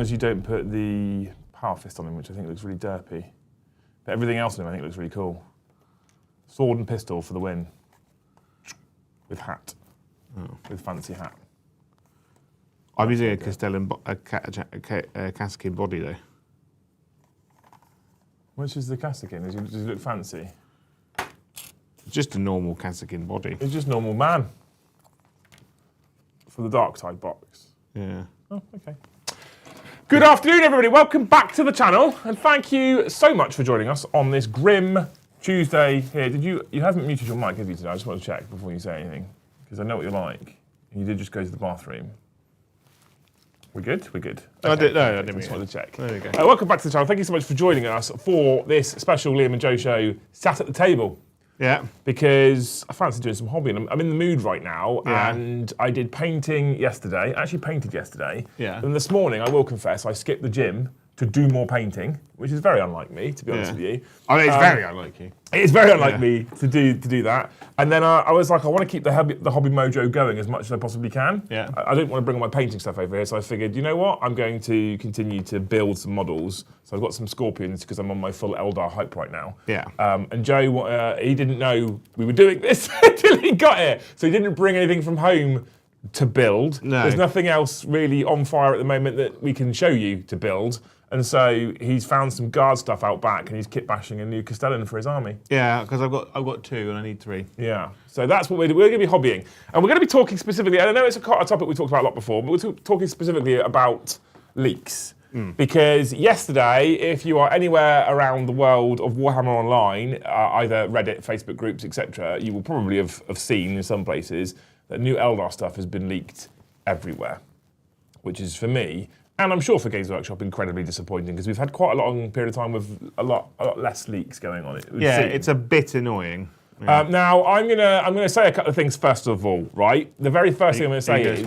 long as you don't put the power fist on him, which I think looks really derpy. But everything else on him I think looks really cool. Sword and pistol for the win. With hat. With fancy hat. I'm using a Castellan, a Kassakin body though. Which is the Kassakin? Does it look fancy? Just a normal Kassakin body. It's just normal man. For the dark side box. Yeah. Oh, okay. Good afternoon, everybody. Welcome back to the channel, and thank you so much for joining us on this grim Tuesday here. You haven't muted your mic, have you, today? I just want to check before you say anything, because I know what you're like. And you did just go to the bathroom. We're good? We're good. Okay. I didn't just wanted to check. There you go. Welcome back to the channel. Thank you so much for joining us for this special Liam and Joe show, sat at the table. Yeah. Because I fancy doing some hobbying. I'm in the mood right now, and I did painting yesterday. I actually painted yesterday. Yeah. And this morning, I will confess, I skipped the gym to do more painting, which is very unlike me, to be honest with you. I mean, it's very unlike you. It is very unlike me to do that. And then I was like, I want to keep the hobby mojo going as much as I possibly can. Yeah. I don't want to bring all my painting stuff over here, so I figured, you know what? I'm going to continue to build some models. So I've got some Scorpions because I'm on my full Eldar hype right now. Yeah. And Joe, he didn't know we were doing this until he got here. So he didn't bring anything from home to build. No. There's nothing else really on fire at the moment that we can show you to build. And so he's found some guard stuff out back, and he's kit bashing a new Castellan for his army. Yeah, because I've got 2 and I need 3. Yeah, so that's what we're doing. We're going to be hobbying, and we're going to be talking specifically. And I know it's a topic we talked about a lot before, but we're talking specifically about leaks. Because yesterday, if you are anywhere around the world of Warhammer Online, either Reddit, Facebook groups, etc., you will probably have seen in some places that new Eldar stuff has been leaked everywhere, which is for me, and I'm sure for Games Workshop, incredibly disappointing because we've had quite a long period of time with a lot less leaks going on. It's a bit annoying. Yeah. Now I'm gonna say a couple of things first of all, right? The very first thing I'm gonna say is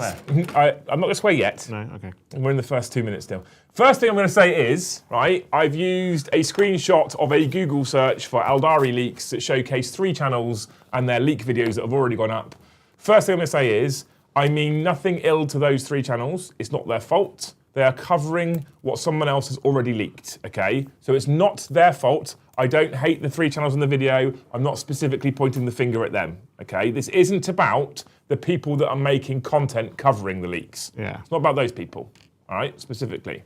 I'm not gonna swear yet. No, okay. We're in the first 2 minutes still. First thing I'm gonna say is, right, I've used a screenshot of a Google search for Eldari leaks that showcase 3 channels and their leak videos that have already gone up. First thing I'm gonna say is, I mean nothing ill to those 3 channels. It's not their fault. They are covering what someone else has already leaked, okay? So it's not their fault. I don't hate the 3 channels in the video. I'm not specifically pointing the finger at them, okay? This isn't about the people that are making content covering the leaks. Yeah. It's not about those people, all right, specifically.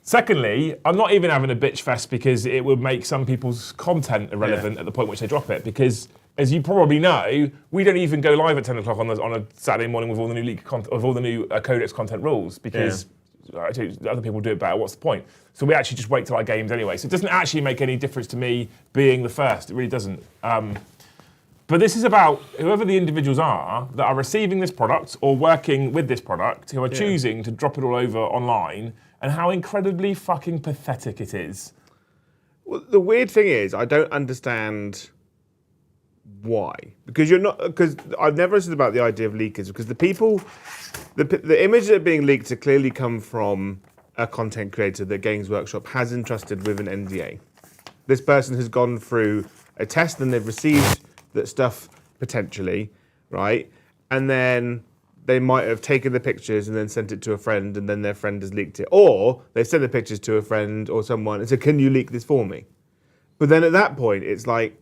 Secondly, I'm not even having a bitch fest because it would make some people's content irrelevant at the point which they drop it, because as you probably know, we don't even go live at 10 o'clock on a Saturday morning with all the new leak of all the new Codex content rules because other people do it better. What's the point? So we actually just wait till our games anyway. So it doesn't actually make any difference to me being the first. It really doesn't. But this is about whoever the individuals are that are receiving this product or working with this product, who are choosing to drop it all over online, and how incredibly fucking pathetic it is. Well, the weird thing is, I don't understand why. Because I've never understood about the idea of leakers, because the images that are being leaked are clearly come from a content creator that Games Workshop has entrusted with an NDA. This person has gone through a test and they've received that stuff potentially, right? And then they might have taken the pictures and then sent it to a friend, and then their friend has leaked it. Or they've sent the pictures to a friend or someone and said, can you leak this for me? But then at that point, it's like,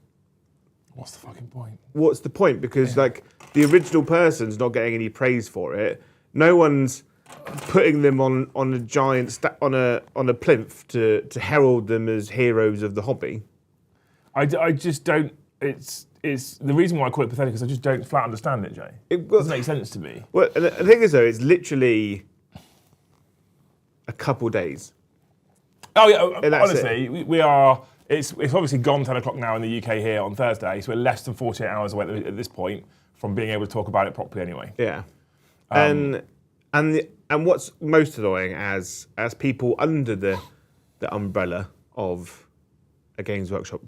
what's the fucking point? What's the point? Because like the original person's not getting any praise for it. No one's putting them on a giant on a plinth to herald them as heroes of the hobby. I just don't. It's the reason why I call it pathetic is I just don't flat understand it, Jay. It doesn't make sense to me. Well, and the thing is though, it's literally a couple days. Oh yeah, honestly, we are. It's obviously gone 10 o'clock now in the UK here on Thursday, so we're less than 48 hours away at this point from being able to talk about it properly anyway. Yeah. And what's most annoying as people under the umbrella of a Games Workshop,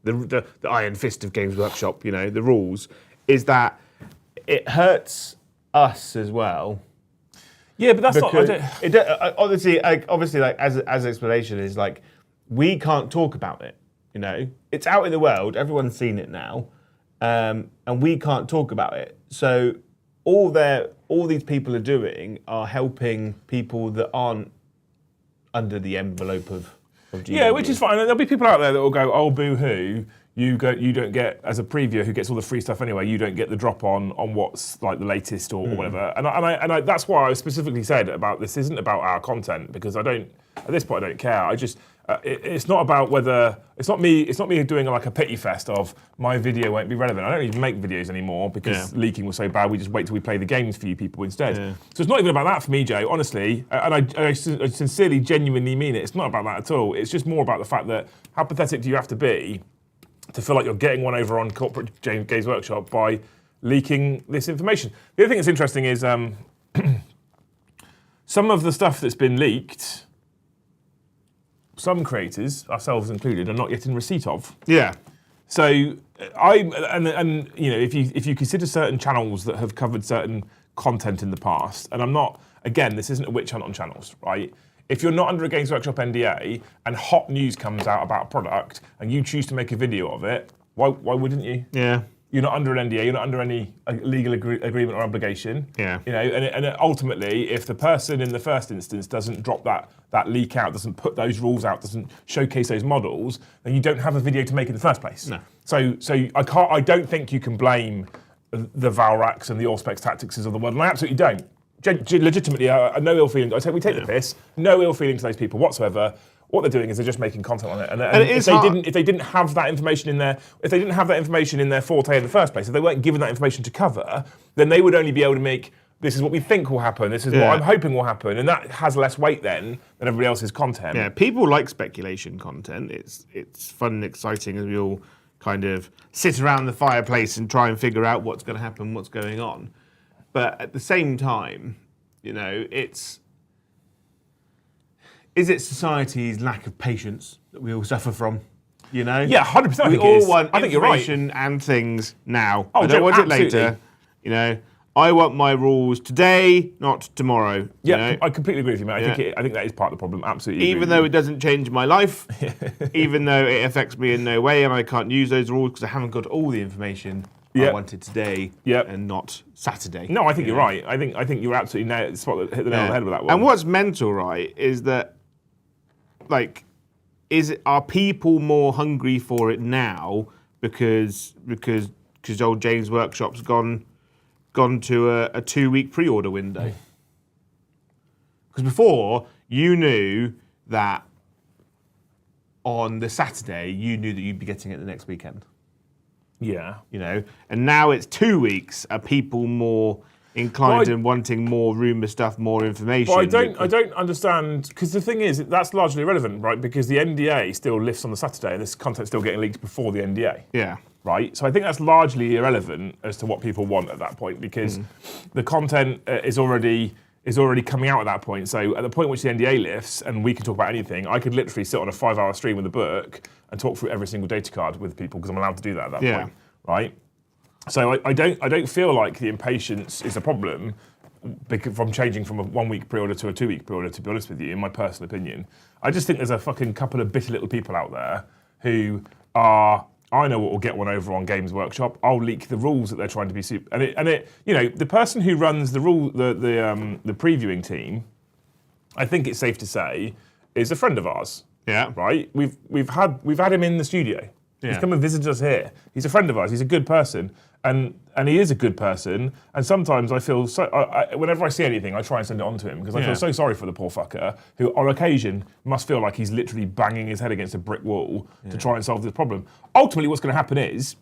the iron fist of Games Workshop, you know, the rules, is that it hurts us as well. Yeah, but that's not. Obviously, like as an explanation is like, we can't talk about it. You know, it's out in the world. Everyone's seen it now, and we can't talk about it. So all these people are doing are helping people that aren't under the envelope of GW. Yeah, which is fine. And there'll be people out there that will go, "Oh, boo-hoo! You don't get, as a previewer who gets all the free stuff anyway. You don't get the drop on what's like the latest or whatever." And I that's why I specifically said about this isn't about our content, because at this point I don't care. I just it's not about whether it's not me doing like a pity fest of my video won't be relevant. I don't even make videos anymore because leaking was so bad. We just wait till we play the games for you people instead. Yeah. So it's not even about that for me, Joe. Honestly, and I sincerely, genuinely mean it. It's not about that at all. It's just more about the fact that how pathetic do you have to be to feel like you're getting one over on corporate Games Workshop by leaking this information. The other thing that's interesting is some of the stuff that's been leaked, some creators, ourselves included, are not yet in receipt of. Yeah. So and you know, if you consider certain channels that have covered certain content in the past, and I'm not, again, this isn't a witch hunt on channels, right? If you're not under a Games Workshop NDA and hot news comes out about a product and you choose to make a video of it, why wouldn't you? Yeah. You're not under an NDA, you're not under any legal agreement or obligation. Yeah. You know, and ultimately, if the person in the first instance doesn't drop that leak out, doesn't put those rules out, doesn't showcase those models, then you don't have a video to make in the first place. No. So I don't think you can blame the Valraks and the Allspecs Tactics of the world, and I absolutely don't. Legitimately, no ill feelings. We take the piss. No ill feelings to those people whatsoever. What they're doing is they're just making content on it. And if they didn't have that information in their forte in the first place, if they weren't given that information to cover, then they would only be able to make, this is what we think will happen, this is what I'm hoping will happen, and that has less weight then than everybody else's content. Yeah, people like speculation content. It's fun and exciting as we all kind of sit around the fireplace and try and figure out what's going to happen, what's going on. But at the same time, you know, is it society's lack of patience that we all suffer from? You know? Yeah, 100%. We all want information and things now. I don't want it later. You know, I want my rules today, not tomorrow. Yeah, you know? I completely agree with you, mate. I think that is part of the problem. Absolutely. Even though it doesn't change my life, even though it affects me in no way, and I can't use those rules because I haven't got all the information I wanted today and not Saturday. No, I think you're right. I think you're absolutely hit the nail on the head with that one. And what's mental, right, is that, like, are people more hungry for it now because old James Workshop's gone to a 2-week pre-order window? Because before, you knew that on the Saturday, you knew that you'd be getting it the next weekend. Yeah. You know, and now it's 2 weeks. Are people more inclined and wanting more rumour stuff, more information? But I don't understand, because the thing is, that's largely irrelevant, right? Because the NDA still lifts on the Saturday, and this content's still getting leaked before the NDA. Yeah. Right? So I think that's largely irrelevant as to what people want at that point, because the content is already coming out at that point. So at the point which the NDA lifts, and we can talk about anything, I could literally sit on a 5-hour stream with a book and talk through every single data card with people, because I'm allowed to do that at that point, right? So I don't feel like the impatience is a problem from changing from a 1-week pre-order to a 2-week pre-order, to be honest with you, in my personal opinion. I just think there's a fucking couple of bitter little people out there who are, I know what will get one over on Games Workshop. I'll leak the rules that they're trying to be super, and it you know, the person who runs the previewing team, I think it's safe to say, is a friend of ours. Yeah. Right? We've had him in the studio. Yeah. He's come and visited us here. He's a friend of ours. He's a good person, and he is a good person. And sometimes I feel so. Whenever I see anything, I try and send it on to him, because I feel so sorry for the poor fucker who, on occasion, must feel like he's literally banging his head against a brick wall to try and solve this problem. Ultimately, what's going to happen is,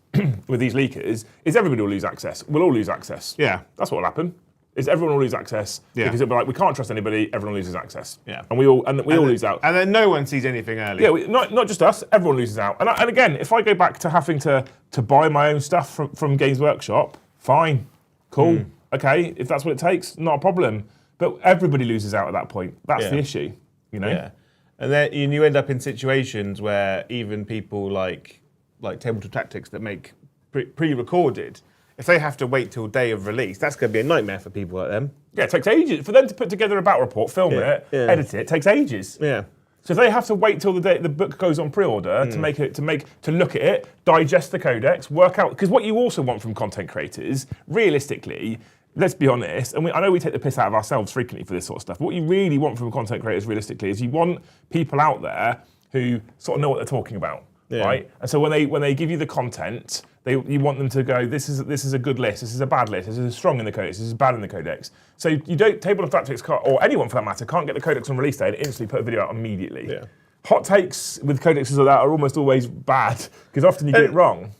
with these leakers, is everybody will lose access. We'll all lose access. Yeah, that's what will happen. Is everyone will lose access because it'll be like, we can't trust anybody, everyone loses access. Yeah. And we all lose out. And then no one sees anything early. Yeah, not just us, everyone loses out. And again, if I go back to having to buy my own stuff from Games Workshop, fine, cool, okay, if that's what it takes, not a problem. But everybody loses out at that point. That's the issue, you know? Yeah. And then you end up in situations where even people like Tabletop Tactics that make pre-recorded, if they have to wait till day of release, that's going to be a nightmare for people like them. Yeah, it takes ages. For them to put together a battle report, film it, edit it takes ages. Yeah. So if they have to wait till the day the book goes on pre-order to look at it, digest the codex, work out, because what you also want from content creators, realistically, let's be honest, and I know we take the piss out of ourselves frequently for this sort of stuff, but what you really want from content creators realistically is you want people out there who sort of know what they're talking about, right? And so when they give you the content, you want them to go, this is a good list, this is a bad list, this is strong in the codex, this is bad in the codex. So you don't, Table of Tactics, or anyone for that matter, can't get the codex on release day and instantly put a video out immediately. Yeah. Hot takes with codexes like that are almost always bad, because often you get it wrong.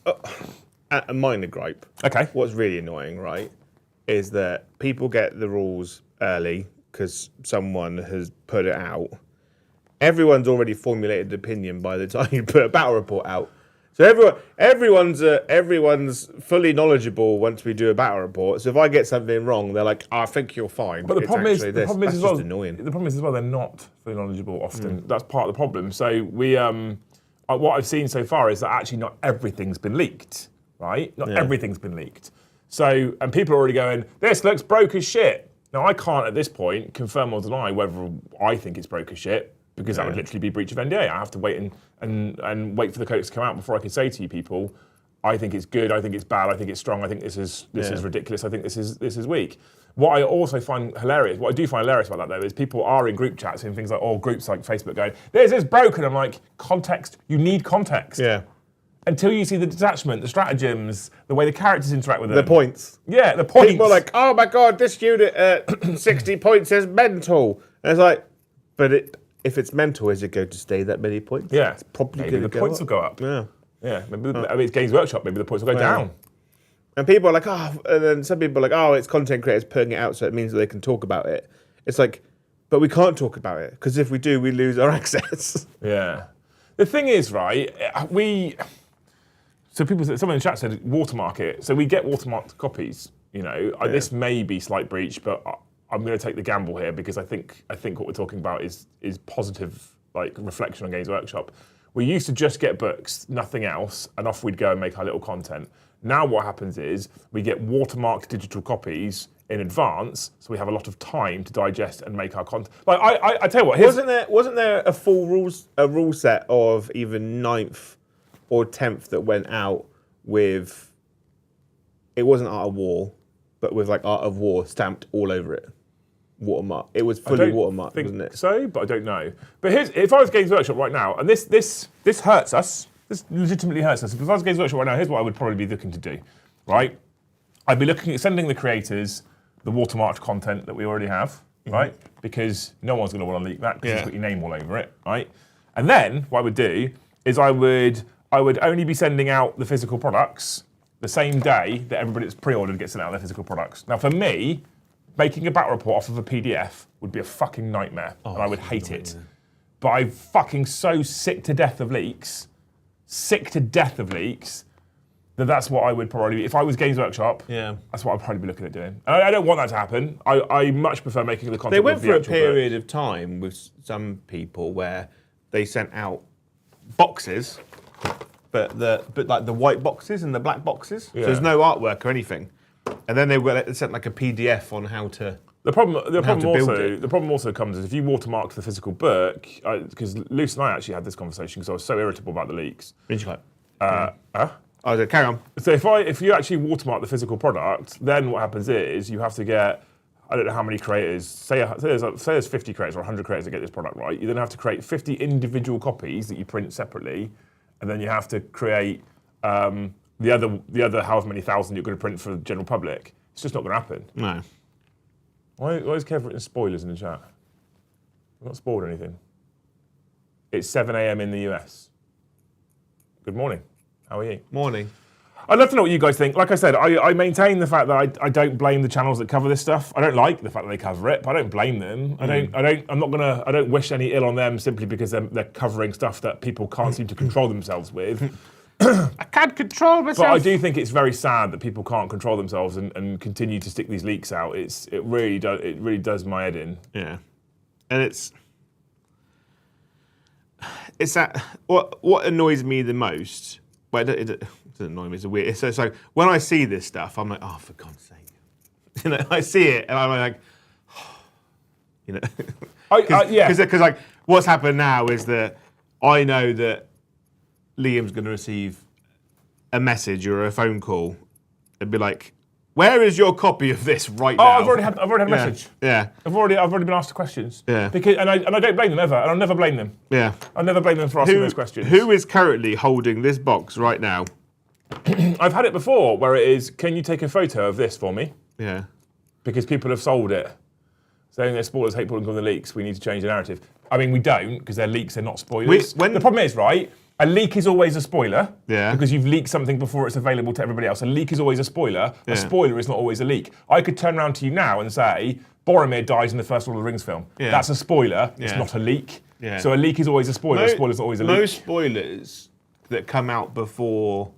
A minor gripe. Okay. What's really annoying, right, is that people get the rules early because someone has put it out. Everyone's already formulated an opinion by the time you put a battle report out. So everyone's fully knowledgeable once we do a battle report. So if I get something wrong, they're like, I think you're fine. But the problem is as well, annoying. The problem is as well, they're not fully knowledgeable often. That's part of the problem. So we, what I've seen so far is that actually not everything's been leaked, right? Not everything's been leaked. So, and people are already going, this looks broke as shit. Now I can't at this point confirm or deny whether I think it's broke as shit, because that would literally be breach of NDA. I have to wait and wait for the codex to come out before I can say to you people, I think it's good, I think it's bad, I think it's strong, I think this is ridiculous, I think this is weak. What I also find hilarious, what I do find hilarious about that though, is people are in group chats and things like, or groups like Facebook going, this is broken. I'm like, context, you need context. Yeah. Until you see the detachment, the stratagems, the way the characters interact with them. The points. Yeah, the points. People are like, oh my God, this unit at 60 points is mental. And it's like, but if it's mental, is it going to stay that many points? Yeah. It's probably maybe going to the points will go up. Yeah. Yeah, maybe I mean, it's Games Workshop, maybe the points will go down. And people are like, oh, and then some people are like, oh, it's content creators putting it out, so it means that they can talk about it. It's like, but we can't talk about it, because if we do, we lose our access. Yeah. The thing is, right, so people said, someone in the chat said watermark it. So we get watermarked copies, you know. This may be slight breach, but I'm going to take the gamble here because I think what we're talking about is positive, like, reflection on Games Workshop. We used to just get books, nothing else, and off we'd go and make our little content. Now what happens is we get watermarked digital copies in advance, so we have a lot of time to digest and make our content. Like I tell you what, wasn't there a full rule set of either 9th or 10th that went out with, it wasn't Art of War, but with like Art of War stamped all over it. Watermark. It was fully watermarked, wasn't it? So, but I don't know. But if I was Games Workshop right now, and this hurts us, this legitimately hurts us. If I was Games Workshop right now, here's what I would probably be looking to do, right? I'd be looking at sending the creators the watermarked content that we already have, right? Because no one's going to want to leak that because you've got your name all over it, right? And then what I would do is I would only be sending out the physical products the same day that everybody that's pre-ordered gets sent out their physical products. Now, for me, making a battle report off of a PDF would be a fucking nightmare, and I would hate it. But I'm fucking so sick to death of leaks, that's what I would probably be. If I was Games Workshop, that's what I'd probably be looking at doing. And I don't want that to happen. I much prefer making the content. They went through a period of time with some people where they sent out boxes, but like the white boxes and the black boxes. So there's no artwork or anything. And then they sent like a PDF on how to. The problem also comes is if you watermarked the physical book, because Luce and I actually had this conversation because I was so irritable about the leaks. Carry on. So if you actually watermark the physical product, then what happens is you have to get, I don't know how many creators, say there's 50 creators or 100 creators that get this product, right? You then have to create 50 individual copies that you print separately, and then you have to create the other however many thousand you're going to print for the general public. It's just not going to happen. No. Why is Kev written spoilers in the chat? I've not spoiled anything. It's 7 a.m. in the US. Good morning. How are you? Morning. I'd love to know what you guys think. Like I said, I maintain the fact that I don't blame the channels that cover this stuff. I don't like the fact that they cover it, but I don't blame them. I don't wish any ill on them simply because they're covering stuff that people can't seem to control themselves with. I can't control myself. But I do think it's very sad that people can't control themselves and continue to stick these leaks out. It really does my head in. Yeah, and it's that what annoys me the most. Well, it doesn't annoy me. It's weird. So when I see this stuff, I'm like, oh, for God's sake! You know, I see it and I'm like, you know, because like what's happened now is that I know that Liam's going to receive a message or a phone call and be like, Where is your copy of this right Oh, now? I've already had a message. Yeah. I've already been asked the questions. Yeah. Because and I don't blame them ever, and I'll never blame them. Yeah. I'll never blame them for asking those questions. Who is currently holding this box right now? I've had it before where it is, can you take a photo of this for me? Yeah. Because people have sold it, saying they're spoilers, hate pulling from the leaks, we need to change the narrative. I mean, we don't, because they're leaks, they're not spoilers. The problem is, right, a leak is always a spoiler, because you've leaked something before it's available to everybody else. A leak is always a spoiler. A spoiler is not always a leak. I could turn around to you now and say, Boromir dies in the first Lord of the Rings film. Yeah. That's a spoiler, it's not a leak. Yeah. So a leak is always a spoiler, a spoiler is not always a leak. Most spoilers that come out before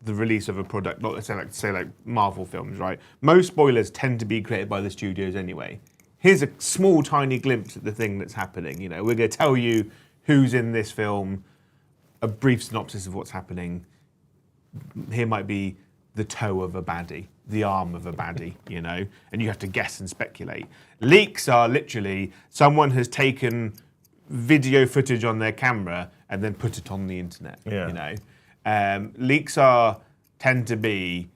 the release of a product, not say like Marvel films, right? Most spoilers tend to be created by the studios anyway. Here's a small, tiny glimpse at the thing that's happening. You know, we're going to tell you who's in this film, a brief synopsis of what's happening. Here might be the toe of a baddie, the arm of a baddie, you know, and you have to guess and speculate. Leaks are literally someone has taken video footage on their camera and then put it on the internet, you know. Leaks tend to be,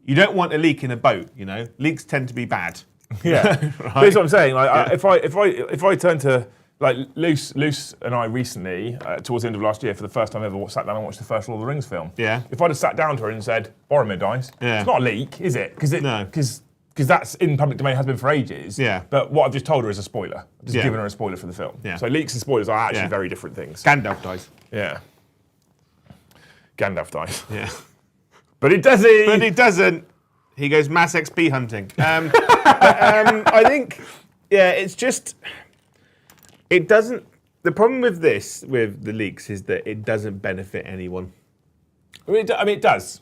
you don't want a leak in a boat, you know. Leaks tend to be bad. Yeah, right? Here's what I'm saying. Like, if I turn to like Luce and I recently, towards the end of last year, for the first time ever, sat down and watched the first Lord of the Rings film. Yeah. If I'd have sat down to her and said, Boromir dies, it's not a leak, is it? Because that's in public domain, has been for ages. Yeah. But what I've just told her is a spoiler. I've just given her a spoiler for the film. Yeah. So leaks and spoilers are actually very different things. Gandalf dies. Yeah. Gandalf dies. Yeah. But he doesn't. But he doesn't. He goes mass XP hunting. I think, it's just, it doesn't, the problem with this, with the leaks, is that it doesn't benefit anyone. I mean, it does.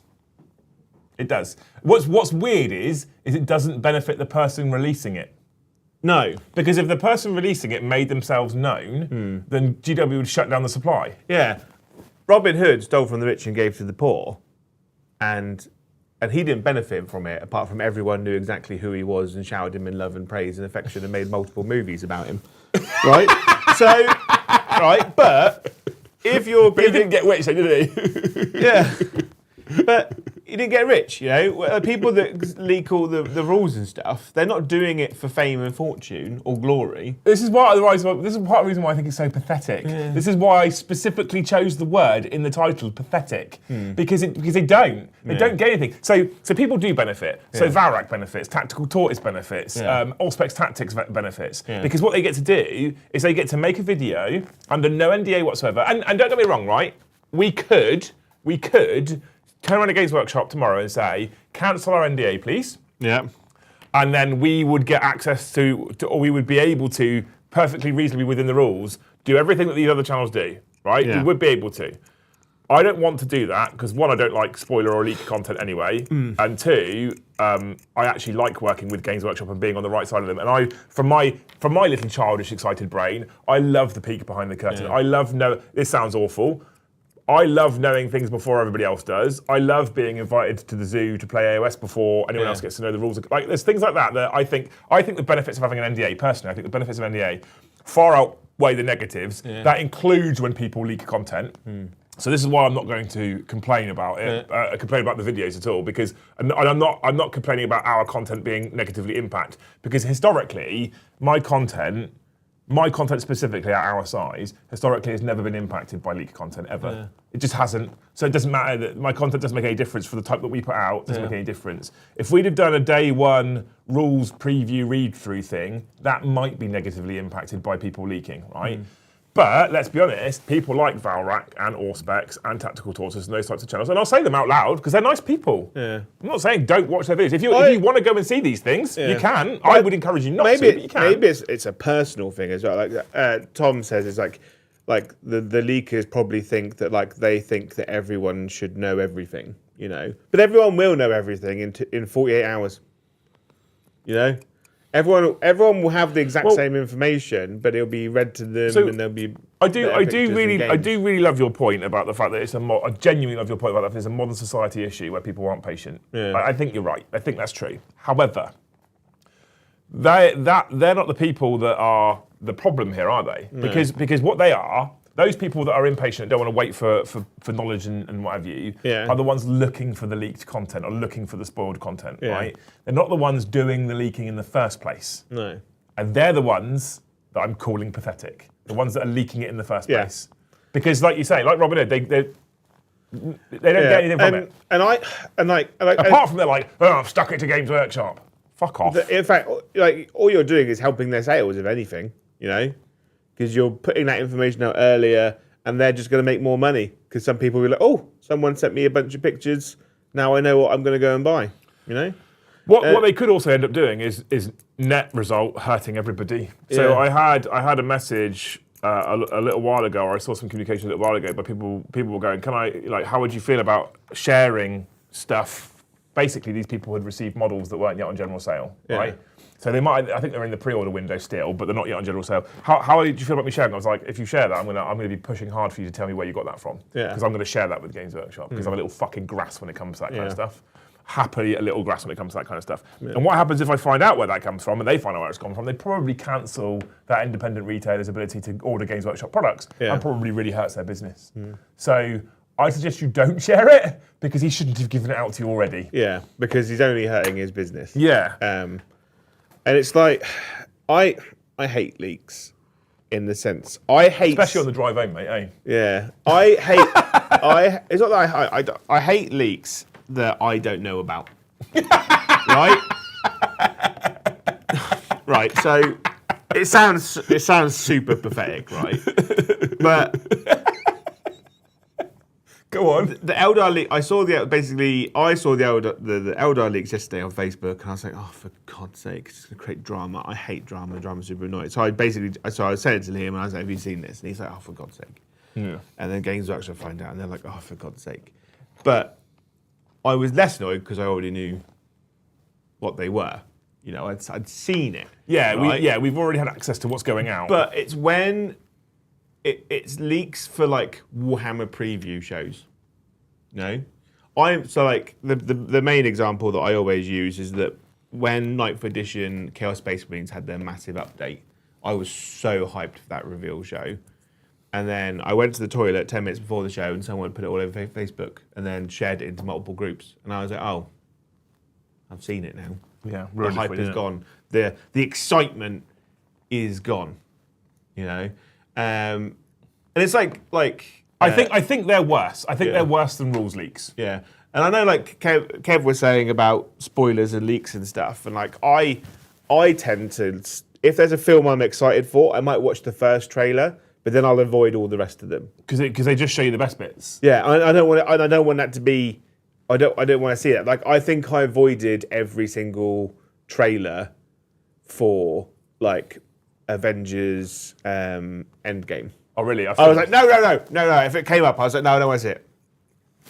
It does. What's weird is it doesn't benefit the person releasing it. No. Because if the person releasing it made themselves known, then GW would shut down the supply. Yeah. Robin Hood stole from the rich and gave to the poor, and he didn't benefit from it, apart from everyone knew exactly who he was and showered him in love and praise and affection and made multiple movies about him. Right? So, right, but if you're... But he didn't get rich, did he? Yeah. But he didn't get rich, you know? People that leak all the rules and stuff, they're not doing it for fame and fortune or glory. This is part of the reason why I think it's so pathetic. Yeah. This is why I specifically chose the word in the title, pathetic, because they don't get anything. So people do benefit. So Valrak benefits, Tactical Tortoise benefits, Allspecs Tactics benefits, because what they get to do is they get to make a video under no NDA whatsoever. And don't get me wrong, right? We could turn around to Games Workshop tomorrow and say, cancel our NDA, please. Yeah. And then we would get access to, or we would be able to, perfectly reasonably within the rules, do everything that these other channels do, right? Yeah. We would be able to. I don't want to do that, because one, I don't like spoiler or leak content anyway, and two, I actually like working with Games Workshop and being on the right side of them. And from my little childish, excited brain, I love the peek behind the curtain. Yeah. This sounds awful, I love knowing things before everybody else does. I love being invited to the zoo to play AOS before anyone else gets to know the rules. Like, there's things like that I think the benefits of having an NDA, personally, I think the benefits of an NDA far outweigh the negatives. Yeah. That includes when people leak content. So this is why I'm not going to complain about it, complain about the videos at all, because I'm not complaining about our content being negatively impacted, because historically, my content specifically at our size, historically has never been impacted by leak content ever. Yeah. It just hasn't. So it doesn't matter that my content doesn't make any difference for the type that we put out, it doesn't make any difference. If we'd have done a day one rules preview read through thing, that might be negatively impacted by people leaking, right? But let's be honest, people like Valrak and Allspecs and Tactical Tortoise and those types of channels, and I'll say them out loud because they're nice people. Yeah. I'm not saying don't watch their videos. If you want to go and see these things, you can. I would encourage you not to, but you can. Maybe it's a personal thing as well. Like Tom says, it's like the leakers probably think that they think that everyone should know everything, you know. But everyone will know everything in 48 hours, you know. Everyone will have the exact same information, but it'll be read to them, and they'll be. I do really love your point about the fact that I genuinely love your point about that it's a modern society issue where people aren't patient. Yeah. I think you're right. I think that's true. However, they're not the people that are the problem here, are they? Yeah. Because what they are, those people that are impatient, don't want to wait for knowledge and what have you, are the ones looking for the leaked content or looking for the spoiled content, right? They're not the ones doing the leaking in the first place. No. And they're the ones that I'm calling pathetic. The ones that are leaking it in the first place. Because, like you say, like Robin Hood, they don't get anything from it. Apart from they're like, oh, I've stuck it to Games Workshop. Fuck off. In fact, like all you're doing is helping their sales, if anything, you know, because you're putting that information out earlier, and they're just going to make more money. Because some people will be like, oh, someone sent me a bunch of pictures. Now I know what I'm going to go and buy. You know. What they could also end up doing is net result hurting everybody. So I had a message a little while ago, or I saw some communication a little while ago, but people were going, how would you feel about sharing stuff? Basically, these people had received models that weren't yet on general sale, right? So they might, I think they're in the pre-order window still, but they're not yet on general sale. How do you feel about me sharing? I was like, if you share that, I'm gonna be pushing hard for you to tell me where you got that from, because I'm gonna share that with Games Workshop, because I'm a little fucking grass when it comes to that kind of stuff. Happily a little grass when it comes to that kind of stuff. And what happens if I find out where that comes from and they find out where it's gone from? They probably cancel that independent retailer's ability to order Games Workshop products and probably really hurts their business. So I suggest you don't share it because he shouldn't have given it out to you already. Yeah, because he's only hurting his business. Yeah. And it's like, I hate leaks in the sense, especially on the drive home, mate, eh? Yeah. It's not that I hate leaks that I don't know about. Right? Right, so it sounds super pathetic, right? But go on. The Eldar leak, I saw the Eldar leaks yesterday on Facebook, and I was like, oh, for God's sake, it's gonna create drama. I hate drama. Drama's super annoying. So I said it to him, and I was like, have you seen this? And he's like, oh, for God's sake. Yeah. And then Games Workshop find out, and they're like, oh, for God's sake. But I was less annoyed because I already knew what they were. You know, I'd seen it. Yeah, right? we've already had access to what's going out. But it's when it's leaks for like Warhammer preview shows. You know, the main example that I always use is that when 9th edition Chaos Space Marines had their massive update, I was so hyped for that reveal show. And then I went to the toilet 10 minutes before the show and someone put it all over Facebook and then shared it into multiple groups. And I was like, oh, I've seen it now. Yeah, the hype is gone. The excitement is gone. You know? And it's like I think they're worse. I think they're worse than rules leaks. Yeah. And I know like Kev was saying about spoilers and leaks and stuff. And like I tend to, if there's a film I'm excited for, I might watch the first trailer. But then I'll avoid all the rest of them because they just show you the best bits. Yeah, I don't want that to be. I don't want to see that. Like I think I avoided every single trailer for like Avengers Endgame. Oh really? I was like, no. If it came up, I was like, no, I don't want to see it.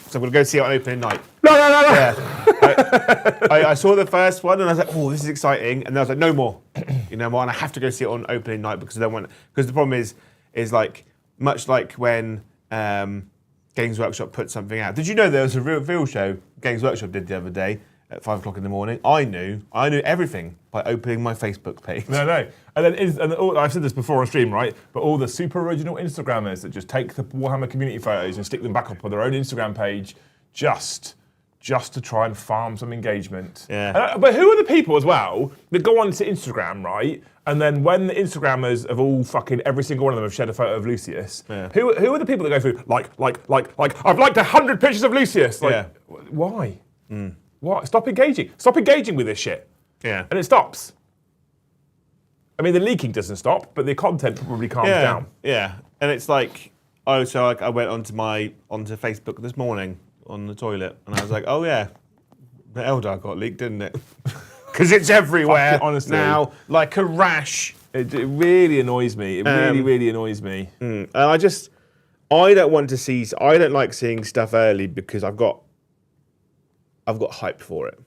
So I'm gonna go see it on opening night. No. Yeah. I saw the first one and I was like, oh, this is exciting, and then I was like, no more, and I have to go see it on opening night because I don't want. Because the problem is like much like when Games Workshop put something out. Did you know there was a reveal show Games Workshop did the other day at 5 o'clock in the morning? I knew everything by opening my Facebook page. No. And then I've said this before on stream, right? But all the super original Instagrammers that just take the Warhammer community photos and stick them back up on their own Instagram page just to try and farm some engagement. Yeah. But who are the people as well that go onto Instagram, right? And then when the Instagrammers have all fucking, every single one of them have shared a photo of Lucius, who are the people that go through, like, I've liked 100 pictures of Lucius? Like, why? Why? Stop engaging. Stop engaging with this shit. Yeah. And it stops. I mean, the leaking doesn't stop, but the content probably calms down. Yeah. And it's like, I went onto Facebook this morning on the toilet, and I was like, oh yeah, the Eldar got leaked, didn't it? Because it's everywhere honestly now, like a rash. It really annoys me. It really annoys me. And I don't want to see. I don't like seeing stuff early because I've got hype for it.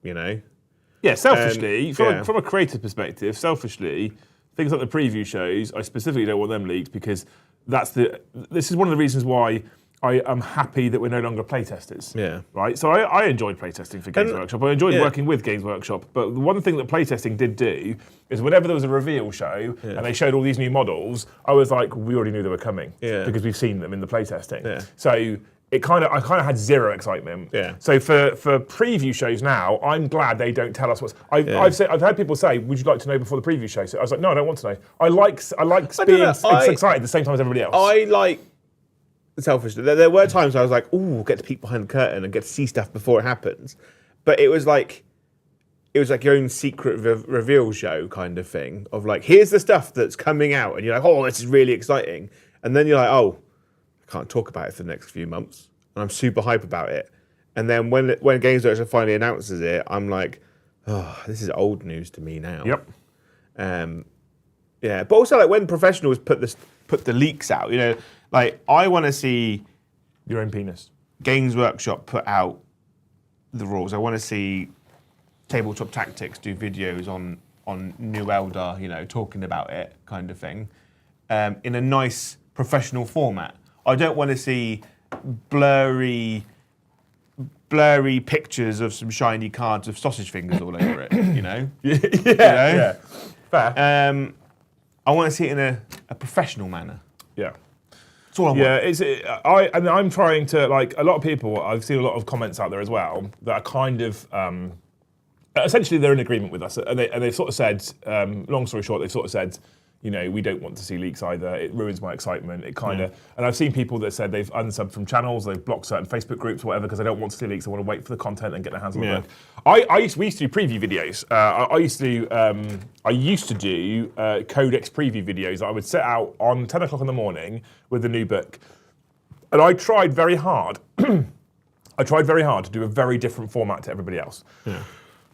You know. Yeah, selfishly, from a creative perspective, selfishly, things like the preview shows, I specifically don't want them leaked because this is one of the reasons why I am happy that we're no longer playtesters. Yeah. Right? So I enjoyed playtesting for Games Workshop. I enjoyed working with Games Workshop. But the one thing that playtesting did do is whenever there was a reveal show and they showed all these new models, I was like, we already knew they were coming because we've seen them in the playtesting. Yeah. So I kind of had zero excitement. Yeah. So for preview shows now, I'm glad they don't tell us what's. I've had people say, "Would you like to know before the preview show?" So I was like, "No, I don't want to know. I like being excited at the same time as everybody else." I like selfishly. There were times I was like, "Ooh, get to peek behind the curtain and get to see stuff before it happens," but it was like your own secret reveal show kind of thing of like, here's the stuff that's coming out, and you're like, "Oh, this is really exciting," and then you're like, "Oh, I can't talk about it for the next few months," and I'm super hype about it. And then when Games Workshop finally announces it, I'm like, "Oh, this is old news to me now." Yep. Yeah, but also like when professionals put the leaks out, you know, like I want to see Your own penis. Games Workshop put out the rules. I want to see Tabletop Tactics do videos on New Elder, you know, talking about it, kind of thing, in a nice professional format. I don't want to see blurry pictures of some shiny cards of sausage fingers all over it, you know? Yeah. Fair. I want to see it in a professional manner. Yeah. That's all I want. I'm trying to, like, a lot of people, I've seen a lot of comments out there as well that are kind of, essentially they're in agreement with us. And they've sort of said, long story short, they've sort of said, you know, we don't want to see leaks either. It ruins my excitement. It kind of, and I've seen people that said they've unsubbed from channels, they've blocked certain Facebook groups, whatever, because they don't want to see leaks. They want to wait for the content and get their hands on the book. We used to do preview videos. I used to do Codex preview videos. I would set out on 10 o'clock in the morning with the new book, and I tried very hard. To do a very different format to everybody else. Yeah.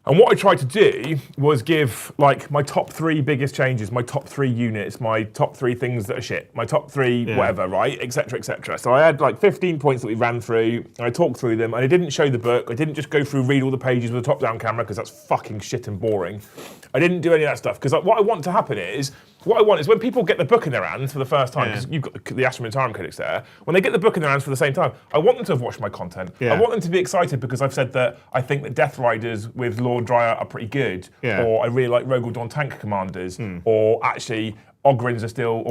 And what I tried to do was give like my top 3 biggest changes, my top 3 units, my top 3 things that are shit, my top 3 whatever, right, etc., etc. So I had like 15 points that we ran through, and I talked through them, and I didn't show the book. I didn't just go through, read all the pages with a top-down camera, because that's fucking shit and boring. I didn't do any of that stuff, because what I want to happen is, when people get the book in their hands for the first time, because you've got the Astrum Militarum Codex there, when they get the book in their hands for the same time, I want them to have watched my content. I want them to be excited because I've said that I think that Death Riders with Lord Dryer are pretty good, or I really like Rogel Dawn Tank Commanders, or actually Bulgrins are still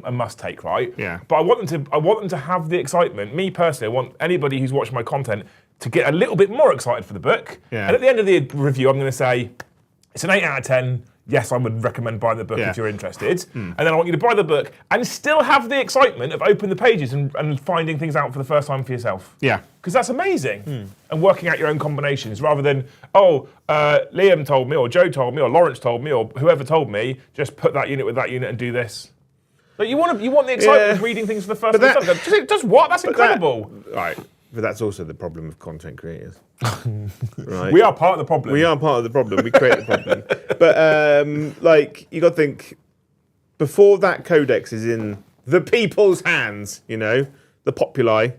a must take, right? Yeah. But I want them to have the excitement. Me personally, I want anybody who's watched my content to get a little bit more excited for the book. Yeah. And at the end of the review, I'm going to say it's an 8 out of 10. Yes, I would recommend buying the book if you're interested. And then I want you to buy the book and still have the excitement of opening the pages and finding things out for the first time for yourself. Yeah. Because that's amazing. And working out your own combinations rather than, Liam told me, or Joe told me, or Lawrence told me, or whoever told me, just put that unit with that unit and do this. Like you want the excitement of reading things for the first time. Just what? That's incredible. Right. But that's also the problem of content creators. Right? We are part of the problem. We are part of the problem. We create the problem. But you got to think, before that codex is in the people's hands, you know, the populi,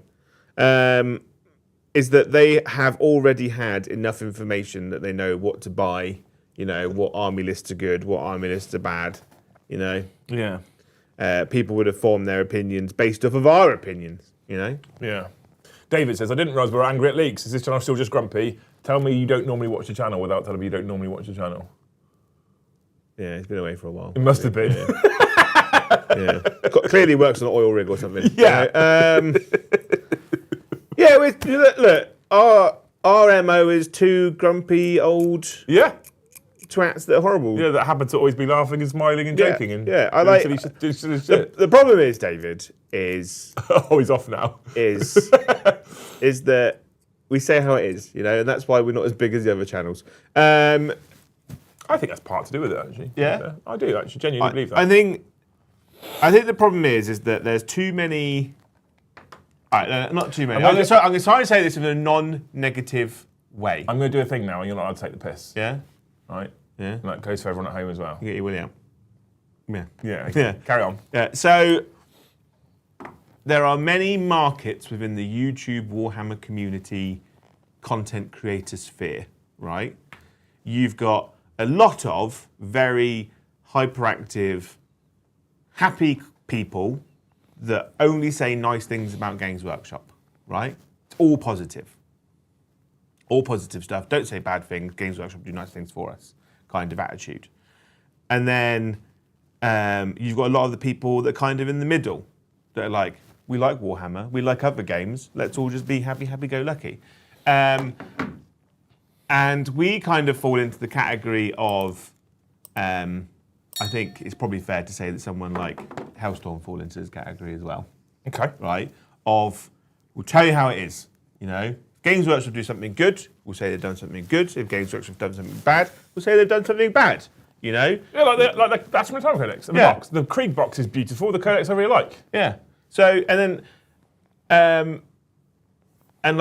is that they have already had enough information that they know what to buy, you know, what army lists are good, what army lists are bad, you know. Yeah. People would have formed their opinions based off of our opinions, you know. Yeah. David says, I didn't realise we were angry at leaks. Is this channel still just grumpy? Tell me you don't normally watch the channel without telling me you don't normally watch the channel. Yeah, it's been away for a while. It must have been. Yeah. Clearly works on an oil rig or something. Yeah. You know? Look, our MO is 2 grumpy old twats that are horrible. Yeah, that happen to always be laughing and smiling and joking. I like... The problem is, David, is... Oh, he's off now. Is that we say how it is, you know, and that's why we're not as big as the other channels. I think that's part to do with it, actually. Yeah? I do, actually, genuinely believe that. I think the problem is that there's too many... not too many. I'm going to try and say this in a non-negative way. I'm going to do a thing now, and you're not allowed to take the piss. Yeah? Right? Yeah. And that goes for everyone at home as well. You get your willy out. Yeah. Yeah. Carry on. Yeah. So there are many markets within the YouTube Warhammer community content creator sphere, right? You've got a lot of very hyperactive, happy people that only say nice things about Games Workshop, right? It's all positive. All positive stuff. Don't say bad things. Games Workshop do nice things for us kind of attitude. And then you've got a lot of the people that are kind of in the middle that are like, we like Warhammer, we like other games, let's all just be happy-go-lucky. And we kind of fall into the category of, I think it's probably fair to say that someone like Hellstorm fall into this category as well. Okay. Right? Of, we'll tell you how it is, you know? Games Workshop do something good, we'll say they've done something good. If Games Workshop done something bad, we'll say they've done something bad, you know? Yeah, like the Astrum Militarum codex and the box. The Krieg box is beautiful, the codex I really like. Yeah. So, and then, and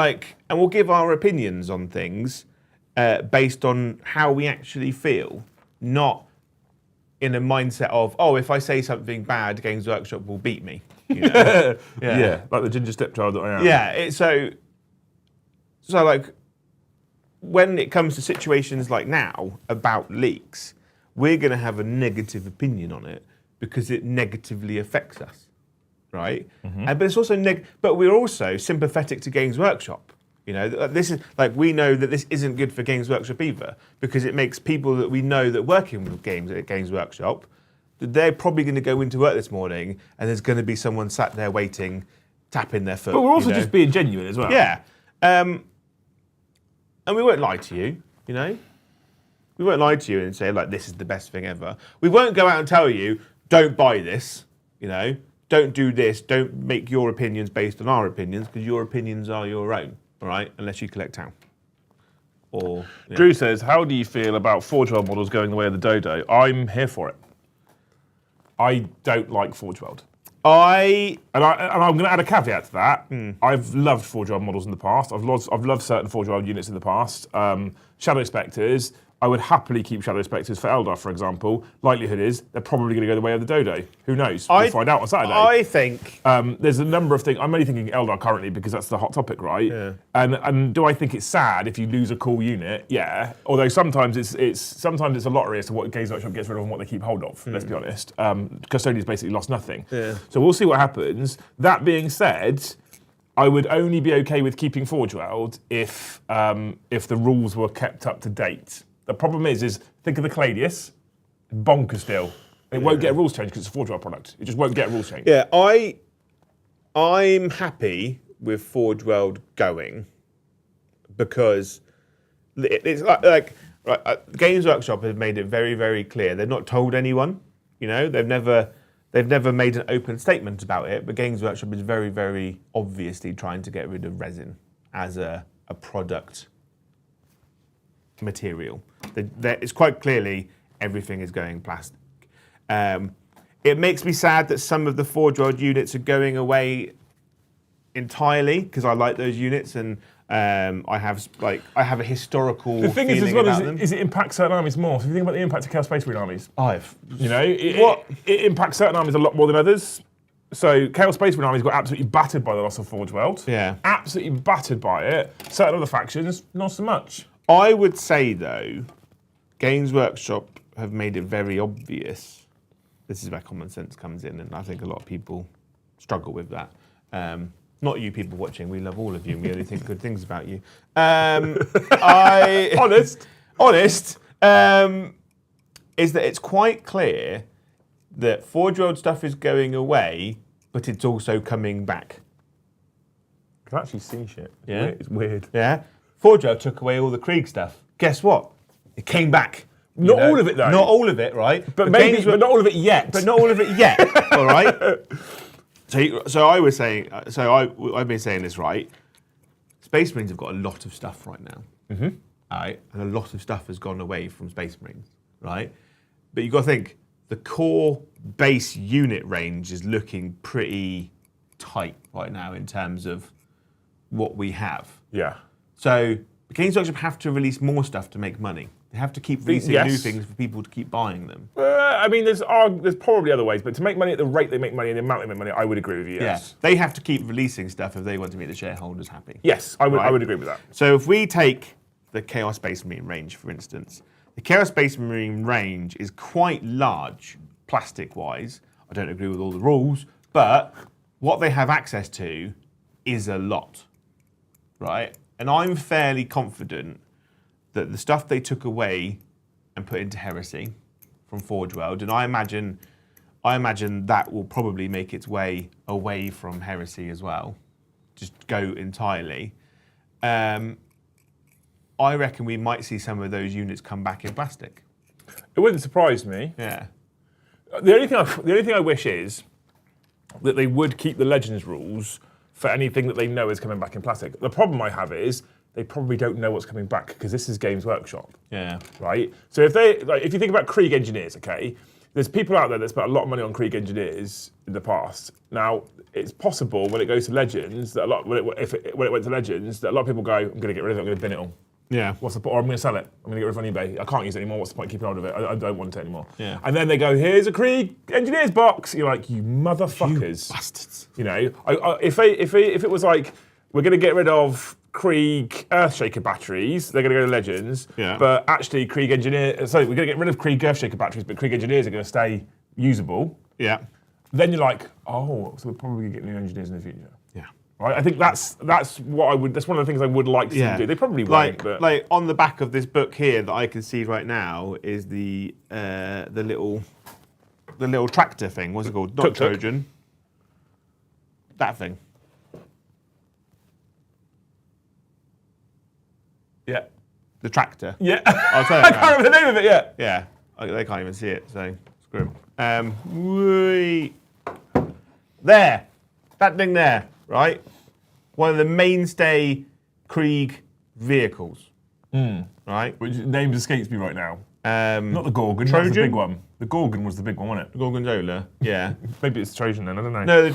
we'll give our opinions on things based on how we actually feel, not in a mindset of, oh, if I say something bad, Games Workshop will beat me. You know? Yeah, like the ginger stepchild that I am. Yeah, so like, when it comes to situations like now about leaks, we're going to have a negative opinion on it because it negatively affects us, right? But it's also but we're also sympathetic to Games Workshop. You know, this is like, we know that this isn't good for Games Workshop either, because it makes people that we know that working with games at Games Workshop, that they're probably going to go into work this morning and there's going to be someone sat there waiting, tapping their foot. But we're also just being genuine as well. Yeah. And we won't lie to you, you know? We won't lie to you and say, like, this is the best thing ever. We won't go out and tell you, don't buy this, you know? Don't do this. Don't make your opinions based on our opinions, because your opinions are your own, all right? Unless you collect town. Or Drew says, how do you feel about Forge World models going the way of the Dodo? I'm here for it. I don't like Forge World. And I'm going to add a caveat to that. I've loved Forge World models in the past. I've loved certain Forge World units in the past. Shadow Spectres, I would happily keep Shadow Spectres for Eldar, for example. Likelihood is they're probably going to go the way of the Dodo. Who knows? We'll find out on Saturday. I think... there's a number of things. I'm only thinking Eldar currently because that's the hot topic, right? Yeah. And do I think it's sad if you lose a cool unit? Yeah. Although sometimes it's a lottery as to what Games Workshop gets rid of and what they keep hold of, let's be honest. Custodian's basically lost nothing. Yeah. So we'll see what happens. That being said, I would only be okay with keeping Forge World if the rules were kept up to date. The problem is think of the Cladius, bonkers deal. It won't get a rules change because it's a Forge World product. It just won't get a rules change. Yeah, I'm happy with Forge World going because it's like Games Workshop has made it very, very clear. They've not told anyone, you know, they've never made an open statement about it, but Games Workshop is very, very obviously trying to get rid of resin as a product material. It's quite clearly everything is going plastic. It makes me sad that some of the Forge World units are going away entirely because I like those units and I have a historical. The thing is, as feeling well, about them. is it impacts certain armies more. So if you think about the impact of Chaos Space Marine armies, What? It impacts certain armies a lot more than others. So Chaos Space Marine armies got absolutely battered by the loss of Forge World. Yeah. Absolutely battered by it. Certain other factions, not so much. I would say, though, Games Workshop have made it very obvious. This is where common sense comes in, and I think a lot of people struggle with that. Not you people watching, we love all of you, and we only think good things about you. Honest. Is that it's quite clear that Forge World stuff is going away, but it's also coming back. I can actually see shit. Yeah? It's weird. Yeah? Forge World took away all the Krieg stuff. Guess what? It came back. Not all of it, though. Not all of it, right? But maybe, but not all of it yet. But not all of it yet, all right? So I was saying, I've been saying this, right? Space Marines have got a lot of stuff right now, all right? And a lot of stuff has gone away from Space Marines, right? But you've got to think, the core base unit range is looking pretty tight right now in terms of what we have. Yeah. So Games Workshop have to release more stuff to make money. They have to keep releasing new things for people to keep buying them. I mean, there's probably other ways, but to make money at the rate they make money and the amount they make money, I would agree with you, yes. Yeah, they have to keep releasing stuff if they want to make the shareholders happy. Yes, I would agree with that. So if we take the Chaos Space Marine range, for instance, the Chaos Space Marine range is quite large, plastic-wise. I don't agree with all the rules, but what they have access to is a lot, right? And I'm fairly confident that the stuff they took away and put into Heresy from Forge World, and I imagine that will probably make its way away from Heresy as well, just go entirely. I reckon we might see some of those units come back in plastic. It wouldn't surprise me. Yeah. The only thing I wish is that they would keep the Legends rules for anything that they know is coming back in plastic. The problem I have is they probably don't know what's coming back because this is Games Workshop. Yeah. Right? So if you think about Krieg engineers, okay, there's people out there that spent a lot of money on Krieg engineers in the past. Now, it's possible when it goes to Legends that when it went to Legends that a lot of people go, I'm going to get rid of it, I'm going to bin it all. Yeah. What's the point? Or I'm going to sell it. I'm going to get rid of it on eBay. I can't use it anymore. What's the point of keeping hold of it? I don't want it anymore. Yeah. And then they go, here's a Krieg Engineers box. You're like, you motherfuckers. You bastards. You know, if it was like, we're going to get rid of Krieg Earthshaker batteries, they're going to go to Legends. Yeah. But actually, Krieg Engineers, we're going to get rid of Krieg Earthshaker batteries, but Krieg Engineers are going to stay usable. Yeah. Then you're like, oh, so we're probably going to get new engineers in the future. Yeah. Right? I think that's what I would. That's one of the things I would like to see them do. They probably won't. But Like on the back of this book here that I can see right now is the little tractor thing. What's it called? Not Tuk-tuk. Trojan. That thing. yeah, The tractor. yeah. I'll tell you I can't remember the name of it yet. Yeah. They can't even see it, so screw 'em. There. That thing there, right? One of the mainstay Krieg vehicles. Right? Which name escapes me right now. Not Not the Gorgon. Trojan? That's the big one. The Gorgon was the big one, wasn't it? Gorgonzola. Yeah. Maybe it's Trojan then. I don't know. No,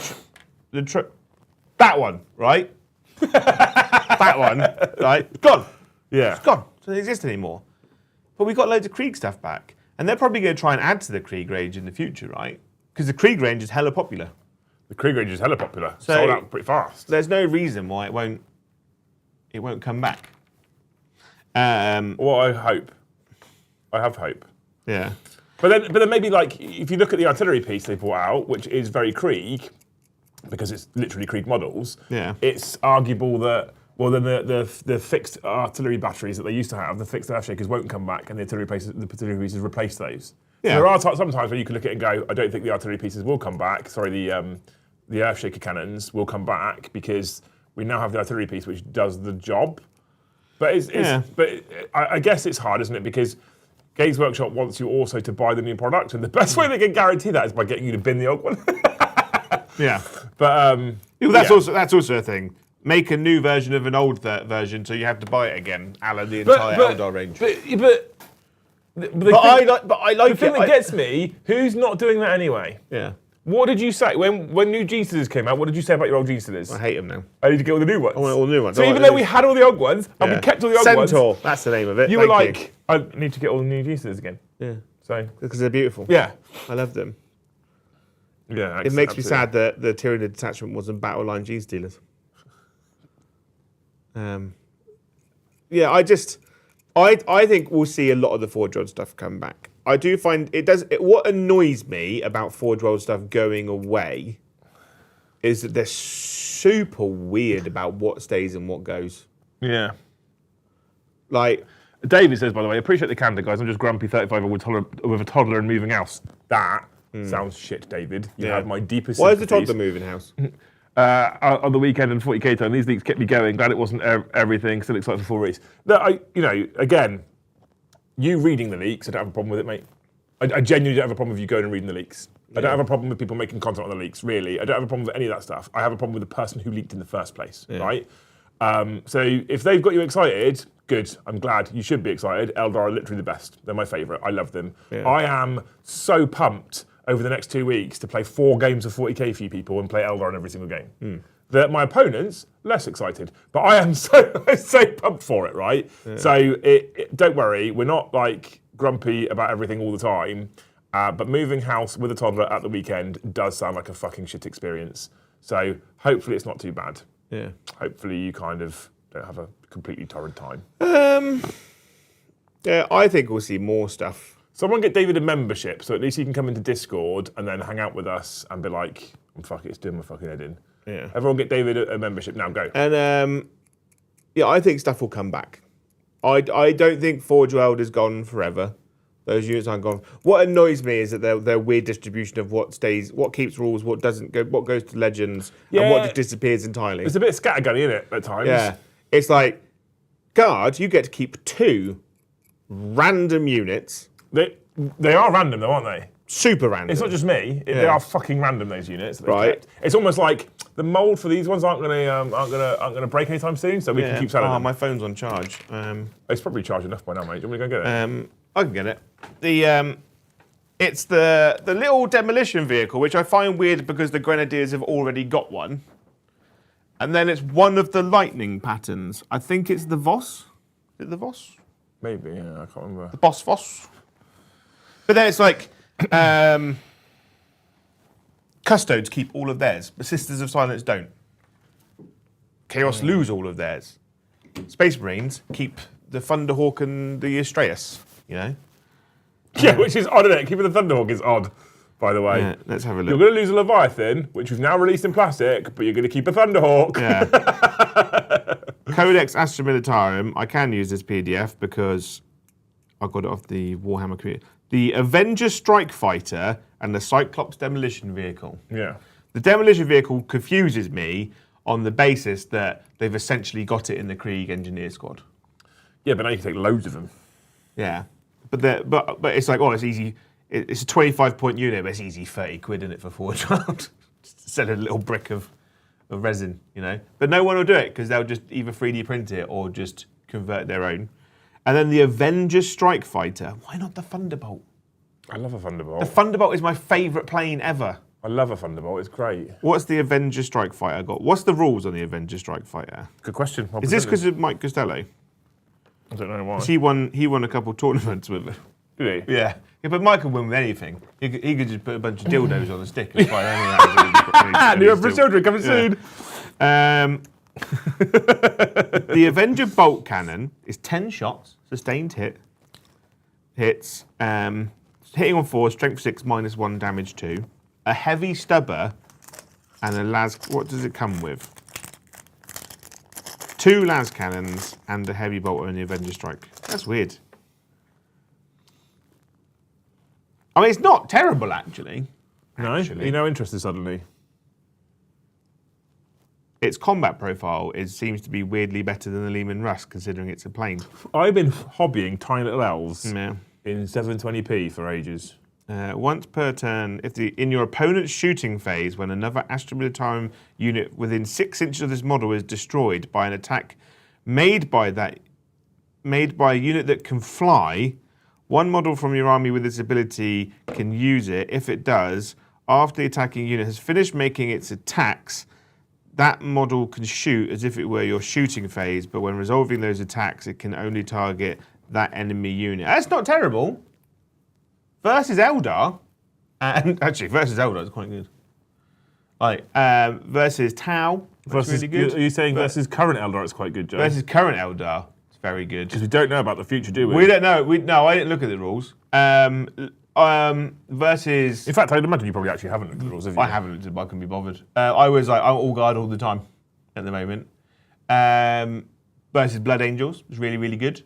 that one, right? That one, right? It's gone. Yeah. It's gone. It doesn't exist anymore. But we got loads of Krieg stuff back. And they're probably going to try and add to the Krieg range in the future, right? Because the Krieg range is hella popular. The Krieg range is hella popular. So- Sold out pretty fast. There's no reason why it won't come back. Well, I hope. I have hope. Yeah. But then maybe like if you look at the artillery piece they brought out, which is very Krieg, because it's literally Krieg models. Yeah. It's arguable that then the fixed artillery batteries that they used to have, the fixed Earthshakers won't come back, and the artillery pieces replace those. Yeah. So there are some times where you can look at it and go, I don't think the artillery pieces will come back. Sorry, the Earthshaker cannons will come back because we now have the artillery piece which does the job. But I guess it's hard, isn't it? Because Games Workshop wants you also to buy the new product, and the best way they can guarantee that is by getting you to bin the old one. Yeah. But that's also a thing. Make a new version of an old version, so you have to buy it again, a la the entire Eldar range. But I like the thing that gets me, who's not doing that anyway? Yeah. What did you say when new G-Sters came out? What did you say about your old G-Sters? I hate them now. I need to get all the new ones. I want all the new ones. So even though we had all the old ones and we kept all the old ones, Centaur, that's the name of it. you were Thank like, I need to get all the new G-Sters again. Yeah. So Because they're beautiful. yeah, I love them. yeah. It makes me sad that the Tyranid detachment wasn't battle line G stealers. Yeah, I think we'll see a lot of the Forge World stuff come back. I do find what annoys me about Forge World stuff going away is that they're super weird about what stays and what goes. Yeah. Like, David says, by the way, appreciate the candor, guys. I'm just grumpy 35 with a toddler and moving house. That sounds shit, David. You have my deepest why is the sympathies. toddler moving house? On the weekend and 40k time, these leaks kept me going. Glad it wasn't everything. Still excited for full release. Again, you reading the leaks, I don't have a problem with it, mate. I genuinely don't have a problem with you going and reading the leaks. I don't have a problem with people making content on the leaks, really. I don't have a problem with any of that stuff. I have a problem with the person who leaked in the first place, right? So if they've got you excited, good. I'm glad. You should be excited. Eldar are literally the best. They're my favourite. I love them. Yeah. I am so pumped over the next 2 weeks to play 4 games of 40k for you people and play Eldar in every single game. That my opponents, less excited. But I am so pumped for it, right? Yeah. So don't worry, we're not like grumpy about everything all the time. But moving house with a toddler at the weekend does sound like a fucking shit experience. So hopefully it's not too bad. Yeah. Hopefully you kind of don't have a completely torrid time. Yeah, I think we'll see more stuff. Someone get David a membership, so at least he can come into Discord and then hang out with us and be like, Fuck it, it's doing my fucking head in. Yeah. Everyone get David a membership now. Go. And yeah, I think stuff will come back. I don't think Forge World is gone forever. Those units aren't gone. What annoys me is that their weird distribution of what stays, what keeps rules, what doesn't go, what goes to legends, and what just disappears entirely. It's a bit scattergunny, isn't it, at times? Yeah. It's like, guard, you get to keep 2 random units. They are random though, aren't they? Super random. It's not just me. They are fucking random. Those units. Right. Kept. It's almost like the mold for these ones aren't gonna break anytime soon, so we can keep selling them. My phone's on charge. It's probably charged enough by now, mate. Do you want me to go get it? I can get it. It's the little demolition vehicle, which I find weird because the Grenadiers have already got one. And then it's one of the lightning patterns. I think it's the Voss. Is it the Voss? Maybe. Yeah, I can't remember. The Boss Voss. But then it's like Custodes keep all of theirs, but Sisters of Silence don't. Chaos lose all of theirs. Space Marines keep the Thunderhawk and the Astreus, you know? Yeah, which is odd, isn't it? Keeping the Thunderhawk is odd, by the way. Yeah, let's have a look. You're going to lose a Leviathan, which we've now released in plastic, but you're going to keep a Thunderhawk. Yeah. Codex Astrum Militarum. I can use this PDF because I got it off the Warhammer community. The Avenger Strike Fighter and the Cyclops Demolition Vehicle. Yeah. The Demolition Vehicle confuses me on the basis that they've essentially got it in the Krieg Engineer Squad. Yeah, but now you can take loads of them. Yeah. But it's like, oh, it's easy. It's a 25-point unit, but it's easy 30 quid in it for Forge World. Just sell a little brick of resin, you know. But no one will do it because they'll just either 3D print it or just convert their own. And then the Avenger Strike Fighter. Why not the Thunderbolt? I love a Thunderbolt. The Thunderbolt is my favourite plane ever. I love a Thunderbolt. It's great. What's the Avenger Strike Fighter got? What's the rules on the Avenger Strike Fighter? Good question. Is this because of Mike Costello? I don't know why. He won a couple of tournaments with it. Did he? Yeah, but Mike could win with anything. He could just put a bunch of dildos on a stick and fight anything. New for children coming soon. The Avenger Bolt Cannon is 10 shots, sustained hits, hitting on 4, strength 6, -1, damage 2. A heavy stubber and a las. What does it come with? 2 las cannons and a heavy bolter in the Avenger Strike. That's weird. I mean, it's not terrible, actually. No? You're no interested suddenly? Its combat profile seems to be weirdly better than the Lehman Russ, considering it's a plane. I've been hobbying tiny little elves Yeah. in 720p for ages. Once per turn, in your opponent's shooting phase, when another Astrum Militarum unit within 6 inches of this model is destroyed by an attack made by a unit that can fly, one model from your army with this ability can use it. If it does, after the attacking unit has finished making its attacks, that model can shoot as if it were your shooting phase, but when resolving those attacks, it can only target that enemy unit. That's not terrible. Versus Eldar, and actually versus Eldar is quite good. Like versus Tau, that's really good. Are you saying versus current Eldar it's quite good, Joe? Versus current Eldar, it's very good. Because we don't know about the future, do we? We don't know. No, I didn't look at the rules. Versus. In fact, I'd imagine you probably actually haven't looked at the rules, have you? I haven't looked at them. I couldn't be bothered. I'm all guard all the time at the moment. Versus Blood Angels is really, really good.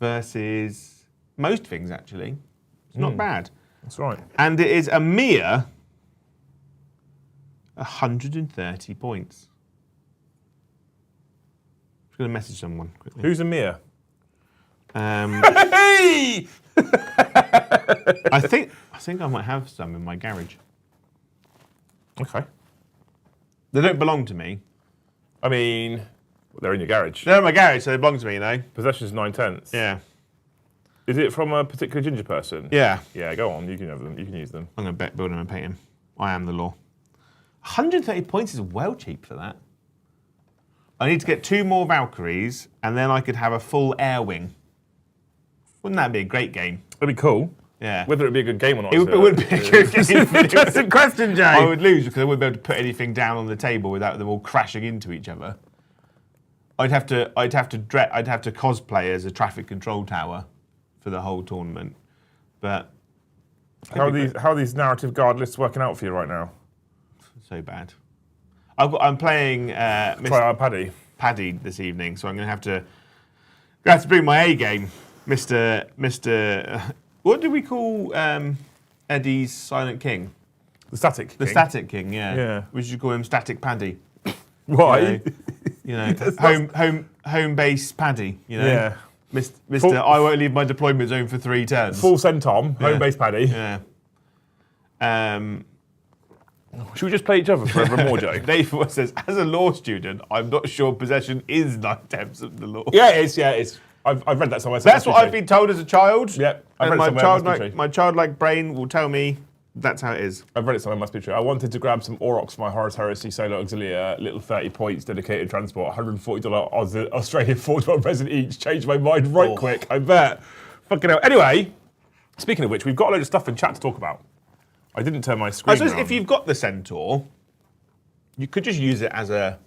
Versus most things, actually. It's not bad. That's right. And it is a mere 130 points. I'm just going to message someone quickly. Who's Amir? Hey! I think I might have some in my garage. Okay. They don't belong to me. I mean, they're in your garage. They're in my garage, so they belong to me, you know? Possession's 9/10. Yeah. Is it from a particular ginger person? Yeah. Yeah, go on. You can have them. You can use them. I'm going to build them and paint them. I am the law. 130 points is well cheap for that. I need to get 2 more Valkyries, and then I could have a full air wing. Wouldn't that be a great game? That'd be cool. Yeah. Whether it'd be a good game or not. It would be a good game. Interesting question, Jay. I would lose because I wouldn't be able to put anything down on the table without them all crashing into each other. I'd have to cosplay as a traffic control tower for the whole tournament. But how are these narrative guard lists working out for you right now? so bad. I'm playing Try our Paddy. Paddy this evening, so I'm going to have to bring my A game, Mister. What do we call Eddie's Silent King? The Static King. The Static King, yeah. Yeah. We should call him Static Paddy. Why? You know, home base Paddy. You know, Yeah. Mister. I won't leave my deployment zone for 3 turns. Full send Tom, home base Paddy. Yeah. Should we just play each other forevermore, Joe? Dave says, as a law student, I'm not sure possession is 9/10 of the law. Yeah, it is. Yeah, it is. I've read that somewhere. So That's what I've been told as a child. Yep. I've And read it somewhere. my childlike brain will tell me that's how it is. I've read it somewhere. Must be true. I wanted to grab some Aurochs for my Horus Heresy Solo Auxilia, little 30 points, dedicated transport, $140 Australian 412 resin each. Changed my mind right quick. I bet. Fucking hell. Anyway, speaking of which, we've got a load of stuff in chat to talk about. I didn't turn my screen. I suppose around. if you've got the Centaur, you could just use it as a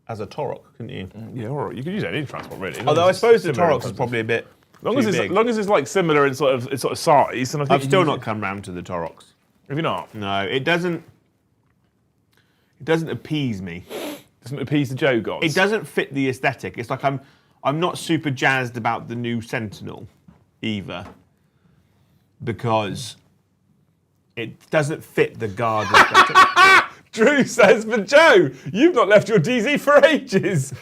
Torok, couldn't you? Yeah, all right. You could use any transport really. Although I suppose the Torok is probably a bit. Long as it's like similar in sort of size, and I think I've still not come round to the Toroks. Have you not? No, it doesn't. It doesn't appease me. Doesn't appease the Joe gods. It doesn't fit the aesthetic. It's like I'm not super jazzed about the new Sentinel either, because it doesn't fit the guard aesthetic. Drew says, but Joe, you've not left your DZ for ages.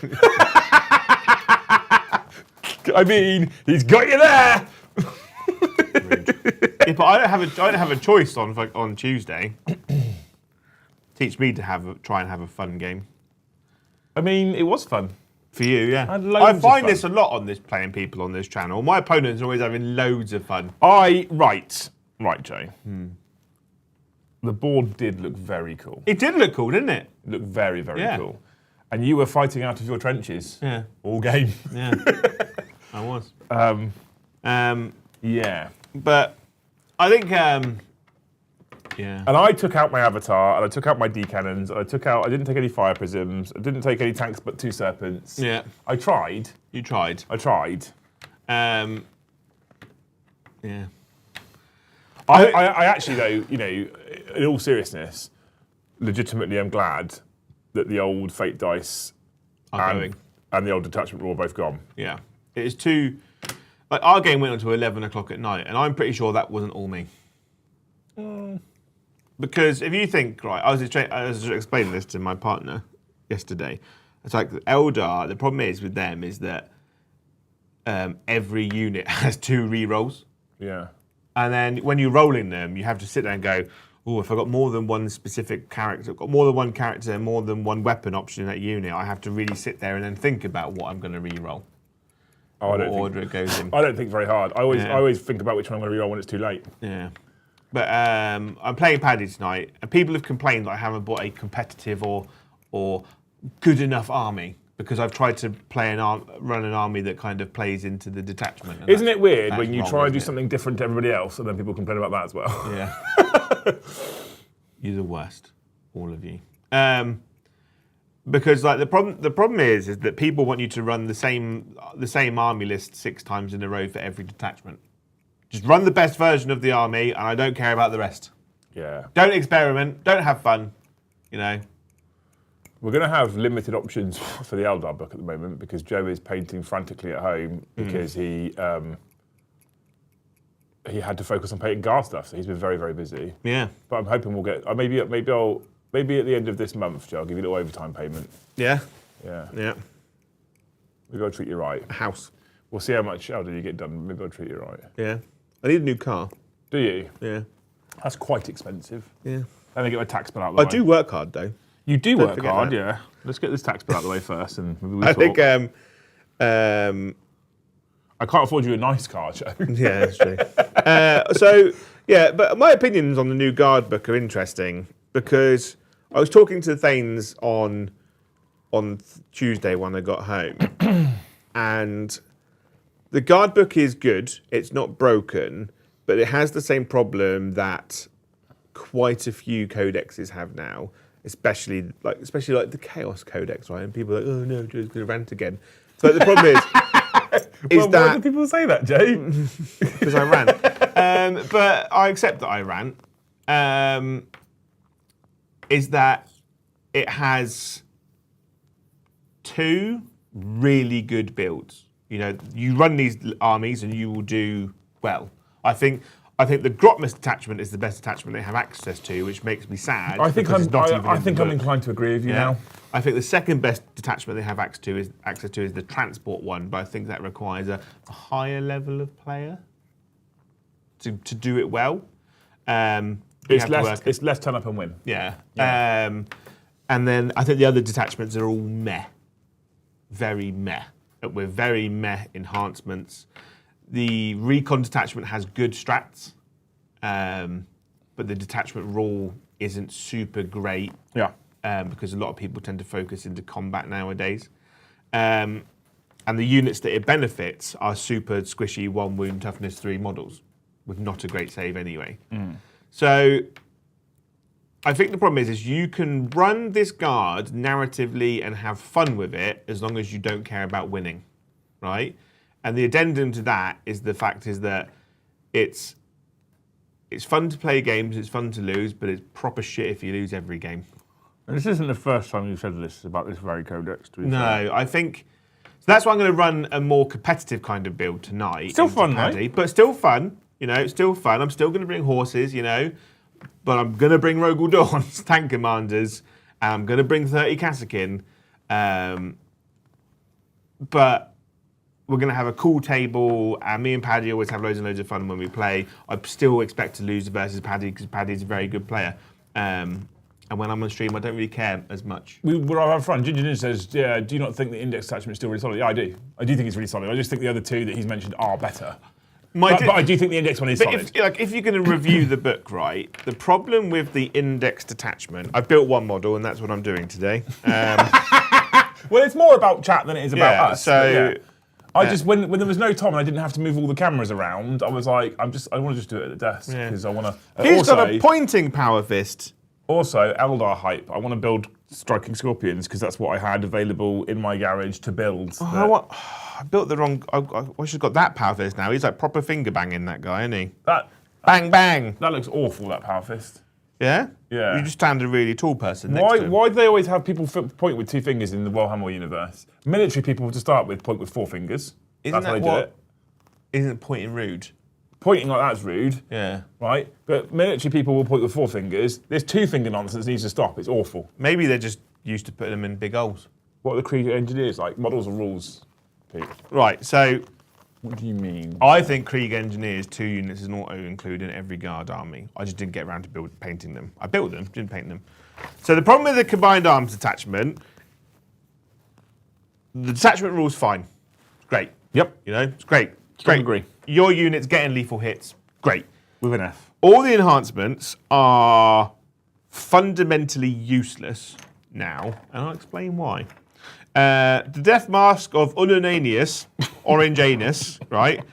I mean, he's got you there. Yeah, but I don't have a choice on Tuesday. Teach me to try and have a fun game. I mean, it was fun. For you, yeah. I find this a lot on this playing people on this channel. My opponents are always having loads of fun. Right, Joe. The board did look very cool. It did look cool, didn't it? It looked very, very cool. And you were fighting out of your trenches. Yeah. All game. Yeah. I was. Yeah. But I think, yeah. And I took out my avatar, and I took out my D-cannons, and I didn't take any fire prisms, I didn't take any tanks but 2 serpents. Yeah. I tried. You tried. I tried. Yeah. I actually, though, you know, in all seriousness, legitimately I'm glad that the old Fate dice and the old detachment were all both gone. Yeah. It is too... Like, our game went on to 11 o'clock at night, and I'm pretty sure that wasn't all me. Because if you think, right, I was explaining this to my partner yesterday. It's like Eldar, the problem is with them is that every unit has 2 re-rolls. Yeah. And then when you're rolling them, you have to sit there and go, oh, if I've got more than one specific character, I've got more than one character, more than one weapon option in that unit, I have to really sit there and then think about what I'm going to re-roll. Oh, what order it goes in. I don't think very hard. I always think about which one I'm going to re-roll when it's too late. Yeah. But I'm playing Paddy tonight, and people have complained that I haven't bought a competitive or good enough army, because I've tried to run an army that kind of plays into the detachment. Isn't it weird when you wrong, try and do isn't it? something different to everybody else, and then people complain about that as well? Yeah. You're the worst, all of you. Because like the problem is that people want you to run the same army list 6 times in a row for every detachment. Just run the best version of the army, and I don't care about the rest. Yeah. Don't experiment. Don't have fun. You know. We're going to have limited options for the Eldar book at the moment, because Joe is painting frantically at home because he had to focus on painting Gar stuff, so he's been very, very busy. Yeah. But I'm hoping we'll get maybe at the end of this month, Joe, I'll give you a little overtime payment. Yeah. Yeah. Yeah. We've got to treat you right. A house. We'll see how much Elder you get done. Maybe I'll treat you right. Yeah. I need a new car. Do you? Yeah. That's quite expensive. Yeah. Let me get my tax bill out of the way. I do work hard though. You do Don't work forget hard, that. yeah. Let's get this tax bill out of the way first, and maybe we I talk. think. I can't afford you a nice car, Joe. Yeah, that's true. So yeah, but my opinions on the new Guard book are interesting, because I was talking to Thanes on Tuesday when I got home, and the Guard book is good. It's not broken, but it has the same problem that quite a few codexes have now, especially like the Chaos Codex, right? And people are like, oh no, Joe's going to rant again. So the problem is Why do people say that, Jay? because I rant. But I accept that I rant. Is that it has 2 really good builds. You know, you run these armies and you will do well. I think the Grotmus detachment is the best detachment they have access to, which makes me sad. I think I'm inclined inclined to agree with you now. I think the second best detachment they have access to is the transport one, but I think that requires a higher level of player to do it well. It's less turn up and win. Yeah. And then I think the other detachments are all meh. Very meh. With very meh enhancements. The recon detachment has good strats, but the detachment rule isn't super great. Yeah. Because a lot of people tend to focus into combat nowadays. And the units that it benefits are super squishy 1 wound toughness 3 models with not a great save anyway. So I think the problem is you can run this guard narratively and have fun with it as long as you don't care about winning, right? And the addendum to that is the fact is that it's fun to play games, it's fun to lose, but it's proper shit if you lose every game. And this isn't the first time you've said this about this very codex. No, I think so. That's why I'm going to run a more competitive kind of build tonight. Still fun, though. But still fun. You know, it's still fun. I'm still going to bring horses. You know, but I'm going to bring Rogel Dawns, tank commanders. And I'm going to bring 30 Kassakin. But we're going to have a cool table, and me and Paddy always have loads and loads of fun when we play. I still expect to lose versus Paddy because Paddy's a very good player. And when I'm on stream, I don't really care as much. We're our friend Ginger Ninja says, "Yeah, do you not think the index attachment is still really solid?" Yeah, I do. I do think it's really solid. I just think the other 2 that he's mentioned are better. But I do think the index one is solid. If you're going to review the book, right, the problem with the index detachment, I've built 1 model, and that's what I'm doing today. Well, it's more about chat than it is about us. So. I just when there was no Tom and I didn't have to move all the cameras around, I was like, I want to just do it at the desk because I want to. He's got a pointing power fist. Also, Eldar hype. I want to build striking scorpions because that's what I had available in my garage to build. I built the wrong. I should have got that power fist now. He's like proper finger banging that guy, isn't he? Bang bang. That looks awful. That power fist. Yeah. Yeah. You just stand a really tall person. Next to him. Why do they always have people point with 2 fingers in the warhammer universe? Military people to start with point with 4 fingers. Isn't that's how they do it. Isn't it pointing rude? Pointing like that's rude. Yeah. Right? But military people will point with 4 fingers. This 2-finger nonsense needs to stop. It's awful. Maybe they're just used to putting them in big holes. What are the Krieg engineers like? Models or rules, Pete? Right, so... What do you mean? I think Krieg engineers 2 units is an auto-include in every guard army. I just didn't get around to painting them. I built them, didn't paint them. So the problem with the combined arms detachment, the detachment rule's fine. It's great. Yep. You know, it's great. Great. Agree. Your unit's getting lethal hits. Great. With an F. All the enhancements are fundamentally useless now, and I'll explain why. The Death Mask of Unananius, Orange Anus, right?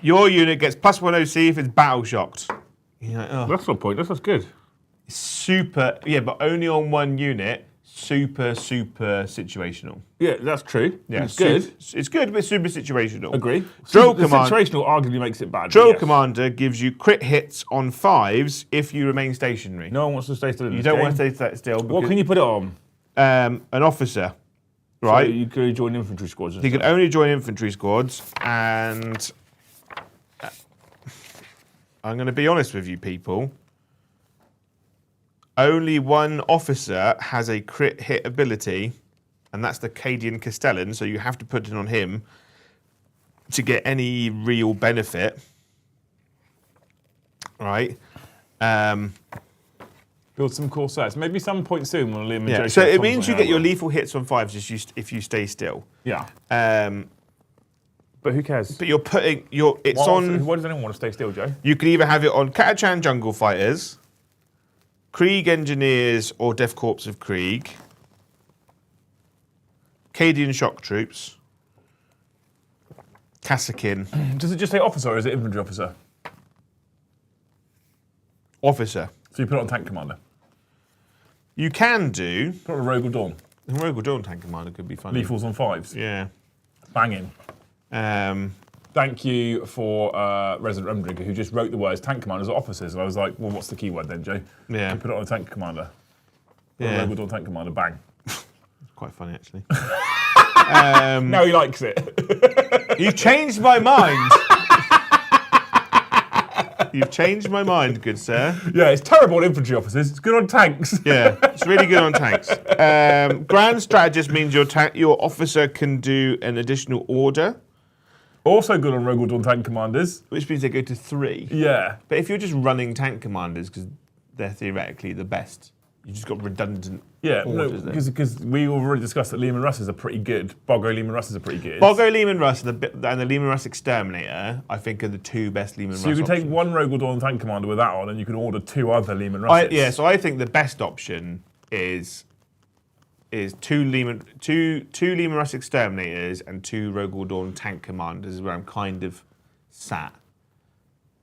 Your unit gets +1 OC if it's battle shocked. Like, oh. That's not pointless, that's good. Super, yeah, but only on 1 unit. Super situational. Yeah, that's true. Yeah, it's good. It's good, but super situational. Agree. Drill the command, situational arguably makes it bad. Drill commander gives you crit hits on 5s if you remain stationary. No one wants to stay still in You this don't game. want to stay still. What can you put it on? An officer, right? So you could join infantry squads. You can only join infantry squads, and I'm going to be honest with you, people. Only 1 officer has a crit hit ability, and that's the Cadian Castellan, so you have to put it on him to get any real benefit. Right? Build some Corsairs. Maybe some point soon when Liam and Jason. So it means you get your lethal hits on 5s if you stay still. Yeah. But who cares? But you're putting it's on. Why does anyone want to stay still, Joe? You can either have it on Catachan Jungle Fighters, Krieg Engineers or Death Corps of Krieg, Cadian Shock Troops, Kassakin. Does it just say officer or is it infantry officer? Officer. So you put it on tank commander. You can do. Put it on Rogel Dawn. Rogel Dawn tank commander could be fun. Lethals on 5s. Yeah. Banging. Thank you for Resident Rum Drinker who just wrote the words tank commanders or officers. And I was like, well, what's the keyword then, Joe? Yeah. You put it on a tank commander. Yeah. Rogal Dawn Tank Commander, bang. Quite funny, actually. Now he likes it. You've changed my mind. You've changed my mind, good sir. Yeah, it's terrible on infantry officers. It's good on tanks. Yeah, it's really good on tanks. Grand strategist means your officer can do an additional order, Also good on Rogal Dawn Tank Commanders. which means they go to 3. Yeah. But if you're just running tank commanders, because they're theoretically the best, you just got redundant Yeah, orders there. because we already discussed that Lehman Russes are pretty good. Boggo Lehman Russes are pretty good. Boggo Lehman Russ and the Lehman Russ Exterminator, I think, are the 2 best Lehman Russ So you can take options. one Rogal Dawn Tank Commander with that on, and you can order 2 other Lehman Russes. So I think the best option is 2 Lehman Russ Exterminators and 2 Rogal Dawn Tank Commanders is where I'm kind of sat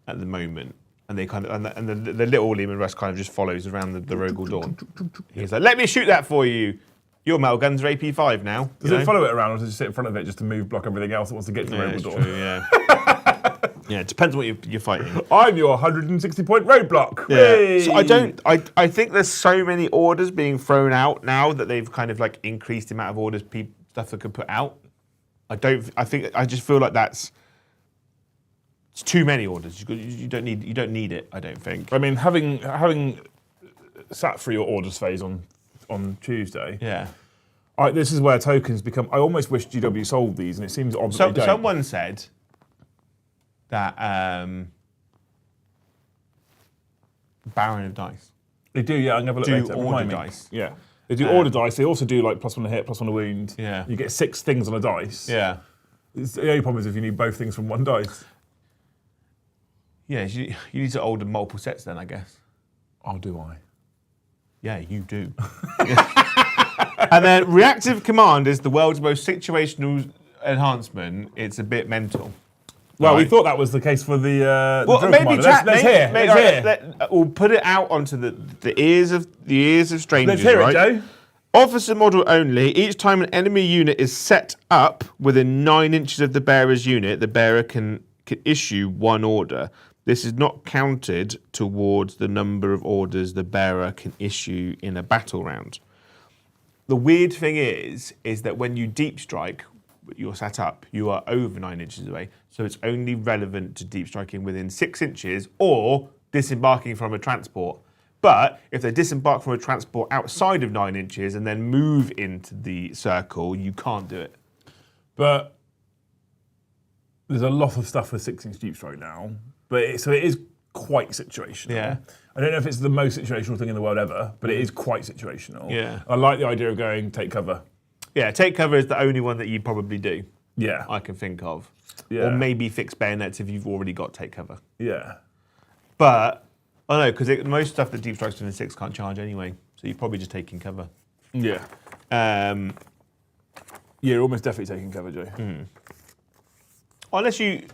at the moment. And they kind of and the little Lehman Russ kind of just follows around the Rogal Dawn. He's like, let me shoot that for you. Your metal guns are AP5 now. Does it follow it around, or does it sit in front of it just to move, block everything else that wants to get to the Yeah, Rogal it's Dawn? true, yeah. Yeah, it depends on what you're fighting. I'm your 160-point roadblock. Yeah. Hey! So I think there's so many orders being thrown out now that they've kind of like increased the amount of orders stuff that could put out. I just feel like it's too many orders. You don't need it, I don't think. I mean, having sat through your orders phase on Tuesday, Yeah. this is where tokens become. I almost wish GW sold these, and it seems odd that they don't. Someone said that Baron of Dice. They do, yeah. I'm gonna have a look later. order Remind me. dice. Yeah, they do order dice. They also do like +1 a hit, +1 a wound. Yeah. You get 6 things on a dice. Yeah. The only problem is if you need both things from one dice. Yeah, you need to order multiple sets then, I guess. Oh, do I? Yeah, you do. And then reactive command is the world's most situational enhancement. It's a bit mental. Well, we Right. thought that was the case for the. Well, drill maybe commander. chat. Let's hear. maybe- Let's hear. we'll put it out onto the ears of strangers. Let's hear right? it, Joe. Officer model only. Each time an enemy unit is set up within 9 inches of the bearer's unit, the bearer can issue 1 order. This is not counted towards the number of orders the bearer can issue in a battle round. The weird thing is that when you deep strike, you're set up, you are over 9 inches away, so it's only relevant to deep striking within 6 inches or disembarking from a transport. But if they disembark from a transport outside of 9 inches and then move into the circle, you can't do it. But there's a lot of stuff with 6-inch deep strike now. But it is quite situational. Yeah. I don't know if it's the most situational thing in the world ever, but it is quite situational. Yeah. I like the idea of going take cover. Yeah, take cover is the only one that you probably do, Yeah. I can think of. Yeah. Or maybe fix bayonets if you've already got take cover. Yeah. But, I don't know, because most stuff that deep strikes within 6 can't charge anyway, so you're probably just taking cover. Yeah. Yeah, you're almost definitely taking cover, Joe. Unless you...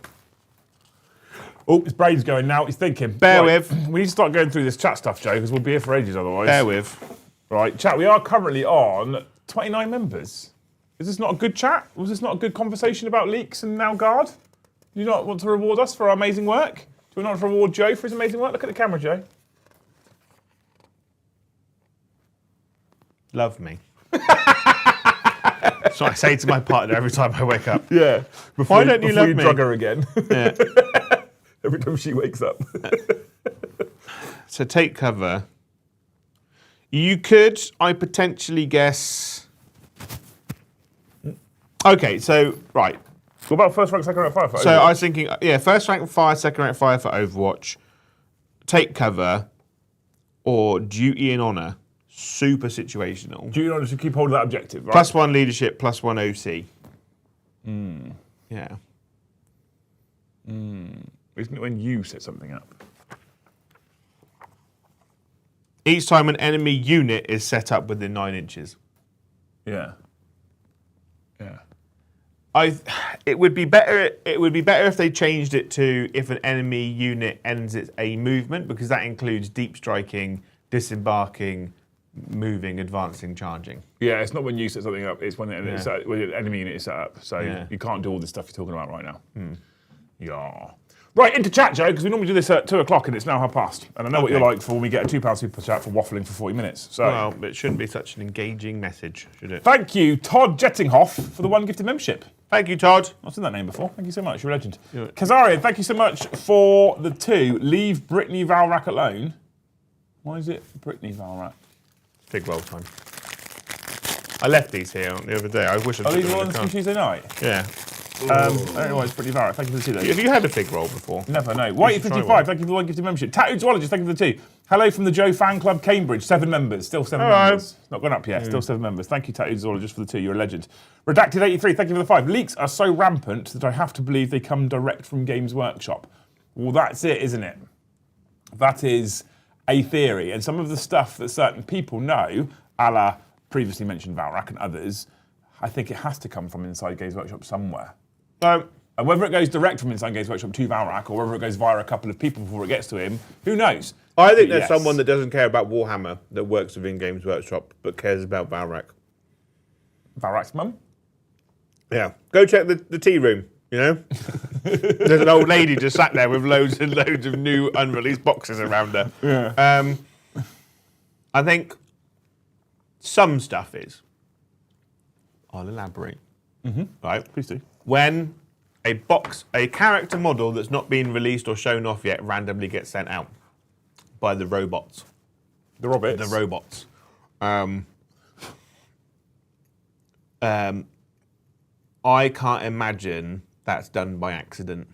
Oh, his brain's going now. He's thinking. Bear Right, with. We need to start going through this chat stuff, Joe, because we'll be here for ages otherwise. Bear with. Right, chat. We are currently on 29 members. Is this not a good chat? Was this not a good conversation about leaks and now guard? Do you not want to reward us for our amazing work? Do we not reward Joe for his amazing work? Look at the camera, Joe. Love me. That's what I say to my partner every time I wake up. Yeah. Why don't you love me? drug her again? Yeah. Every time she wakes up. So take cover. You could, I potentially guess... Okay, so, right. What about first rank, second rank, firefighter? So I was thinking, yeah, first rank fire, second rank fire for Overwatch, take cover, or duty and honour. Super situational. Do you want to keep hold of that objective, right? +1 leadership, +1 OC. Yeah. Isn't it when you set something up? Each time an enemy unit is set up within 9 inches. Yeah. Yeah. It would be better if they changed it to if an enemy unit ends a movement, because that includes deep striking, disembarking, moving, advancing, charging. Yeah, it's not when you set something up, it's when when the enemy unit is set up. So Yeah. you can't do all this stuff you're talking about right now. Yeah. Right, into chat, Joe, because we normally do this at 2 o'clock and it's now 1:30. And I know what you're like for when we get a £2 super chat for waffling for 40 minutes. So, Well, it shouldn't be such an engaging message, should it? thank you, Todd Jettinghoff, for the 1 gifted membership. Thank you, Todd. I've seen that name before. Thank you so much. You're a legend. Kazarian, thank you so much for the 2. Leave Brittany Valrak alone. Why is it Brittany Valrak? Big roll time. I left these here the other day. I wish I'd Are put these them in ones the from car. Tuesday night? Yeah. I don't know why it's Brittany Valrak. Thank you for the 2 though. Have you had a fig roll before? Never, no. should Whitey try 55, one. thank you for the 1 gifted membership. Tattooed Zoologist, thank you for the 2. Hello from the Joe Fan Club Cambridge, 7 members. Still 7 Hello. members. Not gone up yet, still 7 members. Thank you, Tattooed Zoologist, for the 2. You're a legend. Redacted 83, thank you for the 5. Leaks are so rampant that I have to believe they come direct from Games Workshop. Well, that's it, isn't it? That is a theory. And some of the stuff that certain people know, a la previously mentioned Valrak and others, I think it has to come from inside Games Workshop somewhere. And whether it goes direct from inside Games Workshop to Valrak or whether it goes via a couple of people before it gets to him, who knows? I think But there's yes. someone that doesn't care about Warhammer that works within Games Workshop but cares about Valrak. Valrak's mum? Yeah. Go check the tea room, you know? There's an old lady just sat there with loads and loads of new unreleased boxes around her. Yeah. I think some stuff is. I'll elaborate. Right? Please do. When a character model that's not been released or shown off yet randomly gets sent out by the robots. The Roberts. The robots. I can't imagine that's done by accident.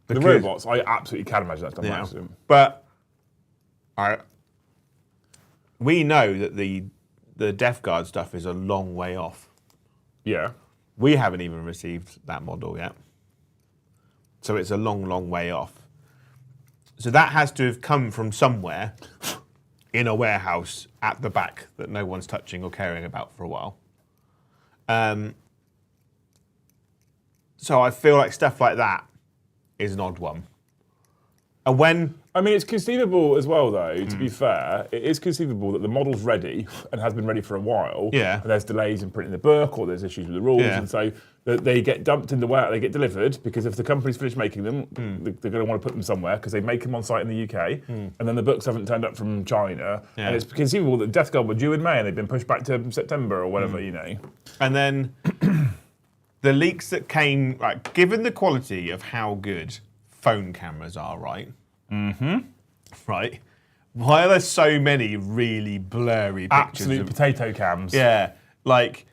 The Because- robots, I absolutely can imagine that's done by Yeah. accident. But we know that the Death Guard stuff is a long way off. Yeah. We haven't even received that model yet. So it's a long, long way off. So that has to have come from somewhere in a warehouse at the back that no one's touching or caring about for a while. So I feel like stuff like that is an odd one. And when I mean, it's conceivable as well, though, to be fair. It is conceivable that the model's ready and has been ready for a while. Yeah. And there's delays in printing the book or there's issues with the rules. Yeah. And so they get dumped in the warehouse, they get delivered because if the company's finished making them, they're going to want to put them somewhere because they make them on site in the UK. And then the books haven't turned up from China. Yeah. And it's conceivable that Death Guard were due in May and they've been pushed back to September or whatever, you know. And then the leaks that came, like, given the quality of how good phone cameras are, right? Right? Why are there so many really blurry pictures? Absolute potato cams. Yeah, like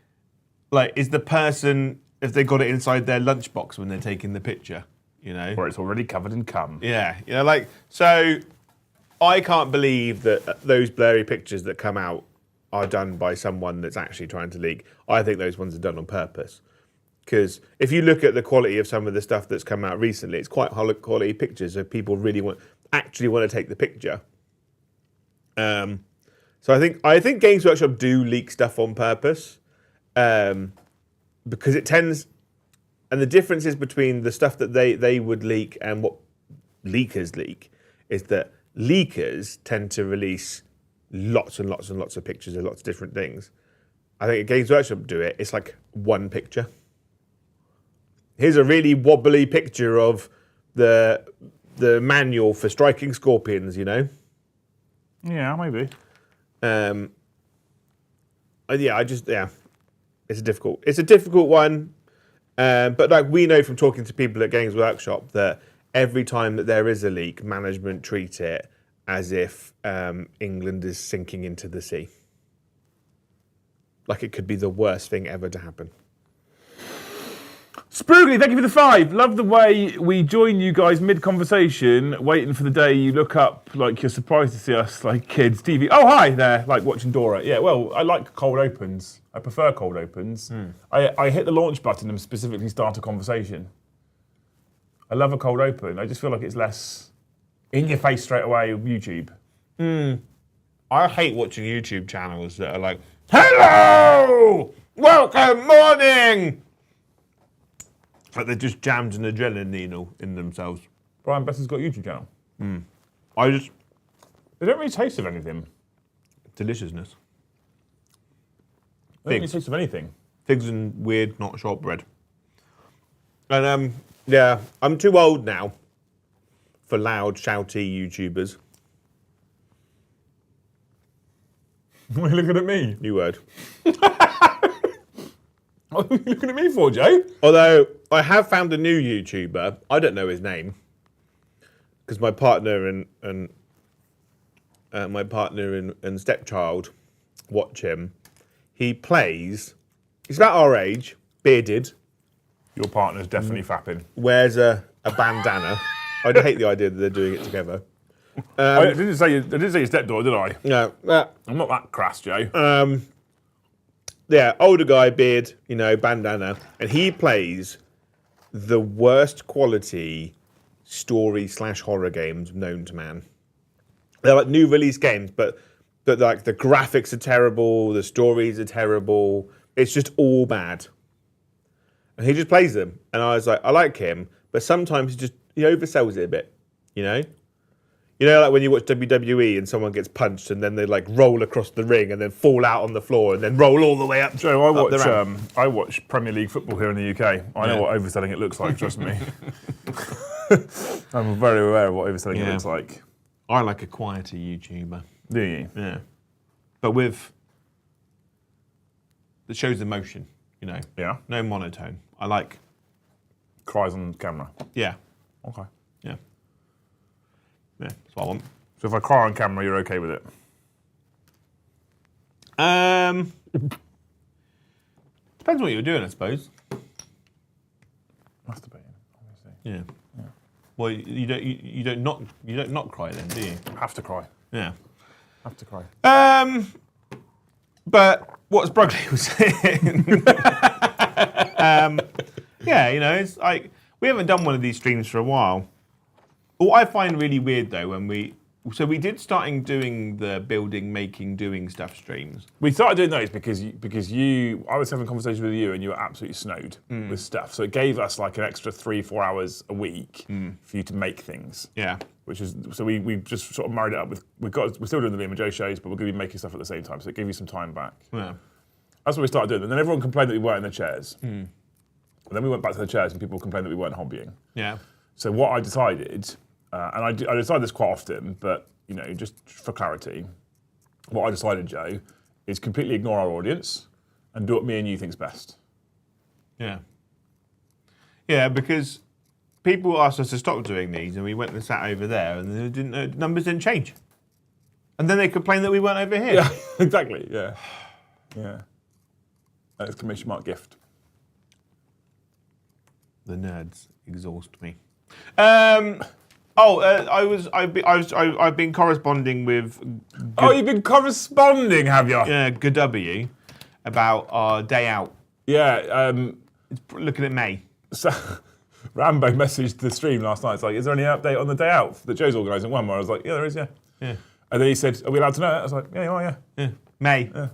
is the person, if they got it inside their lunchbox when they're taking the picture, you know? Or it's already covered in cum. Yeah, you know, like, so I can't believe that those blurry pictures that come out are done by someone that's actually trying to leak. I think those ones are done on purpose. Because if you look at the quality of some of the stuff that's come out recently, it's quite high quality pictures, so people really actually want to take the picture. So I think Games Workshop do leak stuff on purpose, because it tends, and the differences between the stuff that they would leak and what leakers leak is that leakers tend to release lots and lots and lots of pictures of lots of different things. I think Games Workshop do it. It's like one picture. Here's a really wobbly picture of the manual for striking scorpions, you know? Yeah, maybe. It's a difficult one. But like we know from talking to people at Games Workshop that every time that there is a leak, management treat it as if England is sinking into the sea. Like it could be the worst thing ever to happen. Spoogly, thank you for the 5. Love the way we join you guys mid-conversation, waiting for the day you look up like you're surprised to see us like kids. TV. Oh, hi there, like watching Dora. Yeah, well, I like cold opens. I prefer cold opens. I hit the launch button and specifically start a conversation. I love a cold open. I just feel like it's less in your face straight away with YouTube. I hate watching YouTube channels that are like, hello, welcome, morning. Like they're just jammed an adrenaline needle in themselves. Brian Besser's got a YouTube channel. They They don't really taste of anything. deliciousness. They don't really Figs. taste of anything. Figs and weird, not shortbread. And yeah, I'm too old now for loud, shouty YouTubers. Why are you looking at me? New word. What are you looking at me for, Joe? Although I have found a new YouTuber. I don't know his name because my partner and stepchild watch him. He plays. He's about our age, bearded. Your partner's definitely fapping. Wears a bandana. I hate the idea that they're doing it together. I didn't say your stepdaughter, did I? No, I'm not that crass, Joe. yeah, older guy, beard, bandana, and he plays the worst quality story/horror games known to man. They're like new release games, but like the graphics are terrible, the stories are terrible. It's just all bad. And he just plays them, and I was like, I like him, but sometimes he oversells it a bit, like when you watch WWE and someone gets punched and then they like roll across the ring and then fall out on the floor and then roll all the way up. Joe, I watch Premier League football here in the UK. I know what overselling it looks like, trust me. I'm very aware of what overselling it looks like. I like a quieter YouTuber. Do you? Yeah. But that shows emotion, Yeah. No monotone. I like. Cries on camera. Yeah. Okay. Yeah. Yeah, that's what I want. So if I cry on camera, you're okay with it? Depends what you're doing, I suppose. Masturbating, obviously. Yeah. Well, you don't not cry then, do you? Have to cry. Yeah. Have to cry. But what Brugley was saying, it's like we haven't done one of these streams for a while. What I find really weird though, we did starting doing the building, making, doing stuff streams. We started doing those because I was having conversations with you and you were absolutely snowed with stuff. So it gave us like an extra 3-4 hours a week for you to make things. Yeah. We just sort of married it up with, we're still doing the Liam and Joe shows, but we're going to be making stuff at the same time. So it gave you some time back. Yeah. That's what we started doing. And then everyone complained that we weren't in the chairs. And then we went back to the chairs and people complained that we weren't hobbying. Yeah. So what I decided, and I decide this quite often, but just for clarity, what I decided, Joe, is completely ignore our audience and do what me and you think's best. Yeah. Yeah, because people asked us to stop doing these, and we went and sat over there, and the numbers didn't change. And then they complained that we weren't over here. Yeah, exactly. Yeah, yeah. Exclamation mark gift. The nerds exhaust me. I've been corresponding with. You've been corresponding, have you? Yeah, GW about our day out. Yeah. It's looking at May. So, Rambo messaged the stream last night. It's like, is there any update on the day out that Joe's organising? One more. I was like, yeah, there is. Yeah. Yeah. And then he said, are we allowed to know it? I was like, yeah, you are. Yeah. Yeah. May. Yeah.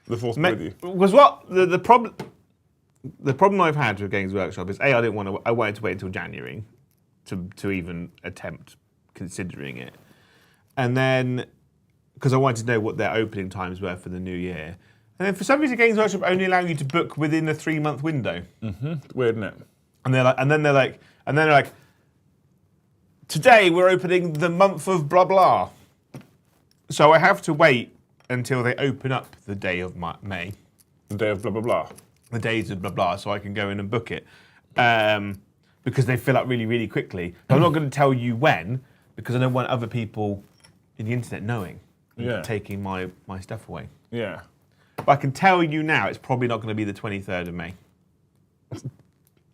The force be with you. Because what the problem. The problem I've had with Games Workshop is I wanted to wait until January to even attempt considering it, and then because I wanted to know what their opening times were for the new year, and then for some reason Games Workshop only allow you to book within a 3-month window. It's weird, isn't it? And they're like, today we're opening the month of blah blah, so I have to wait until they open up the day of May. The day of blah blah blah. The days of blah blah, so I can go in and book it, because they fill up really, really quickly. I'm not going to tell you when, because I don't want other people in the internet knowing, taking my stuff away. Yeah. But I can tell you now, it's probably not going to be the 23rd of May,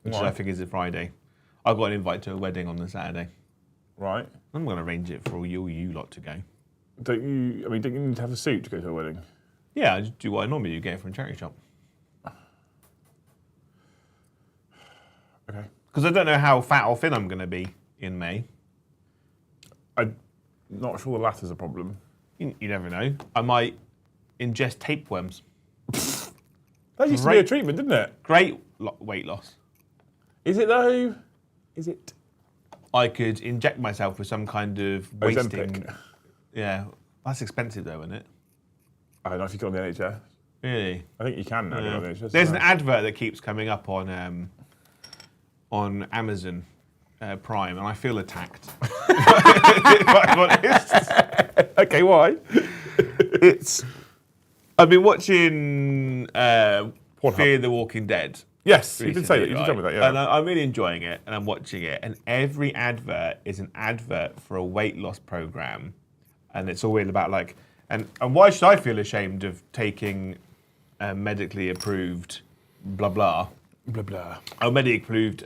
which I think is a Friday. I got an invite to a wedding on the Saturday. Right. I'm going to arrange it for all you lot to go. Don't you need to have a suit to go to a wedding? Yeah, I just do what I normally do, get it from a charity shop. Okay. Because I don't know how fat or thin I'm going to be in May. I'm not sure the latter's a problem. You never know. I might ingest tapeworms. That used to be a treatment, didn't it? Great weight loss. Is it though? Is it? I could inject myself with some kind of wasting. Ozempic. Yeah. That's expensive though, isn't it? I don't know if you can on the NHS. Really? I think you can now get on the NHS. There's an advert that keeps coming up on Amazon Prime, and I feel attacked. If I'm honest. Okay, why? I've been watching Fear the Walking Dead. Yes, you did recently, say that. You did right? tell me that, yeah. And I'm really enjoying it, and I'm watching it, and every advert is an advert for a weight loss program, and it's always about like, and why should I feel ashamed of taking medically approved blah blah Blah, blah. or medically approved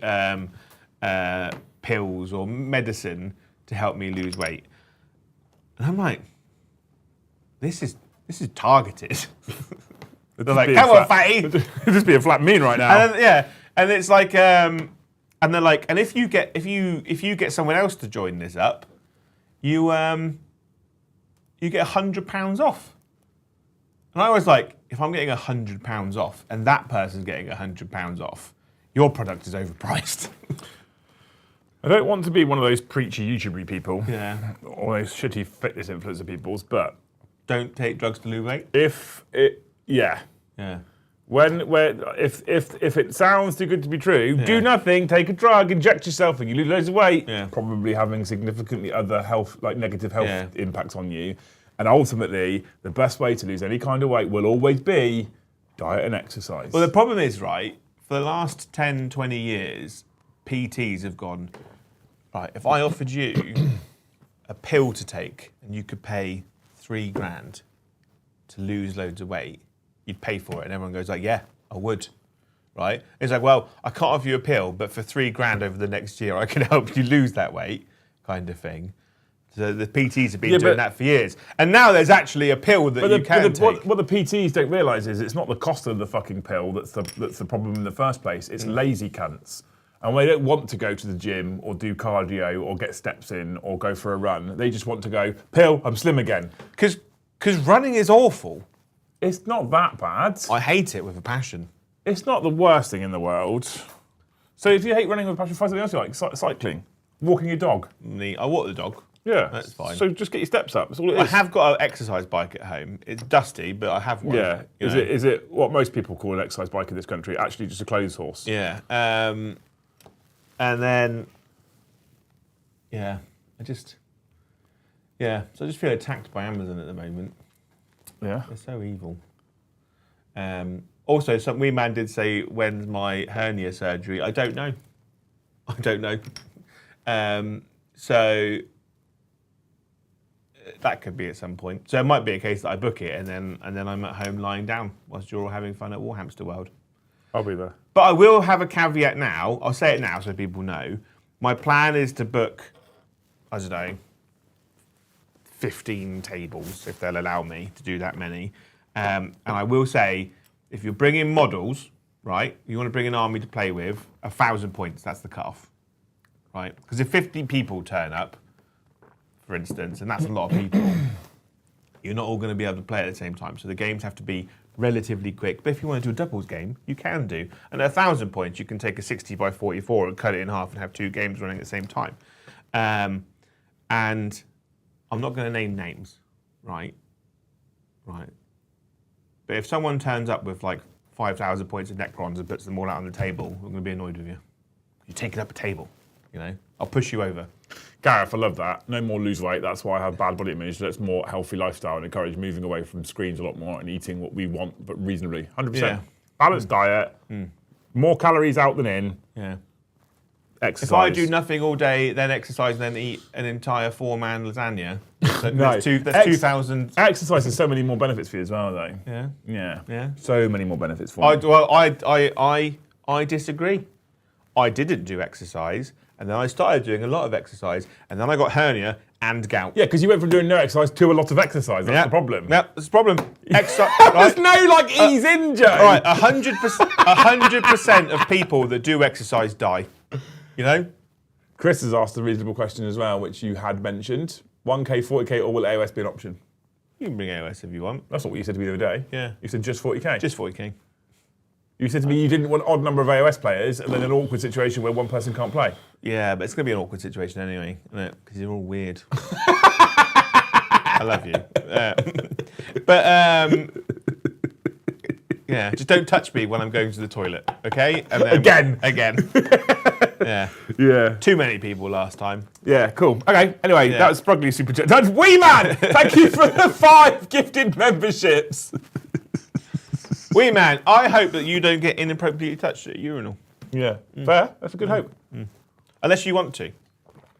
pills or medicine to help me lose weight? And I'm like, this is targeted. They're like, come on, fatty. It'd just be a flat mean right now. And then, and it's like, and they're like, and if you get someone else to join this up, you get £100 off. And I was like, if I'm getting £100 off, and that person's getting £100 off, your product is overpriced. I don't want to be one of those preachy YouTuber people, Yeah. or those shitty fitness influencer peoples, but Don't take drugs to lose weight. yeah. If it sounds too good to be true, do nothing, take a drug, inject yourself, and you lose loads of weight. Yeah. Probably having significantly other negative health Yeah. impacts on you. And ultimately, the best way to lose any kind of weight will always be diet and exercise. Well, the problem is, right, for the last 10, 20 years, PTs have gone, right, if I offered you a pill to take and you could pay $3,000 to lose loads of weight, you'd pay for it. And everyone goes like, yeah, I would, right? It's like, well, I can't offer you a pill, but for $3,000 over the next year, I can help you lose that weight, kind of thing. So the PTs have been doing that for years. And now there's actually a pill that you can take. What the PTs don't realise is it's not the cost of the fucking pill that's the problem in the first place. It's lazy cunts. And they don't want to go to the gym or do cardio or get steps in or go for a run. They just want to go, pill, I'm slim again. Because running is awful. It's not that bad. I hate it with a passion. It's not the worst thing in the world. So if you hate running with a passion, find something else you like. Cycling, walking your dog. I walk the dog. Yeah, That's fine. So just get your steps up. That's all it is. I have got an exercise bike at home. It's dusty, but I have one. Yeah. Is it what most people call an exercise bike in this country? Actually, just a clothes horse. Yeah. And then, so I just feel attacked by Amazon at the moment. Yeah. They're so evil. Also, some wee man did say, when's my hernia surgery? I don't know. So that could be at some point. So it might be a case that I book it and then I'm at home lying down whilst you're all having fun at Warhamster World. I'll be there. But I will have a caveat now. I'll say it now so people know. My plan is to book, I don't know, 15 tables, if they'll allow me to do that many. And I will say, if you're bringing models, right, you want to bring an army to play with, 1,000 points, that's the cutoff, right? Because if 50 people turn up, for instance, and that's a lot of people, you're not all going to be able to play at the same time. So the games have to be relatively quick. But if you want to do a doubles game, you can do. And at 1,000 points, you can take a 60 by 44 and cut it in half and have 2 games running at the same time. And I'm not going to name names, right? Right. But if someone turns up with like 5,000 points of Necrons and puts them all out on the table, I'm going to be annoyed with you. You're taking up a table, you know? I'll push you over. Gareth, I love that. No more lose weight. That's why I have bad body image. That's more healthy lifestyle and encourage moving away from screens a lot more and eating what we want, but reasonably. 100%. Yeah. Balanced diet, more calories out than in. Yeah. Exercise. If I do nothing all day, then exercise, and then eat an entire 4-man lasagna, that's 2,000. Exercise has so many more benefits for you as well, though. Yeah. Yeah. Yeah. So many more benefits for you. I disagree. I didn't do exercise, and then I started doing a lot of exercise, and then I got hernia and gout. Yeah, because you went from doing no exercise to a lot of exercise. That's the problem. Yeah, that's the problem. There's no ease in, Joe. All right, 100% of people that do exercise die. You know? Chris has asked a reasonable question as well, which you had mentioned. 1K, 40K, or will AOS be an option? You can bring AOS if you want. That's not what you said to me the other day. Yeah. You said just 40K. Just 40k. You said to me you didn't want an odd number of AOS players and then an awkward situation where one person can't play. Yeah, but it's going to be an awkward situation anyway, isn't it? Because you're all weird. I love you. Yeah, just don't touch me when I'm going to the toilet, okay? And then, Again. Again. Yeah. Yeah. Too many people last time. Yeah, cool. Okay, anyway, that was Sprugly Super Chat. That's Wee Man! Thank you for the 5 gifted memberships. Wee Man, I hope that you don't get inappropriately touched at a urinal. Yeah, fair. That's a good hope. Unless you want to.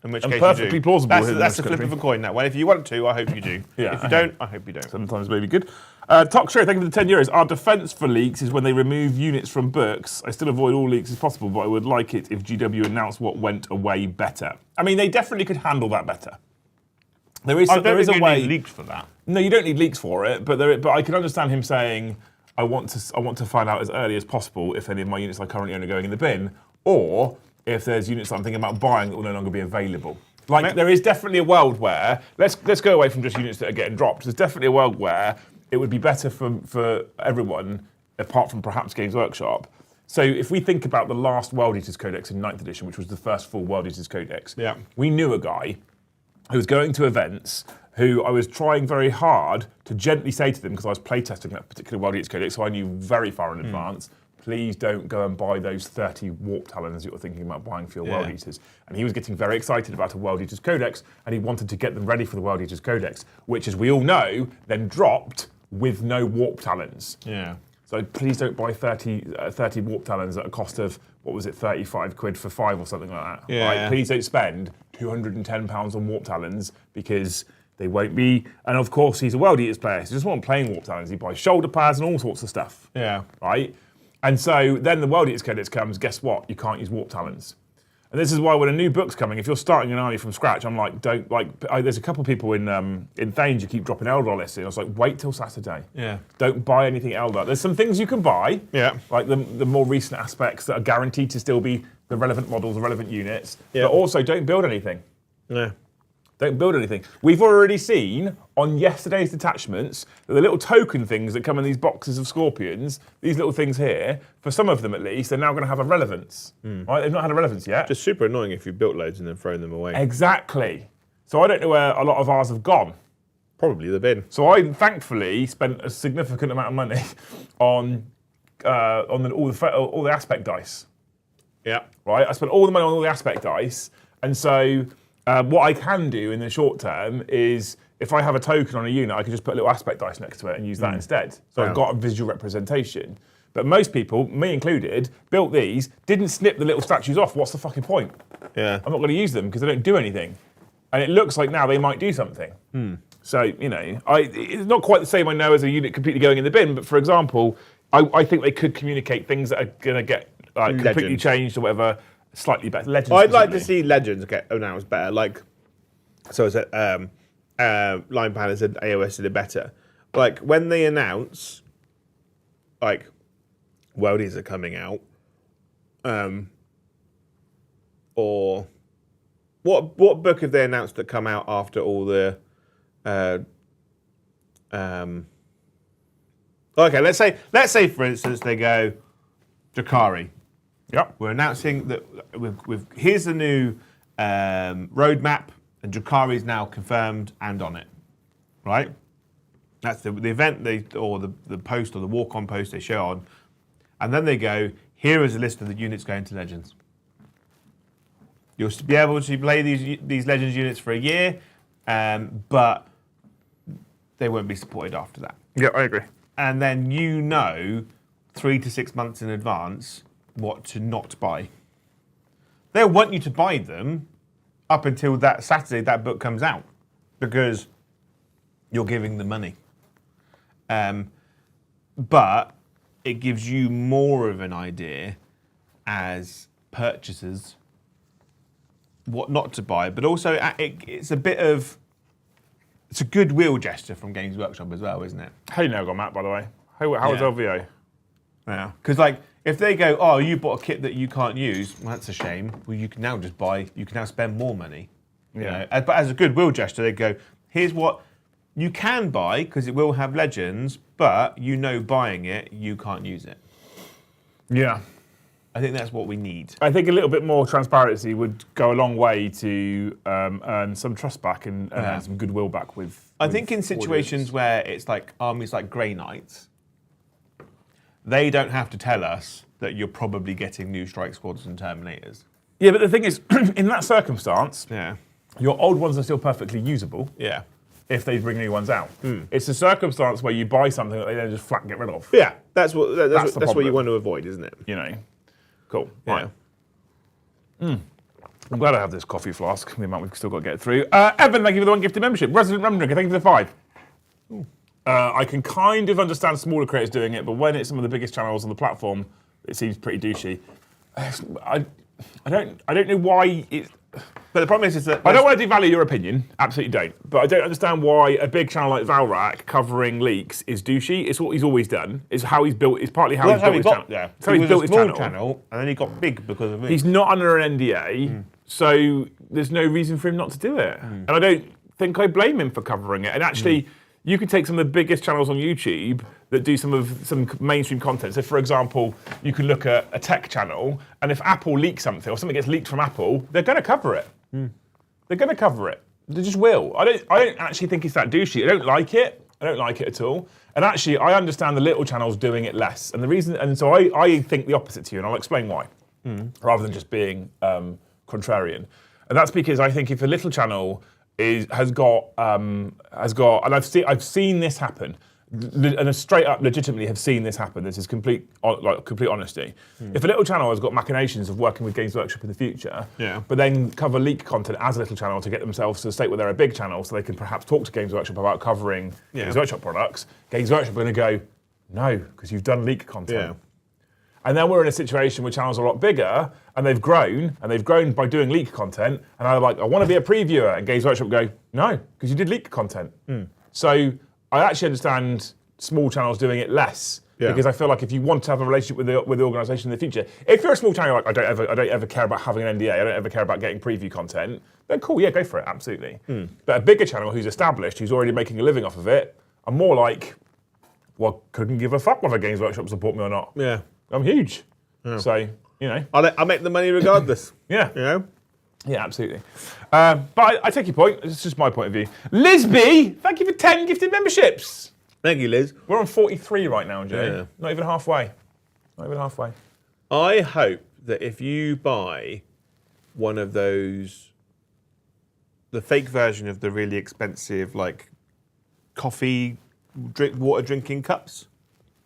In which And case perfectly you do. plausible here in That's this the flip country. of a coin that way. If you want to, I hope you do. Yeah, If you don't, I hope you don't. Sometimes maybe good. Talk Show, thank you for the 10 euros. Our defence for leaks is when they remove units from books. I still avoid all leaks as possible, but I would like it if GW announced what went away better. I mean, they definitely could handle that better. There is a way. Need leaks for that. No, you don't need leaks for it, but I can understand him saying, I want to find out as early as possible if any of my units I currently own are going in the bin, or if there's units that I'm thinking about buying that will no longer be available. Like, there is definitely a world where, let's go away from just units that are getting dropped. There's definitely a world where it would be better for everyone, apart from perhaps Games Workshop. So if we think about the last World Eaters Codex in 9th edition, which was the first full World Eaters Codex, we knew a guy who was going to events who I was trying very hard to gently say to them, because I was playtesting that particular World Eaters Codex, so I knew very far in advance, please don't go and buy those 30 Warp Talons that you're thinking about buying for your World Eaters. And he was getting very excited about a World Eaters Codex, and he wanted to get them ready for the World Eaters Codex, which, as we all know, then dropped with no Warp Talons. Yeah. So please don't buy 30 Warp Talons at a cost of, what was it, 35 quid for 5 or something like that. Yeah. Right? Please don't spend £210 on Warp Talons, because they won't be. And of course, he's a World Eaters player, so he doesn't want playing Warp Talons. He buys shoulder pads and all sorts of stuff. Yeah. Right? And so then the World Eaters Codex comes, guess what? You can't use Warp Talons. And this is why when a new book's coming, if you're starting an army from scratch, I'm like, there's a couple of people in Thanes who keep dropping Eldar lists in. I was like, wait till Saturday. Yeah. Don't buy anything Eldar. There's some things you can buy. Yeah. Like the more recent aspects that are guaranteed to still be the relevant models, the relevant units. Yeah. But also don't build anything. Yeah. Don't build anything. We've already seen on yesterday's detachments that the little token things that come in these boxes of Scorpions, these little things here, for some of them at least, they're now going to have a relevance. Right? They've not had a relevance yet. Just super annoying if you built loads and then thrown them away. Exactly. So I don't know where a lot of ours have gone. Probably the bin. So I thankfully spent a significant amount of money on all the aspect dice. Yeah. Right? I spent all the money on all the aspect dice, and so what I can do in the short term is, if I have a token on a unit, I can just put a little aspect dice next to it and use that instead. So I've got a visual representation. But most people, me included, built these, didn't snip the little statues off. What's the fucking point? Yeah. I'm not going to use them because they don't do anything. And it looks like now they might do something. So, it's not quite the same, I know, as a unit completely going in the bin, but for example, I think they could communicate things that are going to get completely Legends. changed or whatever, slightly better. Legends. I'd like to specifically. see Legends get announced better. Like, so I said, Line Planner said AOS did it better. Like, when they announce, like, Worldies are coming out, or what book have they announced that come out after all the, okay, let's say for instance they go, Drakari. Yep. We're announcing that here's the new roadmap, and Drakari is now confirmed and on it, right? That's the event or the post or the walk-on post they show on, and then they go, here is a list of the units going to Legends. You'll be able to play these Legends units for a year, but they won't be supported after that. Yeah, I agree. And then 3 to 6 months in advance what to not buy. They'll want you to buy them up until that Saturday that book comes out, because you're giving them money. But it gives you more of an idea as purchasers what not to buy, but also it's a goodwill gesture from Games Workshop as well, isn't it? How you now got Matt, by the way? How is LVO? Yeah. Because like, if they go, oh, you bought a kit that you can't use, well, that's a shame. Well, you can now just buy, you can now spend more money. You know? But as a goodwill gesture, they go, here's what you can buy, because it will have Legends, but buying it, you can't use it. Yeah. I think that's what we need. I think a little bit more transparency would go a long way to earn some trust back and earn some goodwill back with. I think in situations where it's like armies like Grey Knights, they don't have to tell us that you're probably getting new Strike Squads and Terminators. Yeah, but the thing is, in that circumstance, Yeah. your old ones are still perfectly usable Yeah. if they bring new ones out. It's a circumstance where you buy something that they then just flat get rid of. Yeah, that's what the that's what you problem. want to avoid, isn't it? You know. Cool. Yeah. Right. I'm glad I have this coffee flask, the amount we've still got to get through. Evan, thank you for the 1 gifted membership. Resident Rum Drinker, thank you for the 5. I can kind of understand smaller creators doing it, but when it's some of the biggest channels on the platform, it seems pretty douchey. I don't know why it. But the problem is that I don't want to devalue your opinion, absolutely don't. But I don't understand why a big channel like Valrak covering leaks is douchey. It's what he's always done. It's how he's built. It's partly how he's built his channel. there. It's how he's built his small channel. and then he got big because of it. He's not under an NDA, so there's no reason for him not to do it. And I don't think I blame him for covering it. And actually, you could take some of the biggest channels on YouTube that do some mainstream content. So, for example, you can look at a tech channel, and if Apple leaks something or something gets leaked from Apple, they're going to cover it. They're going to cover it. They just will. I don't actually think it's that douchey. I don't like it. I don't like it at all. And actually, I understand the little channels doing it less. And the reason, and so I think the opposite to you, and I'll explain why, rather than just being contrarian. And that's because I think if a little channel has got, and I've seen this happen, and I straight up legitimately have seen this happen. This is complete honesty. If a little channel has got machinations of working with Games Workshop in the future, but then cover leak content as a little channel to get themselves to the state where they're a big channel, so they can perhaps talk to Games Workshop about covering Games Workshop products, Games Workshop are going to go, no, because you've done leak content. And then we're in a situation where channels are a lot bigger, and they've grown by doing leak content, and I'm like, I want to be a previewer, and Games Workshop go, no, because you did leak content. So I actually understand small channels doing it less, because I feel like if you want to have a relationship with the organisation in the future, if you're a small channel, you're like, I don't ever care about having an NDA, I don't ever care about getting preview content, then cool, yeah, go for it, absolutely. But a bigger channel who's established, who's already making a living off of it, I'm more like, well, couldn't give a fuck whether Games Workshop support me or not. Yeah. I'm huge. So, you know. I'll make the money regardless. Yeah. You know? Yeah, absolutely. But I take your point. It's just my point of view. Lisby, thank you for 10 gifted memberships. Thank you, Liz. We're on 43 right now, Jay. Yeah. Not even halfway. Not even halfway. I hope that if you buy one of those, the fake version of the really expensive, like, water drinking cups.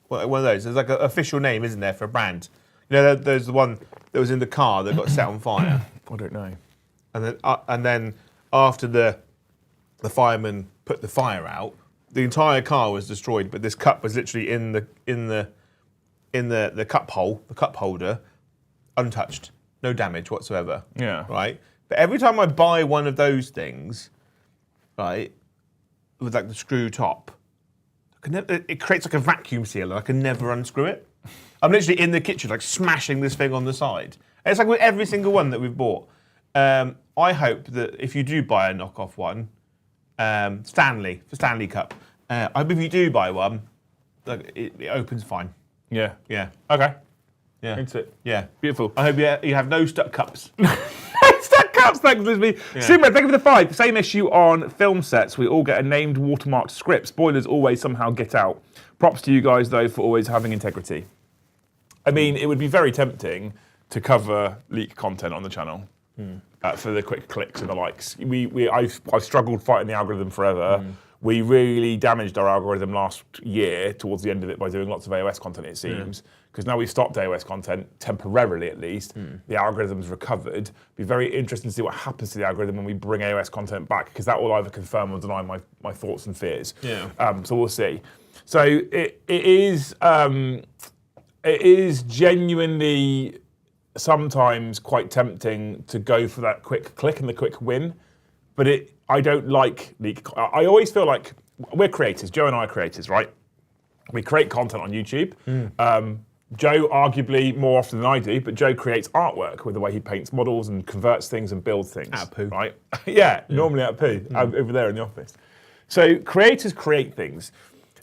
One of those. There's like an official name, isn't there, for a brand? You know, there's the one that was in the car that got set on fire. I don't know. And then after the firemen put the fire out, the entire car was destroyed, but this cup was literally in the cup holder, untouched, no damage whatsoever. Yeah. Right. But every time I buy one of those things, right, with like the screw top, it creates like a vacuum sealer. I can never unscrew it. I'm literally in the kitchen, like smashing this thing on the side. And it's like with every single one that we've bought. I hope that if you do buy a knockoff one, Stanley Cup, I hope if you do buy one, like, it opens fine. Yeah. Yeah. Okay. Yeah. Into it. Yeah. Beautiful. I hope you have no stuck cups. Stack cups, thanks, Lisby. Super, thank you for the 5. Same issue on film sets. We all get a named watermarked script. Spoilers always somehow get out. Props to you guys, though, for always having integrity. I mean, it would be very tempting to cover leak content on the channel for the quick clicks and the likes. I've struggled fighting the algorithm forever. We really damaged our algorithm last year towards the end of it by doing lots of AOS content, it seems. Because now we've stopped AOS content, temporarily at least. The algorithm's recovered. Be very interesting to see what happens to the algorithm when we bring AOS content back, because that will either confirm or deny my thoughts and fears. So we'll see. So it is genuinely sometimes quite tempting to go for that quick click and the quick win, but I don't like leak. I always feel like we're creators. Joe and I are creators, right? We create content on YouTube. Joe, arguably more often than I do, but Joe creates artwork with the way he paints models and converts things and builds things. Out of poo. Right? Normally out of poo, over there in the office. So creators create things.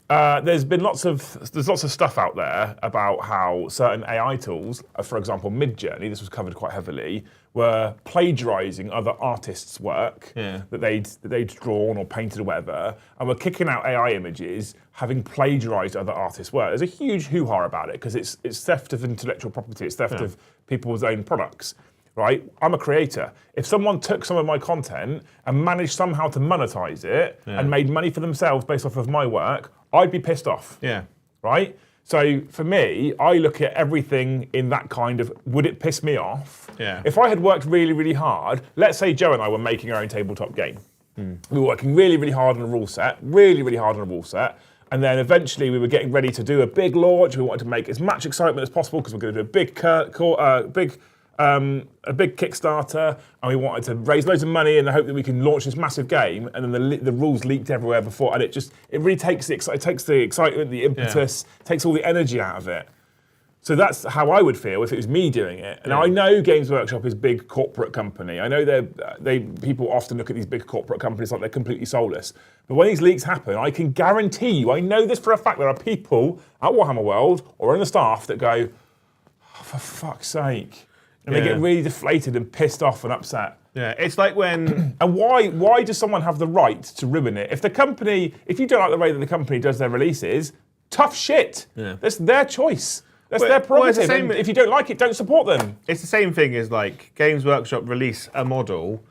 There's lots of stuff out there about how certain AI tools, for example, Midjourney, this was covered quite heavily, were plagiarising other artists' work that they'd drawn or painted or whatever, and were kicking out AI images having plagiarised other artists' work. There's a huge hoo-ha about it because it's theft of intellectual property, it's theft of people's own products. right? I'm a creator. If someone took some of my content and managed somehow to monetize it and made money for themselves based off of my work, I'd be pissed off. Yeah. Right? So for me, I look at everything in that kind of, would it piss me off? Yeah. If I had worked really, really hard, let's say Joe and I were making our own tabletop game. We were working really, really hard on a rule set, and then eventually we were getting ready to do a big launch. We wanted to make as much excitement as possible because we're going to do a big Kickstarter, and we wanted to raise loads of money in the hope that we can launch this massive game. And then the rules leaked everywhere before, and it really takes the excitement, the impetus, takes all the energy out of it. So that's how I would feel if it was me doing it. And I know Games Workshop is a big corporate company. I know people often look at these big corporate companies like they're completely soulless. But when these leaks happen, I can guarantee you, I know this for a fact, there are people at Warhammer World or in the staff that go, oh, for fuck's sake. And they get really deflated and pissed off and upset. Yeah, it's like when... And why does someone have the right to ruin it? If you don't like the way that the company does their releases, tough shit. Yeah. That's their choice. That's their prerogative. And if you don't like it, don't support them. It's the same thing as like Games Workshop release a model,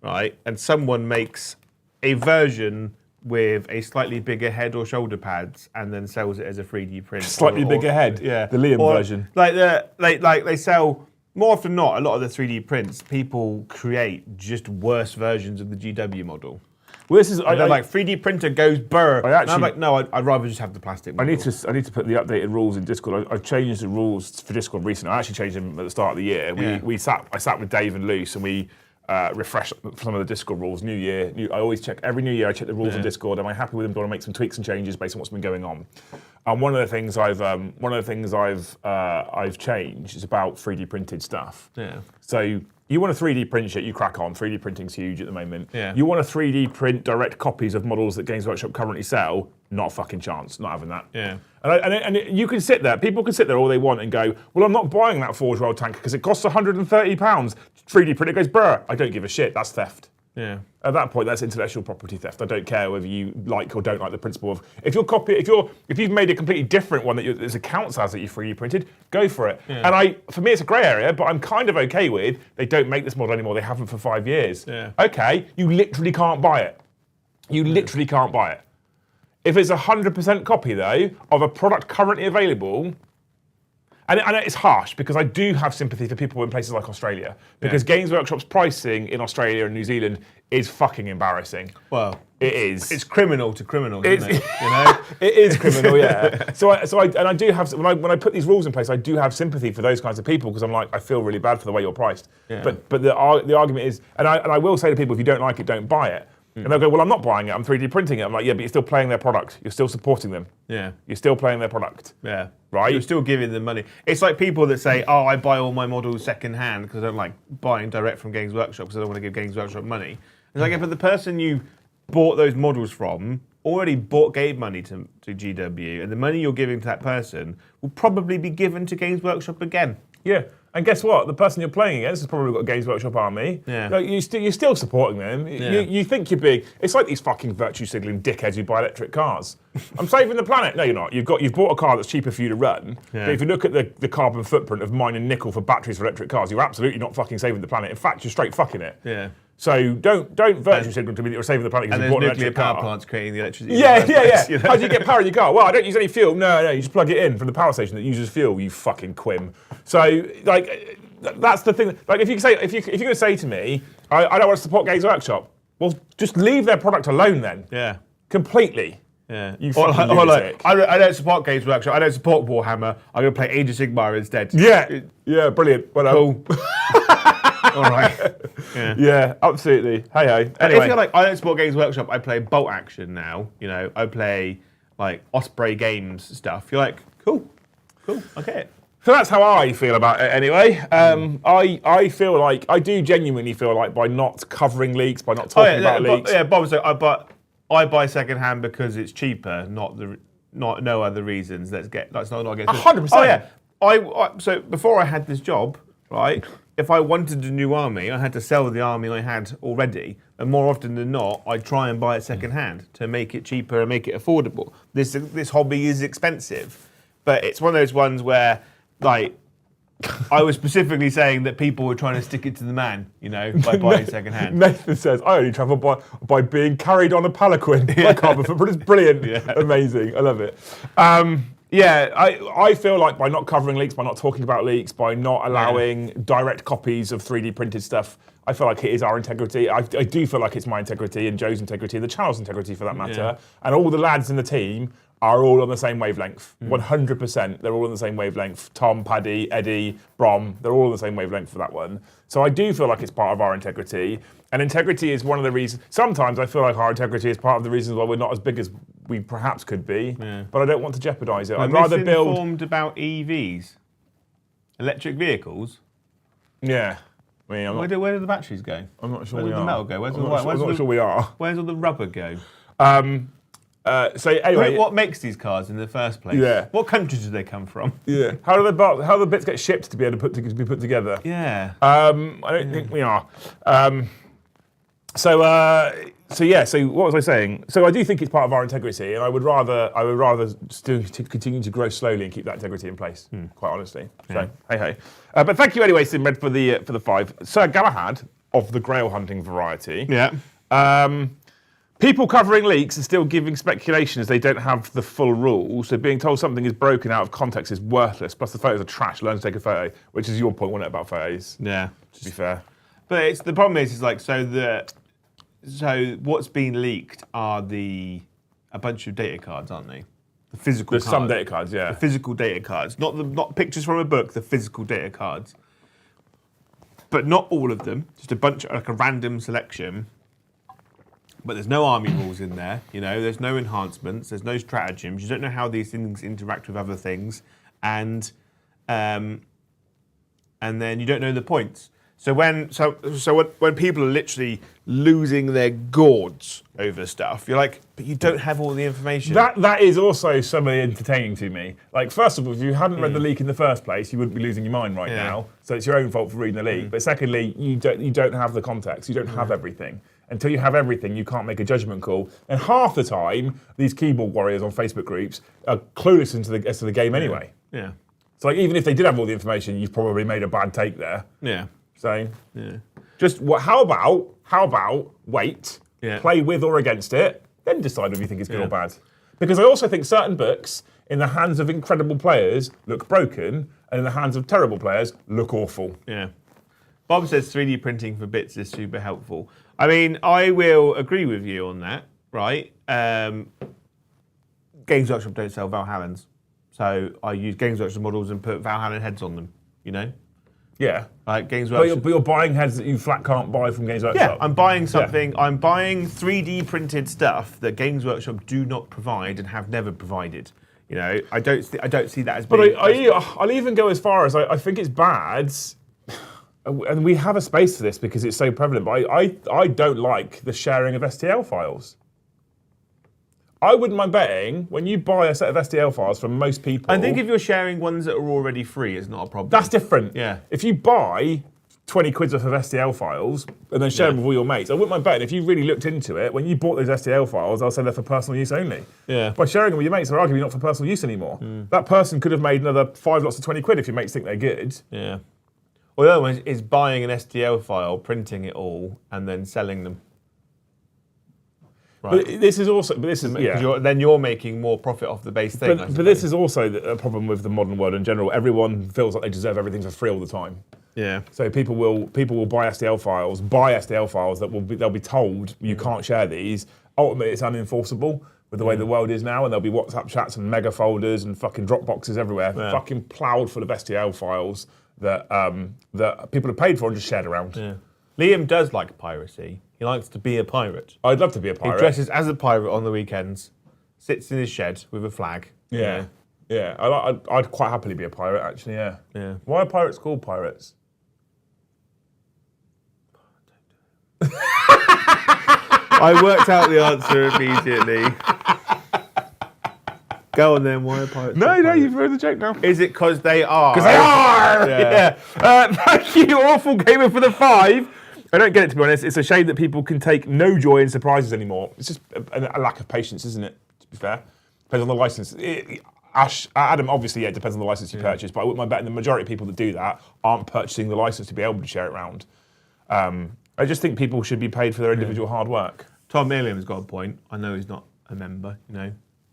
right? And someone makes a version with a slightly bigger head or shoulder pads and then sells it as a 3D print. Slightly bigger head? Yeah. The Liam version. Like they sell... More often than not, a lot of the 3D prints, people create just worse versions of the GW model. Well, this is they're like 3D printer goes burr. And I'm like, no, I'd rather just have the plastic model. I need to put the updated rules in Discord. I've changed the rules for Discord recently. I actually changed them at the start of the year. I sat with Dave and Luce and we refreshed some of the Discord rules. New year, I always check every new year. I check the rules on Discord. Am I happy with them? Do I want to make some tweaks and changes based on what's been going on? And one of the things I've changed is about 3D printed stuff. Yeah. So you want to 3D print shit, you crack on. 3D printing's huge at the moment. Yeah. You want to 3D print direct copies of models that Games Workshop currently sell? Not a fucking chance. Not having that. Yeah. And you can sit there. People can sit there all they want and go, well, I'm not buying that Forge World tank because it costs £130. 3D print it goes, brr. I don't give a shit. That's theft. Yeah. At that point, that's intellectual property theft. I don't care whether you like or don't like the principle of if you've made a completely different one that there's accounts as that you 3D printed, go for it. Yeah. And for me, it's a grey area, but I'm kind of okay with they don't make this model anymore. They haven't for 5 years. Yeah. Okay, you literally can't buy it. You literally can't buy it. If it's 100% copy though of a product currently available. And it's harsh because I do have sympathy for people in places like Australia because Games Workshop's pricing in I and New Zealand is fucking embarrassing. Well, it is. It's criminal to criminal, isn't it? You know? It is criminal, yeah. So I do have when I put these rules in place, I do have sympathy for those kinds of people because I'm like I feel really bad for the way you're priced. Yeah. But the argument is, and I will say to people, if you don't like it, don't buy it. And they'll go, well, I'm not buying it, I'm 3D printing it. I'm like, yeah, but you're still playing their product. You're still supporting them. Yeah. You're still playing their product. Yeah. Right? You're still giving them money. It's like people that say, oh, I buy all my models second hand because I don't like buying direct from Games Workshop because I don't want to give Games Workshop money. It's like, yeah, but the person you bought those models from already gave money to GW, and the money you're giving to that person will probably be given to Games Workshop again. Yeah. And guess what? The person you're playing against has probably got a Games Workshop army. Yeah. Like, you're still supporting them. Yeah. You think you're big. It's like these fucking virtue signaling dickheads who buy electric cars. I'm saving the planet. No, you're not. You've bought a car that's cheaper for you to run. Yeah. But if you look at the carbon footprint of mining nickel for batteries for electric cars, you're absolutely not fucking saving the planet. In fact, you're straight fucking it. Yeah. So don't virtue signal to me that you're saving the planet because you bought an electric car. And there's nuclear power plants creating the electricity. Yeah. You know? How do you get power in your car? Well, I don't use any fuel. No, you just plug it in from the power station that uses fuel. You fucking quim. So like. That's the thing. Like, if you're going to say to me, I don't want to support Games Workshop, well, just leave their product alone then. Yeah. Completely. Yeah. You fucking lunatic. I don't support Games Workshop. I don't support Warhammer. I'm going to play Age of Sigmar instead. Yeah. Yeah. Brilliant. Well, cool. All right. Yeah. Absolutely. Hey ho. Anyway, if you're like, I don't support Games Workshop. I play Bolt Action now. You know, I play like Osprey Games stuff. You're like, cool. Okay. So that's how I feel about it anyway. I feel like, I do genuinely feel like by not covering leaks, by not talking about leaks. Yeah, Bob was like, I buy second hand because it's cheaper, no other reasons. Let's not get 100%. Oh yeah. So before I had this job, right, if I wanted a new army, I had to sell the army I had already. And more often than not, I try and buy it second hand to make it cheaper and make it affordable. This hobby is expensive. But it's one of those ones where, like, I was specifically saying that people were trying to stick it to the man, by buying second hand. Nathan says, I only travel by being carried on a palanquin by carbon footprint. It's brilliant. Amazing. I love it. I feel like by not covering leaks, by not talking about leaks, by not allowing direct copies of 3D printed stuff, I feel like it is our integrity. I do feel like it's my integrity and Joe's integrity and the channel's integrity for that matter. And all the lads in the team are all on the same wavelength. 100%. They're all on the same wavelength. Tom, Paddy, Eddie, Brom, they're all on the same wavelength for that one. So I do feel like it's part of our integrity. And integrity is one of the reasons. Sometimes I feel like our integrity is part of the reasons why we're not as big as we perhaps could be. But I don't want to jeopardise it. I'd rather build. Informed about EVs, electric vehicles. Yeah. I mean, where do the batteries go? I'm not sure Where we does are. the metal go? I'm not sure we are. Where's all the rubber go? So anyway, What makes these cars in the first place? Yeah. What countries do they come from? Yeah. How do the bits get shipped to be able to be put together? Yeah. I don't think we are. So what was I saying? So I do think it's part of our integrity, and I would rather still to continue to grow slowly and keep that integrity in place. Quite honestly. So hey. But thank you anyway, Sinbad, for the 5. Sir Galahad of the Grail hunting variety. Yeah. People covering leaks and still giving speculation as they don't have the full rules. So being told something is broken out of context is worthless. Plus the photos are trash. Learn to take a photo, which is your point, wasn't it, about photos? Yeah. To be fair. But the problem is like so what's been leaked are a bunch of data cards, aren't they? The physical There's cards. some data cards, yeah. The physical data cards, not pictures from a book. The physical data cards, but not all of them. Just a bunch, like a random selection. But there's no army rules in there, there's no enhancements, there's no stratagems, you don't know how these things interact with other things, and then you don't know the points. So when people are literally losing their gourds over stuff, you're like, but you don't have all the information. That is also somewhat entertaining to me. Like, first of all, if you hadn't read the leak in the first place, you wouldn't be losing your mind right now. So it's your own fault for reading the leak. But secondly, you don't have the context. You don't have everything. Until you have everything, you can't make a judgment call. And half the time, these keyboard warriors on Facebook groups are clueless as to the game anyway. Yeah. So like, even if they did have all the information, you've probably made a bad take there. Yeah. So just how about wait, play with or against it, then decide if you think it's good or bad. Because I also think certain books in the hands of incredible players look broken, and in the hands of terrible players look awful. Yeah. Bob says 3D printing for bits is super helpful. I mean, I will agree with you on that, right? Games Workshop don't sell Valhallans. So I use Games Workshop models and put Valhallan heads on them, Yeah. Like Games Workshop. But you're buying heads that you flat can't buy from Games Workshop. Yeah, I'm buying something. I'm buying 3D printed stuff that Games Workshop do not provide and have never provided. I don't see that as being... But I'll even go as far as I think it's bad... And we have a space for this because it's so prevalent, but I don't like the sharing of STL files. I wouldn't mind betting when you buy a set of STL files from most people... I think if you're sharing ones that are already free, it's not a problem. That's different. Yeah. If you buy 20 quid worth of STL files and then share them with all your mates, I wouldn't mind betting if you really looked into it, when you bought those STL files, I'll say they're for personal use only. Yeah. By sharing them with your mates, they're arguably not for personal use anymore. That person could have made another 5 lots of 20 quid if your mates think they're good. Yeah. Well, the other one is buying an STL file, printing it all, and then selling them. Right. But this is then you're making more profit off the base thing. But this is also a problem with the modern world in general. Everyone feels like they deserve everything for free all the time. Yeah. So people will buy STL files that they'll be told you can't share these. Ultimately, it's unenforceable with the way the world is now, and there'll be WhatsApp chats and mega folders and fucking Dropboxes everywhere, fucking ploughed full of STL files that people have paid for and just shared around. Yeah. Liam does like piracy. He likes to be a pirate. I'd love to be a pirate. He dresses as a pirate on the weekends, sits in his shed with a flag. Yeah. Yeah. I'd quite happily be a pirate, actually, yeah. Yeah. Why are pirates called pirates? I worked out the answer immediately. Go on then, why are pirates? No, you've heard the joke now. Is it because they are? Because they are! Yeah. Thank you, Awful Gamer, for the 5. I don't get it, to be honest. It's a shame that people can take no joy in surprises anymore. It's just a lack of patience, isn't it, to be fair? Depends on the license. Adam, obviously, it depends on the license you purchase, but I wouldn't mind betting the majority of people that do that aren't purchasing the license to be able to share it around. I just think people should be paid for their individual hard work. Tom Milliam's got a point. I know he's not a member,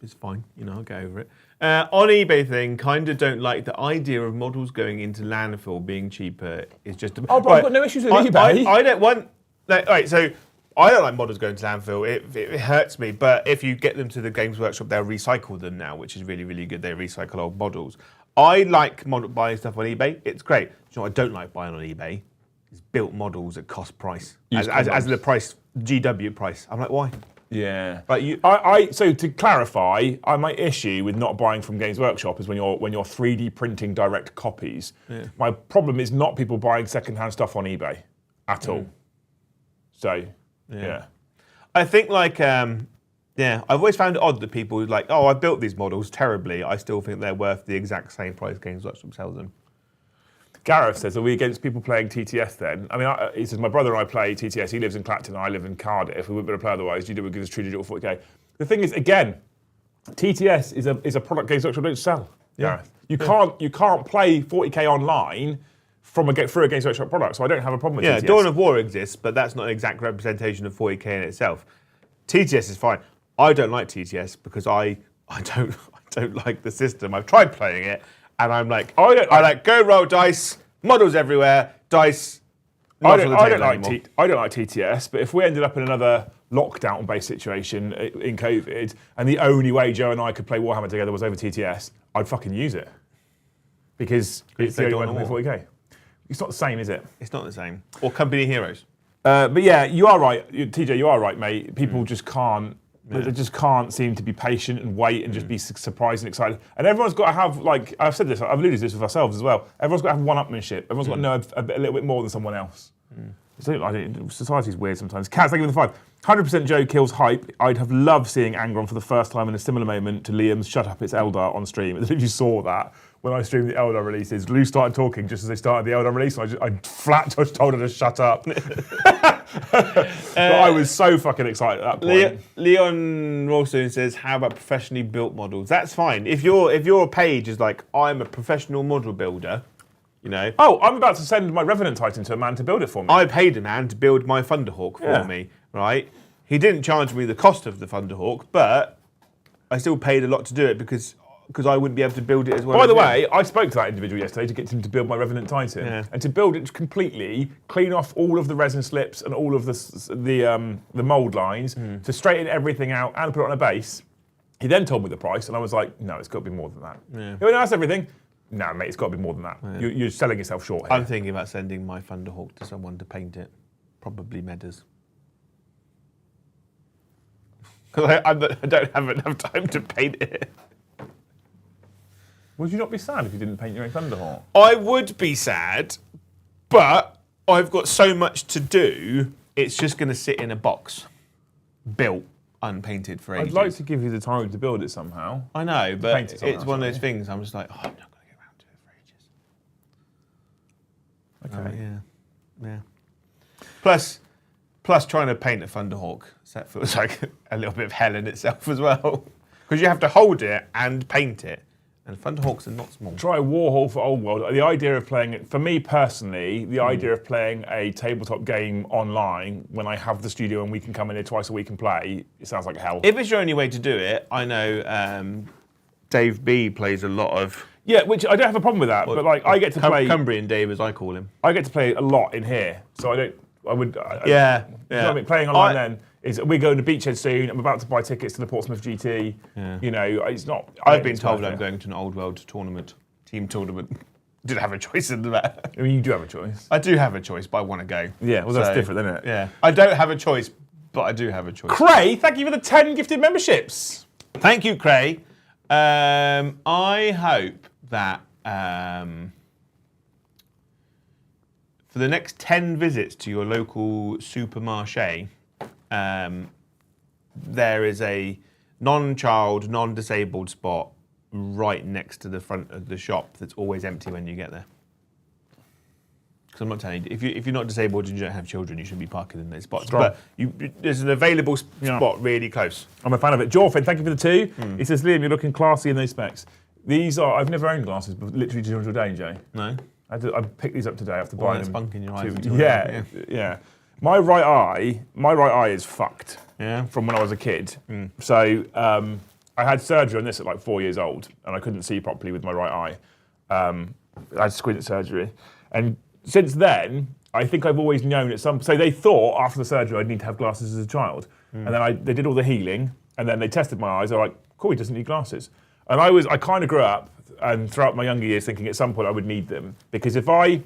it's fine, I'll get over it. On eBay thing, kind of don't like the idea of models going into landfill being cheaper. Is just I've got no issues with eBay. I don't want. Right, so I don't like models going to landfill. It hurts me. But if you get them to the Games Workshop, they'll recycle them now, which is really, really good. They recycle old models. I like buying stuff on eBay. It's great. You know what I don't like buying on eBay? Is built models at cost price. As the price, GW price. I'm like, why? Yeah, but so to clarify, my issue with not buying from Games Workshop is when you're 3D printing direct copies. Yeah. My problem is not people buying secondhand stuff on eBay at all. So yeah. I think I've always found it odd that people are like, oh, I built these models terribly. I still think they're worth the exact same price Games Workshop sells them. Gareth says, are we against people playing TTS then? I mean, he says, my brother and I play TTS. He lives in Clacton, I live in Cardiff. We wouldn't be able to play otherwise. You do a good True Digital 40K. The thing is, again, TTS is a product Games Workshop don't sell. Yeah. Gareth. You can't play 40K online through a Games Workshop product, so I don't have a problem with TTS. Yeah, Dawn of War exists, but that's not an exact representation of 40K in itself. TTS is fine. I don't like TTS because I don't like the system. I've tried playing it. And I'm like, I like go roll dice, models everywhere, dice. I don't like TTS, but if we ended up in another lockdown-based situation in COVID, and the only way Joe and I could play Warhammer together was over TTS, I'd fucking use it because it's the only way to play 40K. It's not the same, is it? It's not the same. Or Company Heroes. But yeah, you are right, TJ. You are right, mate. People just can't. Yeah. They just can't seem to be patient and wait and just be surprised and excited. And everyone's got to have, I've said this, I've alluded to this with ourselves as well. Everyone's got to have one-upmanship. Everyone's got to know a little bit more than someone else. Society's weird sometimes. Kat, thank you for the 5. 100% Joe kills hype. I'd have loved seeing Angron for the first time in a similar moment to Liam's Shut Up, It's Eldar on stream. If you saw that, when I streamed the Eldar releases, Lou started talking just as they started the Eldar release, and I flat just told her to shut up. But I was so fucking excited at that point. Leon Rawson says, how about professionally built models? That's fine. If your page is like, I'm a professional model builder, Oh, I'm about to send my Revenant Titan to a man to build it for me. I paid a man to build my Thunderhawk for me, right? He didn't charge me the cost of the Thunderhawk, but I still paid a lot to do it because I wouldn't be able to build it as well. By the way, I spoke to that individual yesterday to get him to build my Revenant Titan, and to build it completely, clean off all of the resin slips and all of the mould lines, to straighten everything out and put it on a base. He then told me the price, and I was like, no, it's got to be more than that. Yeah. He went, that's everything. No, mate, it's got to be more than that. Yeah. You're selling yourself short here. I'm thinking about sending my Thunderhawk to someone to paint it. Probably Medders. Because I don't have enough time to paint it. Would you not be sad if you didn't paint your own Thunderhawk? I would be sad, but I've got so much to do, it's just going to sit in a box. Built, unpainted for ages. I'd like to give you the time to build it somehow. I know, but it's one of those things, I'm just like, I'm not going to get around to it for ages. Okay. Yeah. Plus trying to paint a Thunderhawk, that feels like a little bit of hell in itself as well. Because you have to hold it and paint it. And Thunderhawks are not small. Try Warhol for Old World. The idea of playing it, for me personally, the idea of playing a tabletop game online when I have the studio and we can come in here twice a week and play, it sounds like hell. If it's your only way to do it, I know Dave B plays a lot of... Yeah, which I don't have a problem with that, but I get to play... Cumbrian Dave, as I call him. I get to play a lot in here, so I would... Yeah. You know what I mean? Playing online then is we're going to Beachhead soon. I'm about to buy tickets to the Portsmouth GT. Yeah. It's not. I've been told I'm going to an Old World tournament, team tournament. Didn't have a choice in that. I mean, you do have a choice. I do have a choice, but I want to go. Yeah, well, that's different, isn't it? Yeah. I don't have a choice, but I do have a choice. Cray, thank you for the 10 gifted memberships. Thank you, Cray. I hope that for the next 10 visits to your local supermarché, there is a non-child, non-disabled spot right next to the front of the shop that's always empty when you get there. Because I'm not telling you, if you're not disabled and you don't have children, you shouldn't be parking in those spots. Strong. But there's an available spot really close. I'm a fan of it. Jorfin, thank you for the 2. He says, Liam, you're looking classy in those specs. These are. I've never owned glasses, but literally 200 a day, Jay. No. I picked these up today after buying them. Spunk in your eyes. Yeah. My right eye is fucked. Yeah. From when I was a kid. So I had surgery on this at like 4 years old, and I couldn't see properly with my right eye. I had squint surgery, and since then, I think I've always known at some. So they thought after the surgery I'd need to have glasses as a child, and then they did all the healing, and then they tested my eyes. They're like, "Cool, he doesn't need glasses." And I kind of grew up, and throughout my younger years, thinking at some point I would need them, because if I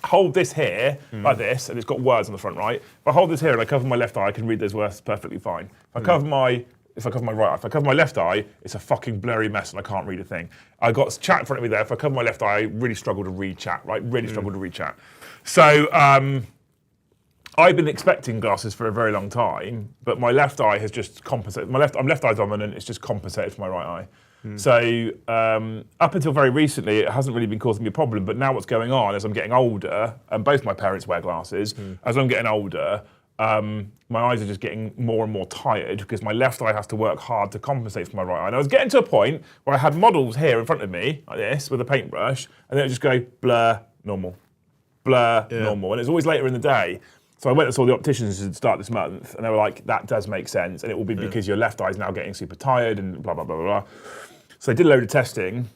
hold this here like this, and it's got words on the front, right? If I hold this here and I cover my left eye, I can read those words perfectly fine. If I cover my right eye, if I cover my left eye, it's a fucking blurry mess and I can't read a thing. I got chat in front of me there. If I cover my left eye, I really struggle to read chat, right? Really struggle to read chat. So I've been expecting glasses for a very long time, but my left eye has just compensated. I'm left eye dominant. It's just compensated for my right eye. So up until very recently, it hasn't really been causing me a problem. But now what's going on is I'm getting older, and both my parents wear glasses. As I'm getting older, my eyes are just getting more and more tired because my left eye has to work hard to compensate for my right eye. And I was getting to a point where I had models here in front of me, like this, with a paintbrush, and then it would just go blur, normal, blur, normal. And it's always later in the day. So I went and saw the opticians at the start this month, and they were like, that does make sense, and it will be because your left eye is now getting super tired and blah, blah, blah, blah, blah. So I did a load of testing,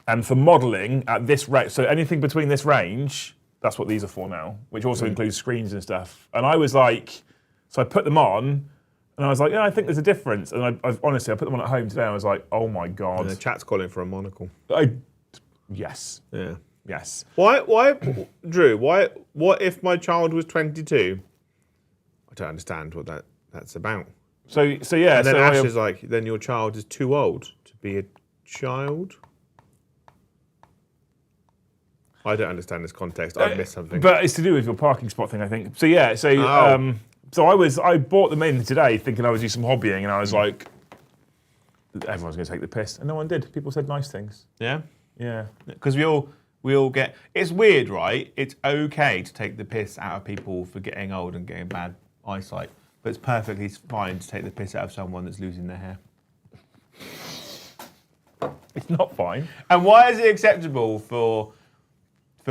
and for modelling at this range, so anything between this range, that's what these are for now, which also includes screens and stuff. And I was like, so I put them on, and I was like, yeah, I think there's a difference. And I honestly, I put them on at home today, and I was like, oh my God. The chat's calling for a monocle. Yes. Yeah. Yes. Why, Drew, what if my child was 22? I don't understand what that's about. So yeah. And then so Ash is like, then your child is too old to be a child? I don't understand this context. I missed something. But it's to do with your parking spot thing, I think. So yeah, so I bought them in today thinking I would do some hobbying, and I was like, everyone's going to take the piss, and no one did. People said nice things. Yeah? Yeah. Because we all get... It's weird, right? It's okay to take the piss out of people for getting old and getting bad eyesight, but it's perfectly fine to take the piss out of someone that's losing their hair. It's not fine. And why is it acceptable for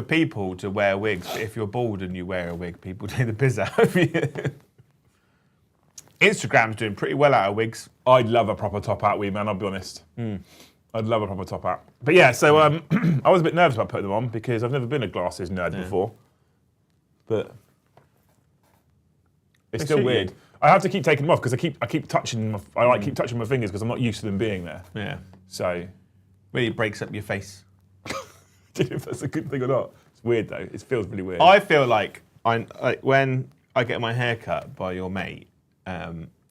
people to wear wigs, but if you're bald and you wear a wig, people take the piss out of you? Instagram's doing pretty well out of wigs. I'd love a proper top hat wee man, I'll be honest. I'd love a proper top hat. But yeah, so I was a bit nervous about putting them on because I've never been a glasses nerd before. But it's still weird. I have to keep taking them off because I keep touching keep touching my fingers because I'm not used to them being there. Yeah. So Really breaks up your face. do you know if that's a good thing or not? It's weird though. It feels really weird. I feel like when I get my hair cut by your mate,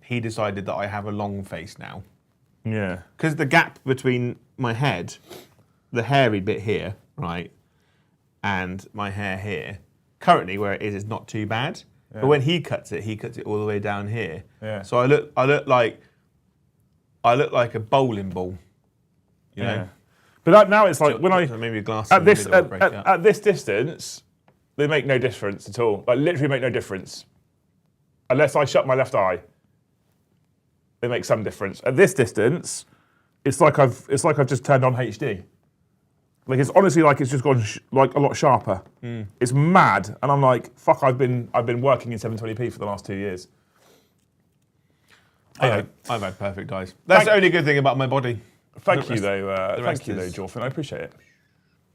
he decided that I have a long face now. Yeah. Because the gap between my head, the hairy bit here, right, and my hair here, currently where it is not too bad. Yeah. But when he cuts it all the way down here. Yeah. So I look like a bowling ball. You know? But now it's like when maybe a glass at this distance, they make no difference at all. Like literally make no difference. Unless I shut my left eye. They make some difference. At this distance, it's like I've just turned on HD. Like it's honestly like it's just gone like a lot sharper. It's mad, and I'm like, fuck. I've been working in 720p for the last 2 years. I've had perfect eyes. That's the only good thing about my body. Thank you though, Jorfin. I appreciate it.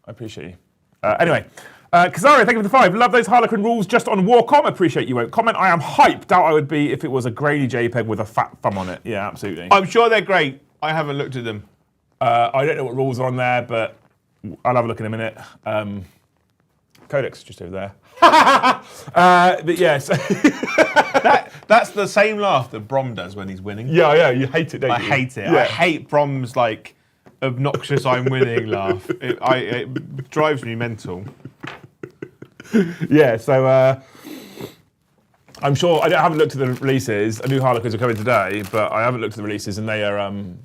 I appreciate you. Anyway. Kazari, thank you for the 5. Love those Harlequin rules just on Warcom. Appreciate you won't comment. I am hyped. Doubt I would be if it was a grainy JPEG with a fat thumb on it. Yeah, absolutely. I'm sure they're great. I haven't looked at them. I don't know what rules are on there, but I'll have a look in a minute. Codex is just over there. But yes. That's the same laugh that Brom does when he's winning. Yeah, you hate it, don't you? I hate it. Yeah. I hate Brom's like obnoxious I'm winning laugh. It drives me mental. Yeah, so I'm sure, I haven't looked at the releases. I knew Harlequins are coming today, but I haven't looked at the releases and they are, I'm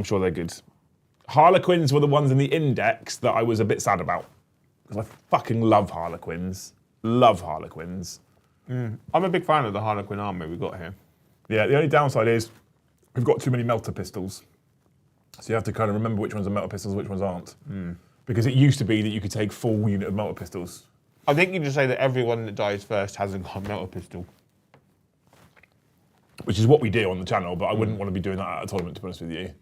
sure they're good. Harlequins were the ones in the index that I was a bit sad about. Because I fucking love Harlequins. Love Harlequins. I'm a big fan of the Harlequin army we've got here. Yeah, the only downside is we've got too many melter pistols. So you have to kind of remember which ones are melta pistols, which ones aren't. Because it used to be that you could take full unit of melta pistols. I think you just say that everyone that dies first hasn't got a melta pistol. Which is what we do on the channel, but I wouldn't want to be doing that at a tournament, to be honest with you.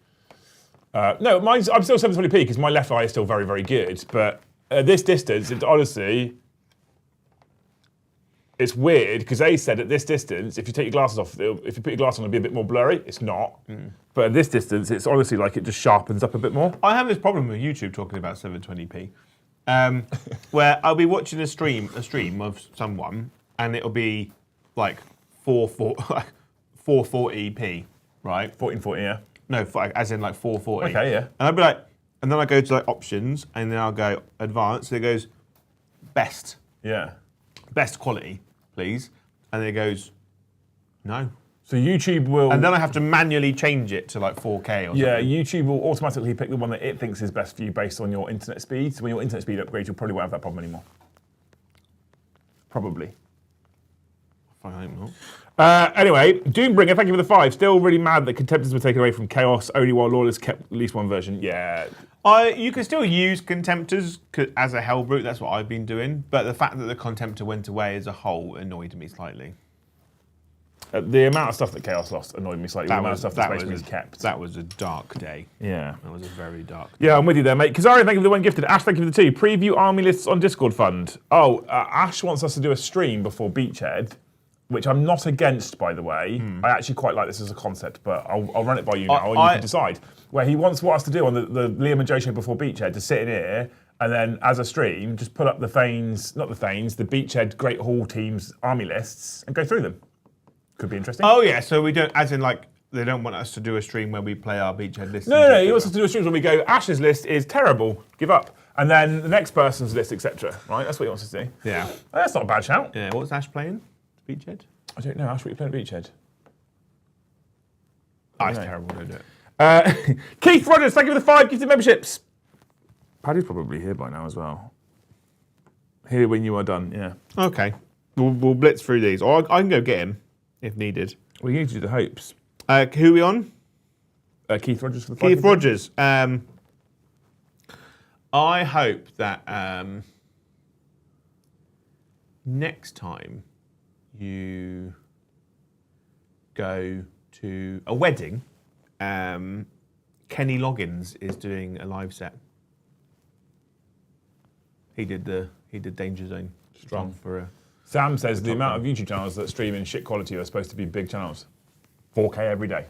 No, I'm still 720p because my left eye is still very, very good. But at this distance, honestly, it's weird because they said at this distance, if you take your glasses off, if you put your glasses on, it'll be a bit more blurry. It's not. But at this distance, it's honestly like it just sharpens up a bit more. I have this problem with YouTube talking about 720p, where I'll be watching a stream of someone, and it'll be like 440p, right? 1440, yeah. No, as in like 440. Okay, yeah. And I'll be like, and then I go to like options, and then I'll go advanced, and it goes best Yeah. quality, please. And then it goes, no. So YouTube will... And then I have to manually change it to like 4K or something. Yeah, YouTube will automatically pick the one that it thinks is best for you based on your internet speed. So when your internet speed upgrades, you'll probably won't have that problem anymore. Probably. I hope not. Anyway, Doombringer, thank you for the 5. Still really mad that Contemptors were taken away from Chaos, only while Lawless kept at least one version. Yeah. You can still use Contemptors as a hell brute, that's what I've been doing, but the fact that the Contemptor went away as a whole annoyed me slightly. The amount of stuff that Chaos lost annoyed me slightly. The amount of stuff that Space Marines kept. That was a dark day. Yeah. That was a very dark day. Yeah, I'm with you there, mate. Kazari, thank you for the 1 gifted. Ash, thank you for the 2. Preview army lists on Discord Fund. Oh, Ash wants us to do a stream before Beachhead, which I'm not against, by the way. I actually quite like this as a concept, but I'll run it by you now, and you can decide. Where he wants us to do on the Liam and Joe show before Beachhead, to sit in here, and then as a stream, just put up the Beachhead Great Hall teams army lists, and go through them. Could be interesting. Oh yeah, so we don't, as in like, they don't want us to do a stream where we play our Beachhead list. No, he wants us to do a stream where we go, Ash's list is terrible, give up. And then the next person's list, etc. Right, that's what he wants us to do. Yeah. That's not a bad shout. Yeah, what's Ash playing? Beachhead? I don't know, Ash, what are you playing at Beachhead? It's terrible, don't do it. Keith Rogers, thank you for the 5 gifted memberships. Paddy's probably here by now as well. Here when you are done, yeah. Okay, we'll blitz through these, or I can go get him if needed. We need to do the hopes. Who are we on? Keith Rogers for the 5. Keith Rogers. I hope that next time you go to a wedding, Kenny Loggins is doing a live set. He did Danger Zone. Strong. For a Sam says the amount of YouTube channels that stream in shit quality are supposed to be big channels. 4K every day.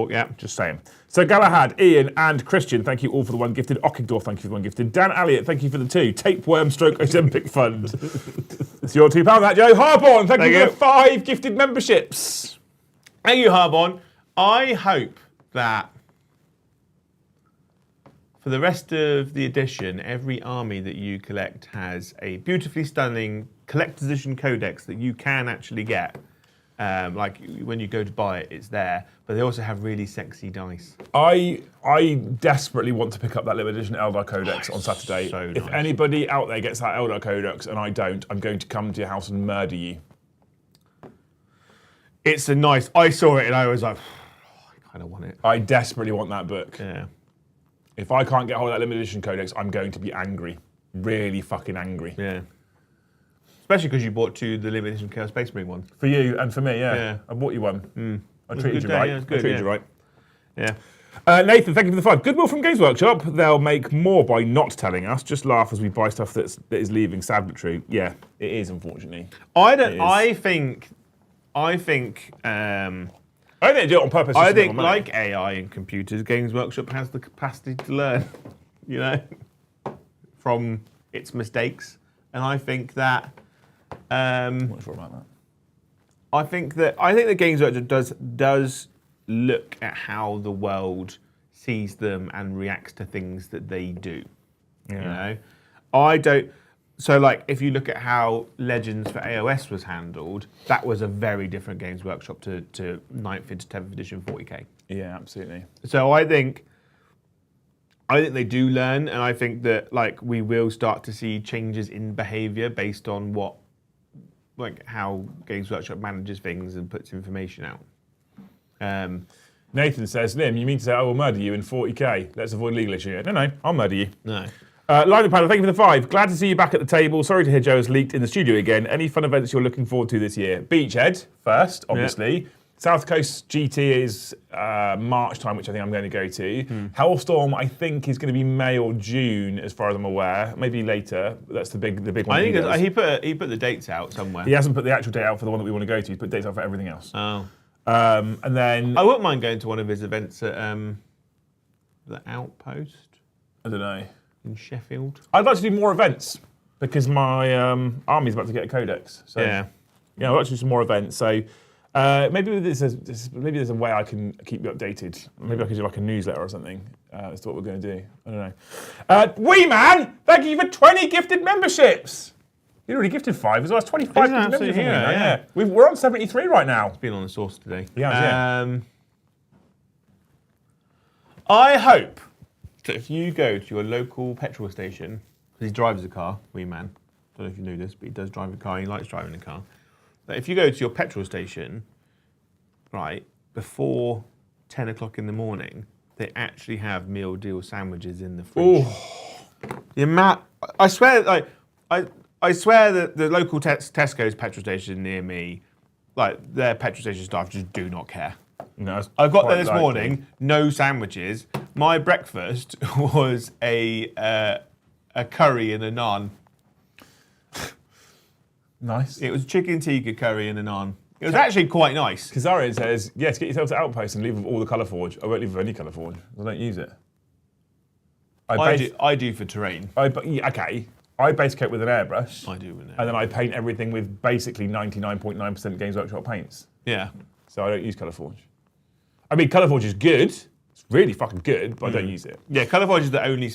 yeah. Just saying. So Galahad, Ian, and Christian, thank you all for the 1 gifted. Ockigdor, thank you for the 1 gifted. Dan Elliott, thank you for the 2. Tapeworm stroke Ozempic Fund. It's your £2, that, Joe. Harborn, thank you for the 5 gifted memberships. Thank you, Harborn. I hope that for the rest of the edition, every army that you collect has a beautifully stunning collector's edition codex that you can actually get. Like when you go to buy it, it's there. But they also have really sexy dice. I desperately want to pick up that limited edition Eldar Codex on Saturday. So if nice. anybody out there gets that Eldar Codex and I don't, I'm going to come to your house and murder you. It's a nice. I saw it and I was like, I kind of want it. I desperately want that book. Yeah. If I can't get hold of that limited edition Codex, I'm going to be angry. Really fucking angry. Yeah. Especially because you bought the limited edition Chaos Space Marine one. For you and for me, yeah. Yeah. I bought you one. I treated you day, right. yeah, it was good, I treated yeah. you right. Yeah. Nathan, thank you for the 5. Goodwill from Games Workshop. They'll make more by not telling us. Just laugh as we buy stuff that is leaving. Sad but true. Yeah, it is, unfortunately. I think I think they do it on purpose. I think, like AI and computers, Games Workshop has the capacity to learn, you know, from its mistakes. And I think that, I'm not sure about that. I think that Games Workshop does look at how the world sees them and reacts to things that they do. Yeah. You know, I don't. So, like, if you look at how Legends for AOS was handled, that was a very different Games Workshop to 9th into 10th edition 40k. Yeah, absolutely. So I think they do learn, and I think that like we will start to see changes in behaviour based on what, like, how Games Workshop manages things and puts information out. Nathan says, Liam, you mean to say I will murder you in 40k? Let's avoid legal issue. No, I'll murder you. No. Lightning Paddle, thank you for the 5. Glad to see you back at the table. Sorry to hear Joe has leaked in the studio again. Any fun events you're looking forward to this year? Beachhead, first, obviously. Yeah. South Coast GT is March time, which I think I'm going to go to. Hellstorm, I think, is going to be May or June, as far as I'm aware. Maybe later. That's the big one. I think he put the dates out somewhere. He hasn't put the actual date out for the one that we want to go to. He's put dates out for everything else. Oh. And then... I wouldn't mind going to one of his events at the Outpost. I don't know. In Sheffield. I'd like to do more events because my army's about to get a codex. So, yeah, I'd like to do some more events. So maybe there's a way I can keep you updated. Maybe I could do like a newsletter or something as to what we're going to do. I don't know. Wee Man, thank you for 20 gifted memberships. You already gifted 5 as well. That's 25 gifted memberships. Yeah. We're on 73 right now. It's been on the source today. Yeah. I hope that if you go to your local petrol station, because he drives a car, Wee Man, don't know if you knew this, but he does drive a car, he likes driving a car. But if you go to your petrol station, right, before 10 o'clock in the morning, they actually have meal deal sandwiches in the fridge. The amount, I swear, like, I swear that the local Tesco's petrol station near me, like, their petrol station staff just do not care. No, I got there this morning, no sandwiches. My breakfast was a curry and a naan. Nice. It was chicken tikka curry and a naan. It was actually quite nice. Kazarian says, yes, get yourself to Outpost and leave with all the Colour Forge. I won't leave with any Colour Forge. I don't use it. I do for terrain. Okay. I base coat with an airbrush. I do with an airbrush. And then I paint everything with basically 99.9% Games Workshop paints. Yeah. So I don't use Colour Forge. I mean, Colour Forge is good. It's really fucking good, but I don't use it. Yeah, Colour Forge is the only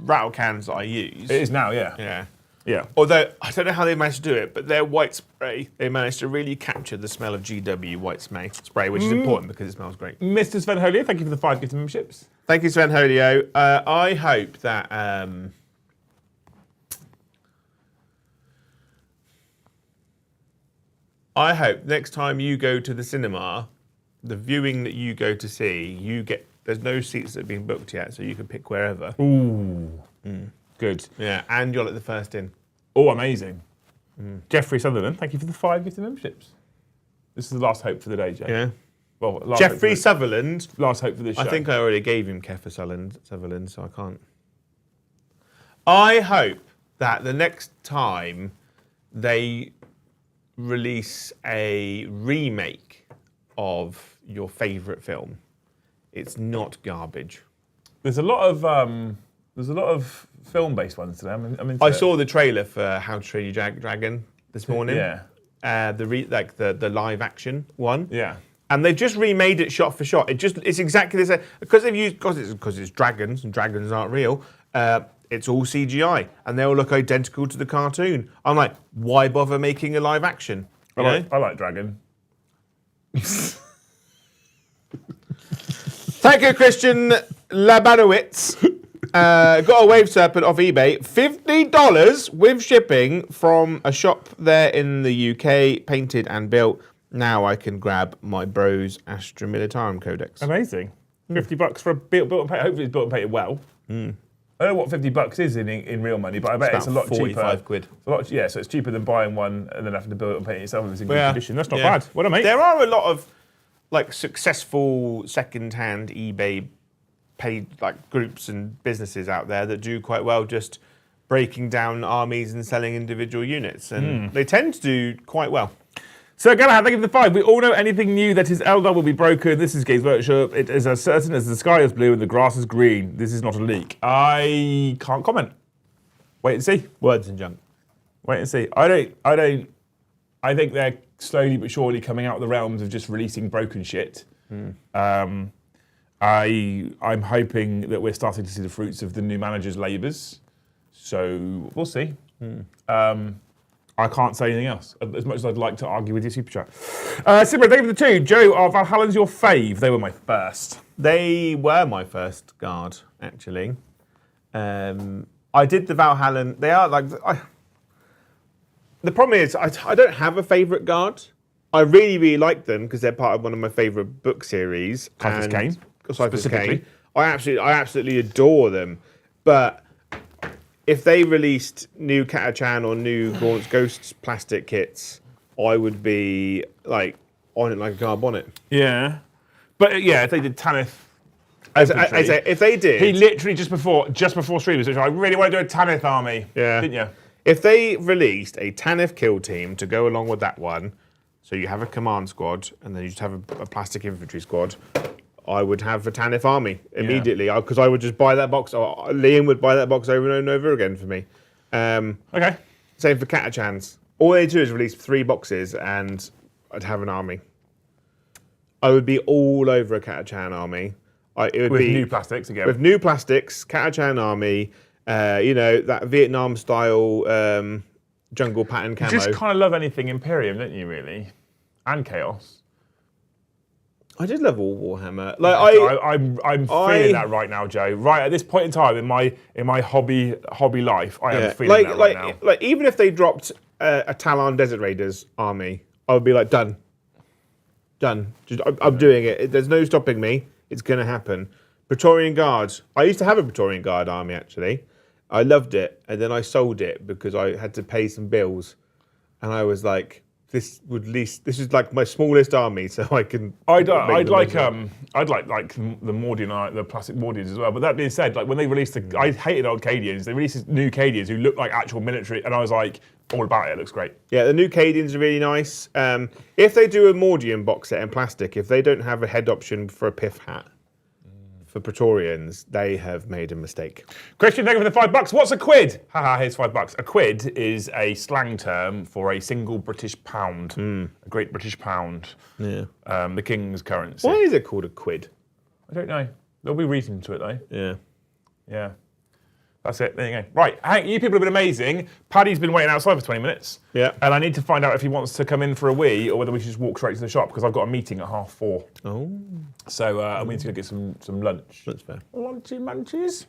rattle cans that I use. It is now, yeah. Yeah. Yeah. Although, I don't know how they managed to do it, but their white spray, they managed to really capture the smell of GW white spray, which is important because it smells great. Mr. Sven Holio, thank you for the 5 gifted memberships. Thank you, Sven Holio. I hope that... I hope next time you go to the cinema, the viewing that you go to see, there's no seats that have been booked yet, so you can pick wherever. Ooh. Good. Yeah, and you're like the first in. Oh, amazing. Jeffrey Sutherland, thank you for the 5 gifted memberships. This is the last hope for the day, Jay. Yeah. Well, Jeffrey Sutherland. Last hope for this show. I think I already gave him Kefir Sutherland, so I can't. I hope that the next time they release a remake of your favourite film, it's not garbage. There's a lot of film-based ones today. I saw the trailer for How to Train Your Dragon this morning. Yeah. The live action one. Yeah. And they've just remade it shot for shot. It's exactly the same because it's dragons and dragons aren't real. It's all CGI and they all look identical to the cartoon. I'm like, why bother making a live action? I like Dragon. Thank you, Christian Labanowitz. Got a wave serpent off eBay, $50 with shipping from a shop there in the UK, painted and built. Now I can grab my bro's Astrum Militarum Codex. Amazing. $50 for a built and painted. Hopefully it's built and painted well. I don't know what $50 is in real money, but I bet it's a lot 45 cheaper. quid. Yeah, so it's cheaper than buying one and then having to build it and paint it yourself if it's in good condition. That's not bad. What a mate. There are a lot of successful second-hand eBay paid groups and businesses out there that do quite well just breaking down armies and selling individual units, and they tend to do quite well. So, Galahad, thank you for the 5. We all know anything new that is Eldar will be broken. This is Games Workshop. It is as certain as the sky is blue and the grass is green. This is not a leak. I can't comment. Wait and see. Words and junk. Wait and see. I think they're slowly but surely coming out of the realms of just releasing broken shit. I'm hoping that we're starting to see the fruits of the new manager's labours. So we'll see. I can't say anything else, as much as I'd like to argue with your super chat. Simran, thank you for the 2. Joe, are Valhalla's your fave? They were my first. They were my first guard, actually. I did the Valhallan. They are the problem is I don't have a favourite guard. I really, really like them because they're part of one of my favourite book series. Cypher's Cane, Cypher's specifically. Cane. I absolutely adore them. But if they released new Catachan or new Gaunt's Ghosts plastic kits, I would be like on it like a car bonnet. Yeah. But yeah, if they did Tanith. If they did, He literally just before streamers, which I really want to do a Tanith army. Yeah. Didn't you? if they released a Tanith kill team to go along with that one, so you have a command squad and then you just have a plastic infantry squad, I would have a Tanith army immediately because I would just buy that box. Or Liam would buy that box over and over again for me. Okay. Same for Catachans. All they do is release 3 boxes and I'd have an army. I would be all over a Catachan army. It would With be new plastics again. with new plastics, Catachan army. That Vietnam style jungle pattern camo. You just kind of love anything Imperium, don't you? Really, and Chaos. I did love all Warhammer. Like I'm feeling that right now, Joe. Right at this point in time in my hobby life, I am feeling that right now. Like even if they dropped a Talon Desert Raiders army, I would be like done. I'm doing it. There's no stopping me. It's going to happen. Praetorian Guards. I used to have a Praetorian Guard army actually. I loved it, and then I sold it because I had to pay some bills, and I was like, this is like my smallest army, so I can. I'd like the Mordian, the plastic Mordians as well. But that being said, like when they released I hated old Cadians. They released new Cadians who looked like actual military, and I was like, all about it. It looks great. Yeah, the new Cadians are really nice. If they do a Mordian box set in plastic, if they don't have a head option for a Piff hat for Praetorians, they have made a mistake. Christian, thank you for the $5. What's a quid? Haha, here's $5. A quid is a slang term for a single British pound, a Great British pound. Yeah. The king's currency. Why is it called a quid? I don't know. There'll be reason to it though. Yeah. Yeah. That's it. There you go. Right, Hank, you people have been amazing. Paddy's been waiting outside for 20 minutes. Yeah. And I need to find out if he wants to come in for a wee or whether we should just walk straight to the shop because I've got a meeting at 4:30. Oh. So we need to go get some lunch. That's fair. Lunchy munchies.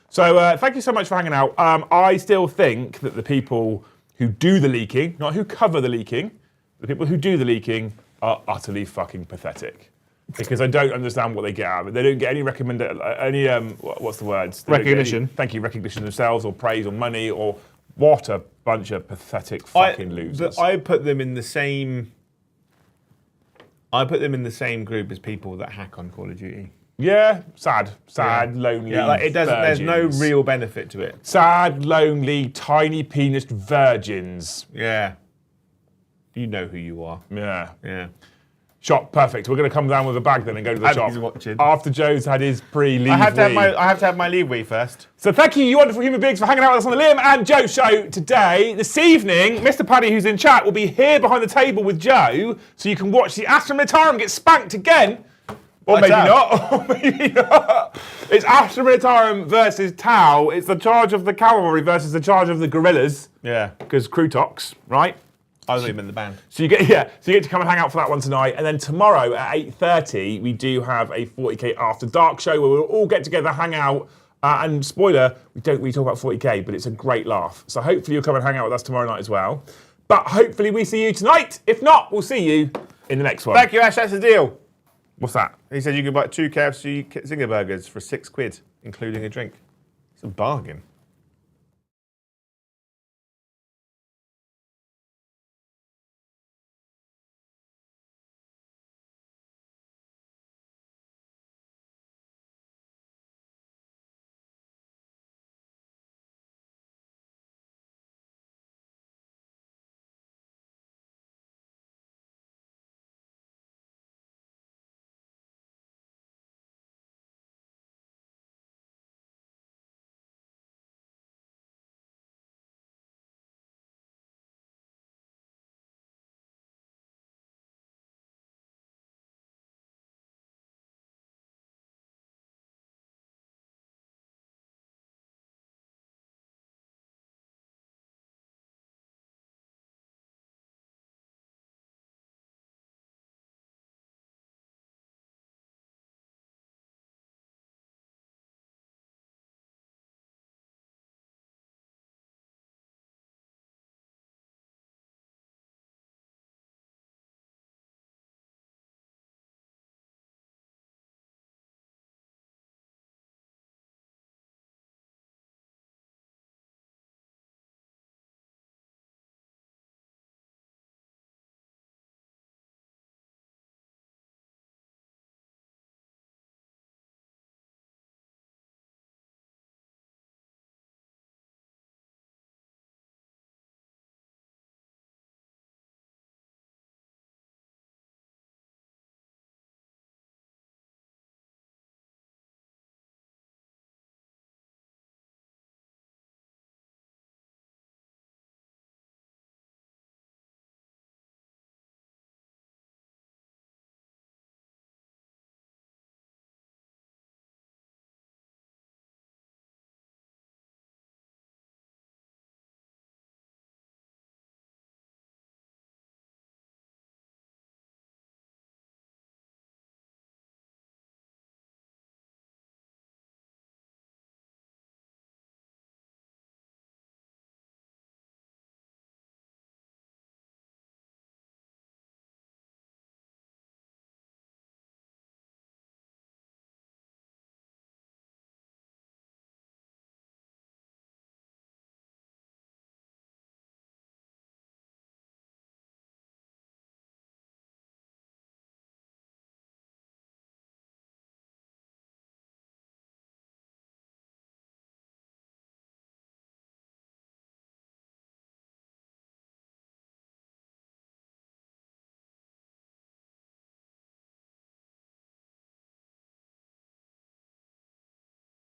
So thank you so much for hanging out. I still think that the people who do the leaking, not who cover the leaking, the people who do the leaking are utterly fucking pathetic. Because I don't understand what they get out of it. They don't get any what's the words? They Recognition. Recognition themselves or praise or money or what a bunch of pathetic fucking losers. I put them in the same. I put them in the same group as people that hack on Call of Duty. Yeah, sad, lonely. Yeah, like it doesn't. Virgins. There's no real benefit to it. Sad, lonely, tiny penised virgins. Yeah. You know who you are. Yeah. Yeah. Shop, perfect. We're going to come down with a bag then and go to the shop. He's watching. After Joe's had his pre-leave I have to wee. have my leave wee first. So thank you wonderful human beings, for hanging out with us on the Liam and Joe show today. This evening, Mr. Paddy, who's in chat, will be here behind the table with Joe, so you can watch the Astrum Militarum get spanked again. Or maybe not. Or maybe not. It's Astrum Militarum versus Tau. It's the charge of the cavalry versus the charge of the guerrillas. Yeah. Because Crutox, right? I was even in the band. So you get to come and hang out for that one tonight, and then tomorrow at 8:30 we do have a 40k After Dark show where we'll all get together, hang out, and spoiler, we don't really talk about 40k, but it's a great laugh. So hopefully you'll come and hang out with us tomorrow night as well. But hopefully we see you tonight. If not, we'll see you in the next one. Thank you, Ash. That's the deal. What's that? He said you could buy 2 KFC Zinger burgers for £6, including a drink. It's a bargain.